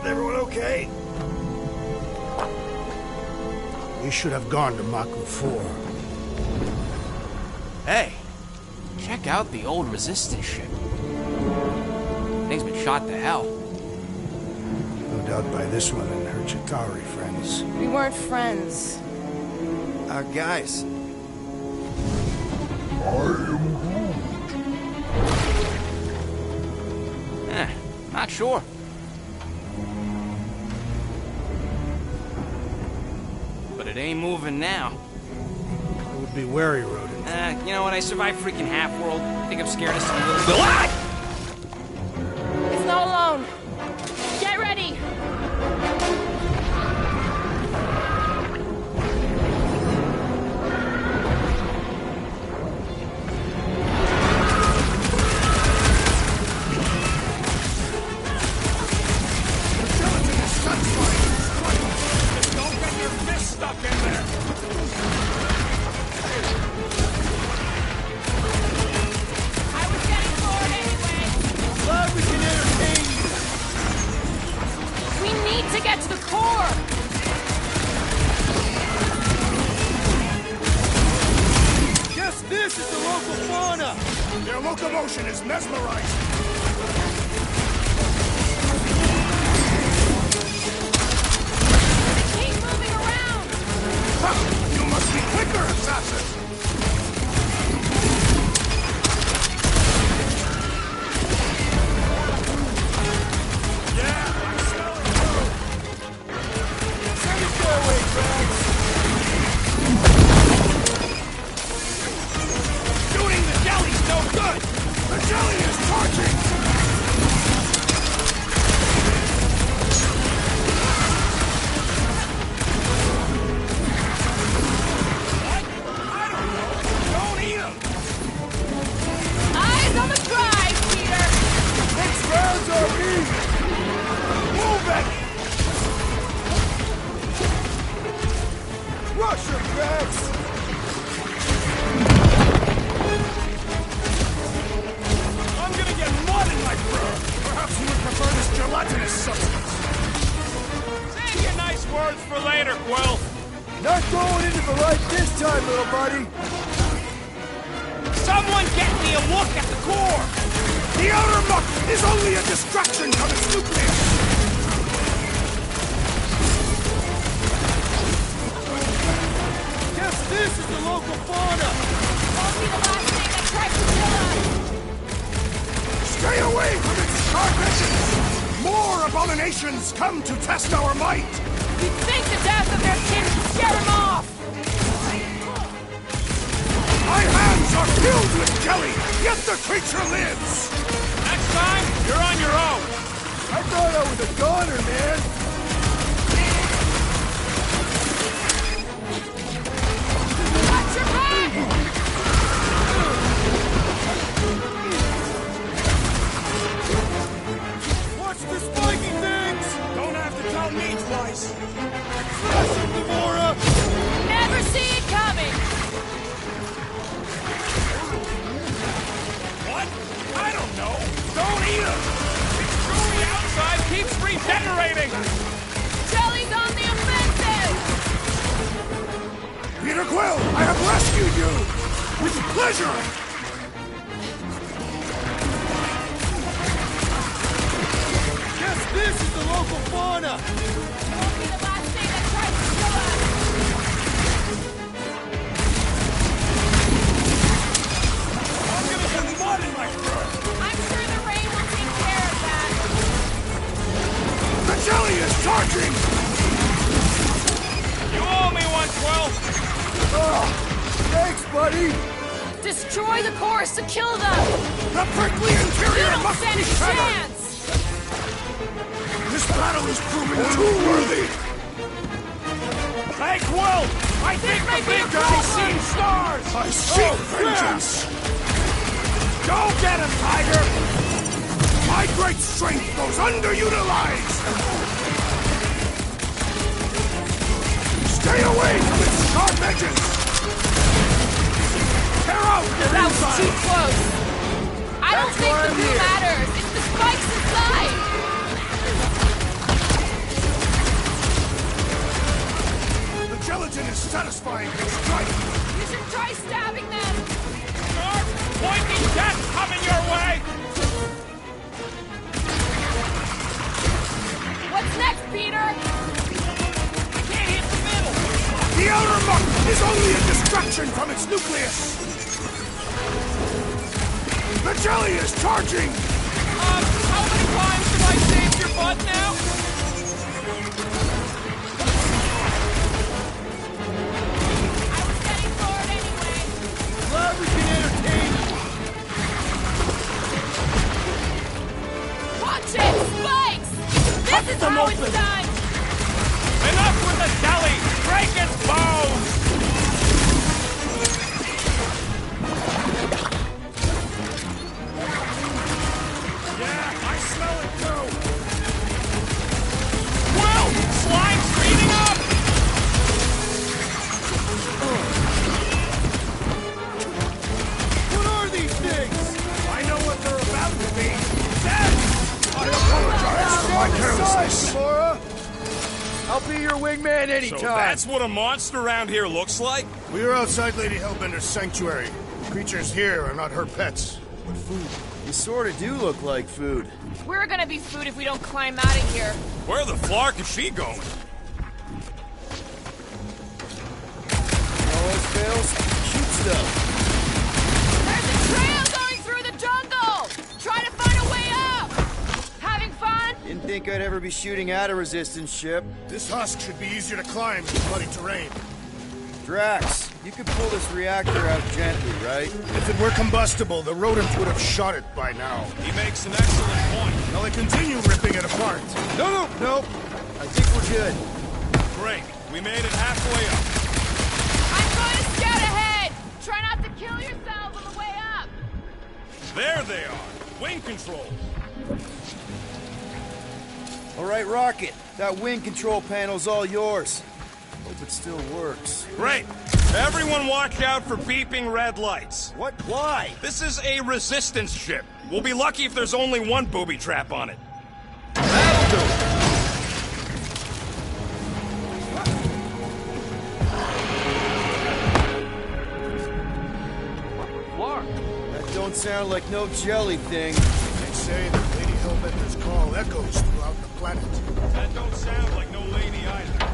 Everyone okay? We should have gone to Maku 4. Hey, check out the old Resistance ship. Thing's been shot to hell. No doubt by this one and her Chitauri friends. We weren't friends. Guys. Not sure. But it ain't moving now. It would be wary, rodent. You know what? I survived freaking Half-World. I think I'm scared of some little... need to get to the core! Guess this is the local fauna! Their locomotion is mesmerizing. Keep moving around! Ha! You must be quicker, assassin! Yeah, I smell it too! Send it your way, Drax! Shooting the jelly's no good! The jelly is charging! Eyes on the prize, Peter! Next rounds are easy! Move it! Rush him, Drax! I'm gonna get mud in my fur! Perhaps you would prefer this gelatinous substance. Save your nice words for later, Quill. Not going into the light this time, little buddy. Someone get me a look at the core! The outer muck is only a distraction from its nucleus! Guess this is the local fauna! Won't be the last thing that tries to kill us! Stay away from its sharp edges! More abominations come to test our might! You'd think the death of their kin would scare them off! My hands are filled with jelly, yet the creature lives! Next time, you're on your own. I thought I was a goner, man. Watch your back! Watch the spiky things! Don't have to tell me twice! Flash of Gamora! Never see it coming! What? I don't know. Don't eat them. It's chewy outside keeps regenerating. Jelly's on the offensive! Peter Quill, I have rescued you! With pleasure! Guess this is the local fauna! Won't be the last thing that tries to kill us! I'm gonna get mud in my fur! I'm sure the rain will take care of that! The jelly is charging! You owe me one, Quill. Oh, thanks, buddy. Destroy the cores to kill them! The prickly You interior don't must stand be a shattered! chance! This battle is proving too worthy! Hey, Quill. I think the big guy sees stars. I seek vengeance! Go get him, Tiger. My great strength goes underutilized! Stay away from its sharp edges! Tear out your That was inside! too close! I don't That's think why the I'm glue here. matters! It's the spikes inside! The gelatin is satisfying its strike! You should try stabbing them! Sharp, pointy death coming your way. What's next, Peter? I can't hit the middle. The outer muck is only a distraction from its nucleus! The jelly is charging! How many times have I saved your butt now? I was getting bored anyway. Glad we can entertain you. Watch it! Spikes! This is how it's done! Enough with the jelly. Break its bones. Yeah, I smell it too! Quill, slime's speeding up. What are these things? I know what they're about to be. Dead! I apologize for my carelessness. Gamora. I'll be your wingman anytime. So that's what a monster around here looks like? We are outside Lady Hellbender's sanctuary. Creatures here are not her pets, but food. You sort of do look like food. We're gonna be food if we don't climb out of here. Where the flark is she going? All else fails, shoot stuff. There's a trail going through the jungle! Try to find a way up! Having fun? Didn't think I'd ever be shooting at a resistance ship. This husk should be easier to climb than muddy terrain. Drax, you could pull this reactor out gently, right? If it were combustible, the rodents would have shot it by now. He makes an excellent point. Now they continue ripping it apart. No. I think we're good. Great. We made it halfway up. I'm going to scout ahead! Try not to kill yourselves on the way up! There they are. Wing control. All right, Rocket. That wing control panel's all yours. Hope it still works. Great. Everyone watch out for beeping red lights. What? Why? This is a resistance ship. We'll be lucky if there's only one booby trap on it. That'll do it. That don't sound like no jelly thing. They say that Lady Hellbender's call echoes throughout the planet. That don't sound like no lady either.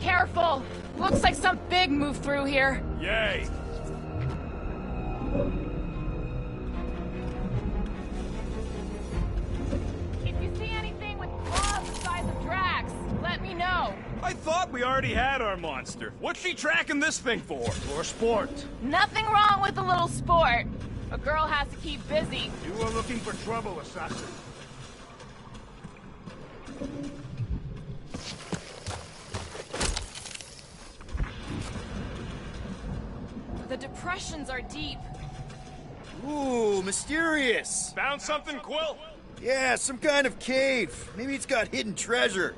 Careful! Looks like some big moved through here. Yay! If you see anything with claws the size of Drax, let me know. I thought we already had our monster. What's she tracking this thing for? For sport. Nothing wrong with a little sport. A girl has to keep busy. You are looking for trouble, assassin. The depressions are deep. Ooh, mysterious. Found something, Quill? Yeah, some kind of cave. Maybe it's got hidden treasure.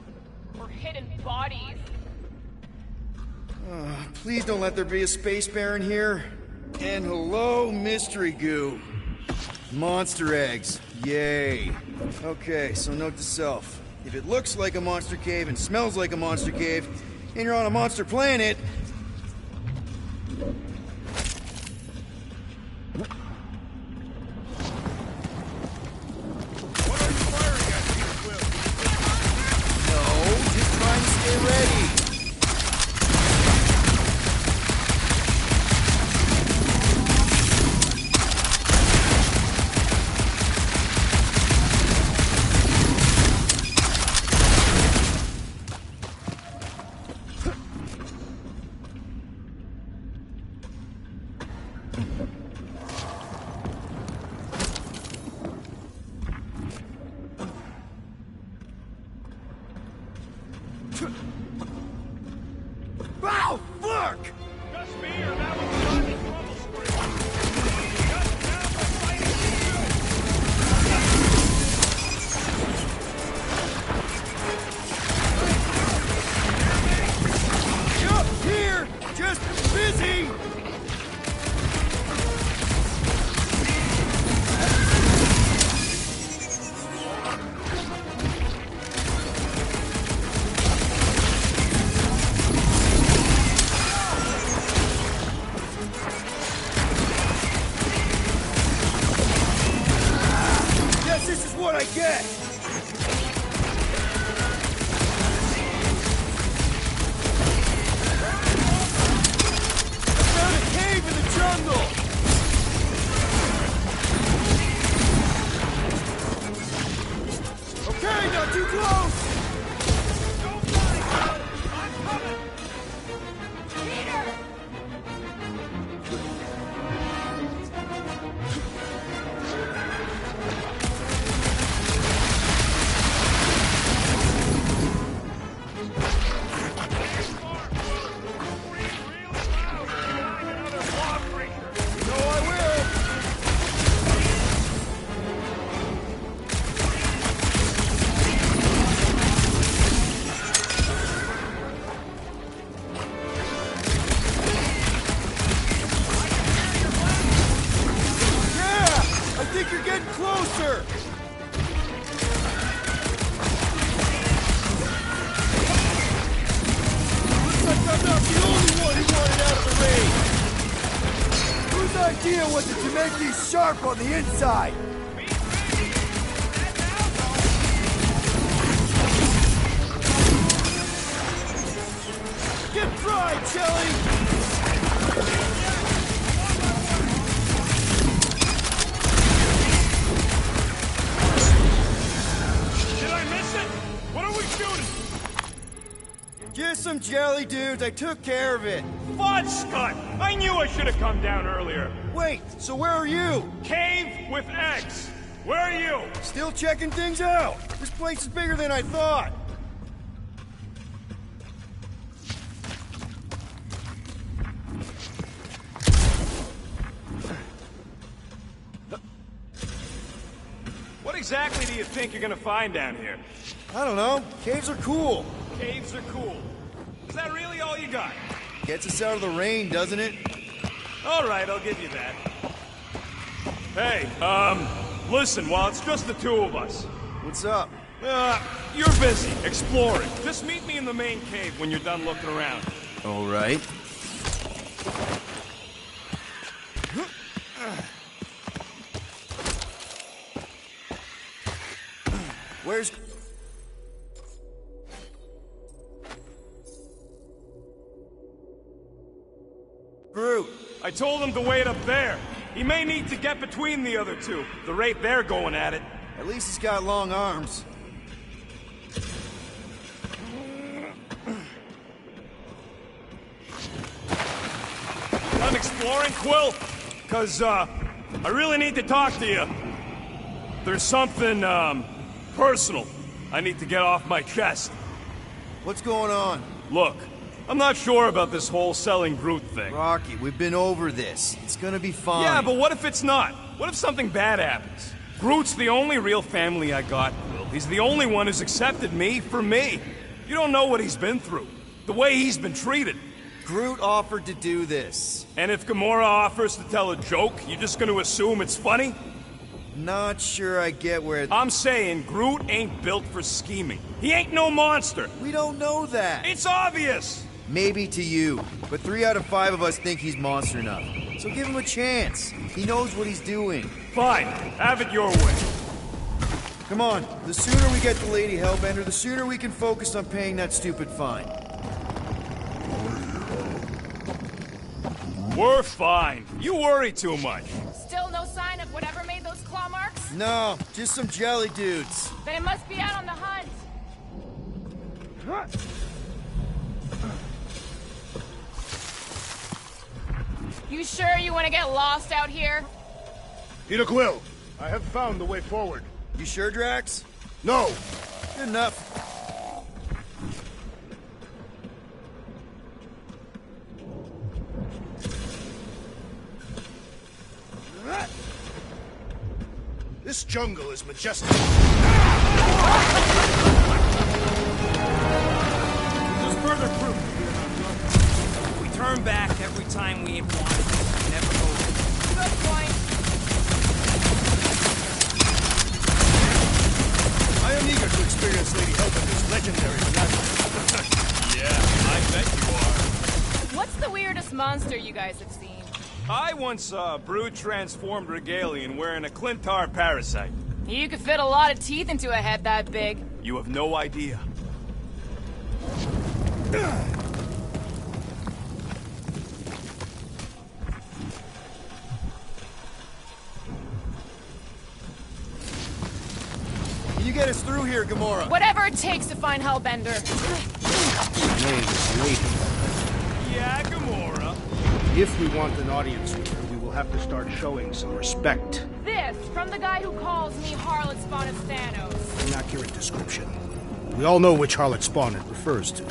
Or hidden bodies. Please don't let there be a space baron here. And hello, mystery goo. Monster eggs. Yay. Okay, so note to self. If it looks like a monster cave and smells like a monster cave, and you're on a monster planet... What are you firing at, Peter Quill? No, just trying to stay ready. Ow! Fuck! Just me or that was not the trouble screen? Just now we're fighting Up here! Just busy! Guess this is what I get! Found a cave in the jungle! Okay, not too close! idea was it to make these sharp on the inside. Get fried, Shelly! Did I miss it? What are we shooting? Just some jelly dudes. I took care of it. Fudge, Scott! I knew I should have come down earlier. Wait, so where are you? Cave with X. Where are you? Still checking things out. This place is bigger than I thought. What exactly do you think you're gonna find down here? I don't know. Caves are cool. Caves are cool. Is that really all you got? Gets us out of the rain, doesn't it? All right, I'll give you that. Hey, listen, while it's just the two of us. What's up? You're busy, exploring. Just meet me in the main cave when you're done looking around. All right. Where's... Groot? I told him to wait up there. He may need to get between the other two, the rate they're going at it. At least he's got long arms. Done exploring, Quill? 'Cause, I really need to talk to you. There's something, personal I need to get off my chest. What's going on? Look, I'm not sure about this whole selling Groot thing. Rocky, we've been over this. It's gonna be fine. Yeah, but what if it's not? What if something bad happens? Groot's the only real family I got, Will. He's the only one who's accepted me for me. You don't know what he's been through. The way he's been treated. Groot offered to do this. And if Gamora offers to tell a joke, you just gonna assume it's funny? Not sure I get where... I'm saying Groot ain't built for scheming. He ain't no monster. We don't know that. It's obvious. Maybe to you, but 3 out of 5 of us think he's monster enough. So give him a chance. He knows what he's doing. Fine. Have it your way. Come on. The sooner we get the Lady Hellbender, the sooner we can focus on paying that stupid fine. We're fine. You worry too much. Still no sign of whatever made those claw marks? No, just some jelly dudes. Then it must be out on the hunt. You sure you want to get lost out here? Peter Quill, I have found the way forward. You sure, Drax? No. Good enough. This jungle is majestic. Just further proof that we turn back every time we ain't wanted. We never go. Good point. I am eager to experience Lady Hellbender's legendary labyrinth. Yeah, I bet you are. What's the weirdest monster you guys have seen? I once saw a brood-transformed Regalian wearing a Clintar parasite. You could fit a lot of teeth into a head that big. You have no idea. Can you get us through here, Gamora? Whatever it takes to find Hellbender. Wait. Yeah, Gamora. If we want an audience with her, we will have to start showing some respect. This, from the guy who calls me Harlot Spawn of Thanos. Inaccurate description. We all know which Harlot Spawn it refers to.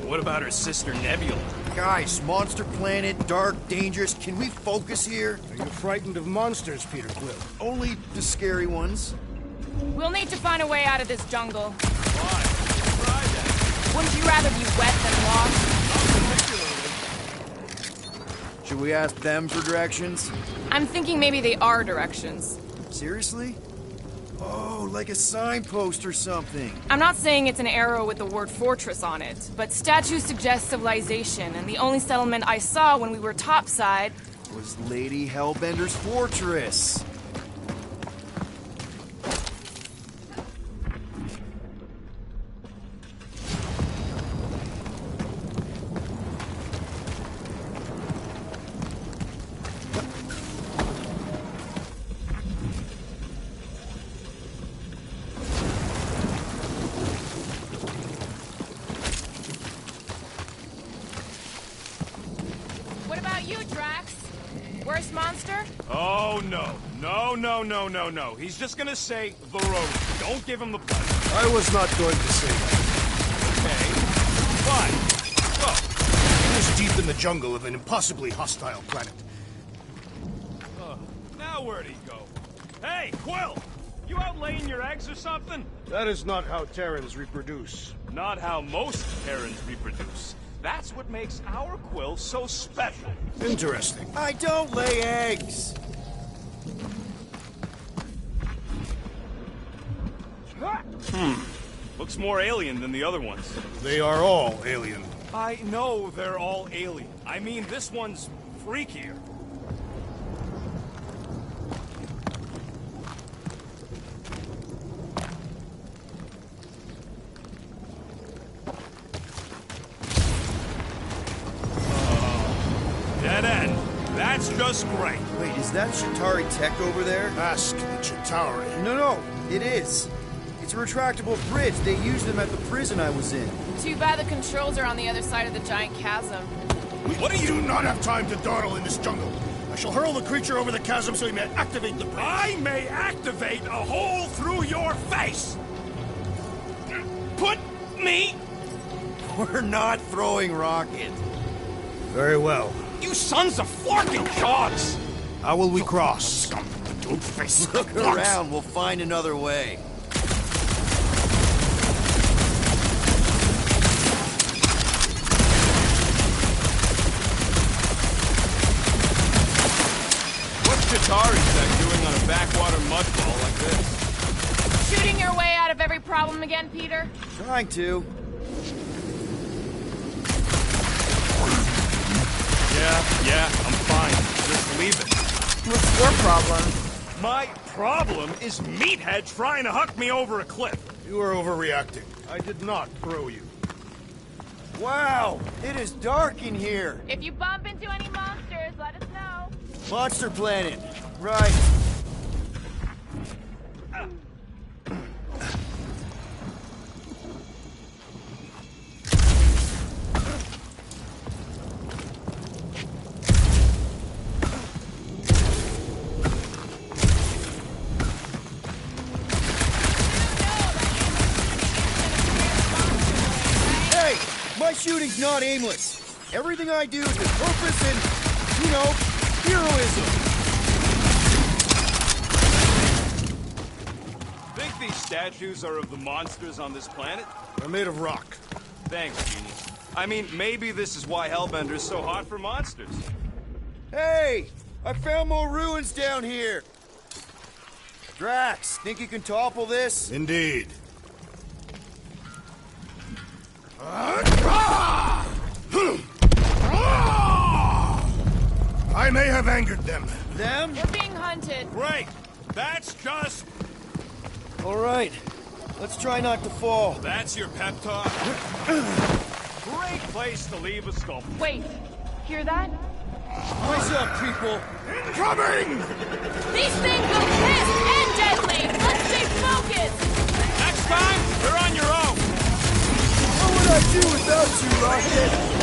What about her sister Nebula? Guys, monster planet, dark, dangerous. Can we focus here? Are you frightened of monsters, Peter Quill? Only the scary ones. We'll need to find a way out of this jungle. Why? Try that. Wouldn't you rather be wet than lost? Should we ask them for directions? I'm thinking maybe they are directions. Seriously? Oh, like a signpost or something. I'm not saying it's an arrow with the word fortress on it, but statues suggest civilization, and the only settlement I saw when we were topside was Lady Hellbender's fortress. What about you, Drax? Worst monster? Oh, no. No. He's just gonna say the road. Don't give him the pleasure. I was not going to say that. Okay. Fine. Go. He was deep in the jungle of an impossibly hostile planet. Now where'd he go? Hey, Quill! You out laying your eggs or something? That is not how Terrans reproduce. Not how most Terrans reproduce. That's what makes our Quill so special. Interesting. I don't lay eggs. Looks more alien than the other ones. They are all alien. I know they're all alien. I mean, this one's freakier. Dead end. That's just great. Wait, is that Chitauri tech over there? Ask the Chitauri. No, it is. It's a retractable bridge. They used them at the prison I was in. Too bad the controls are on the other side of the giant chasm. What do you not have time to dawdle in this jungle? I shall hurl the creature over the chasm so he may activate the bridge. I may activate a hole through your face! Put me... We're not throwing rockets. Very well. You sons of forking dogs! How will we cross? Don't face Look around, we'll find another way. What's Chitauri tech doing on a backwater mudball like this? Shooting your way out of every problem again, Peter? Trying to. Yeah, I'm fine. Just leave it. What's your problem? My problem is Meathead trying to huck me over a cliff. You are overreacting. I did not throw you. Wow, it is dark in here. If you bump into any monsters, let us know. Monster Planet. Right. My shooting's not aimless. Everything I do is with purpose and, heroism. Think these statues are of the monsters on this planet? They're made of rock. Thanks, genius. I mean, maybe this is why Hellbender's so hot for monsters. Hey! I found more ruins down here! Drax, think you can topple this? Indeed. I may have angered them. Them? We're being hunted. Great! That's just... Alright. Let's try not to fall. That's your pep talk? Great place to leave a sculpture. Wait, hear that? What's up, people? Incoming! These things go pissed and deadly! Let's stay focused! Next time, you're on your own! What would I do without you, Rocket?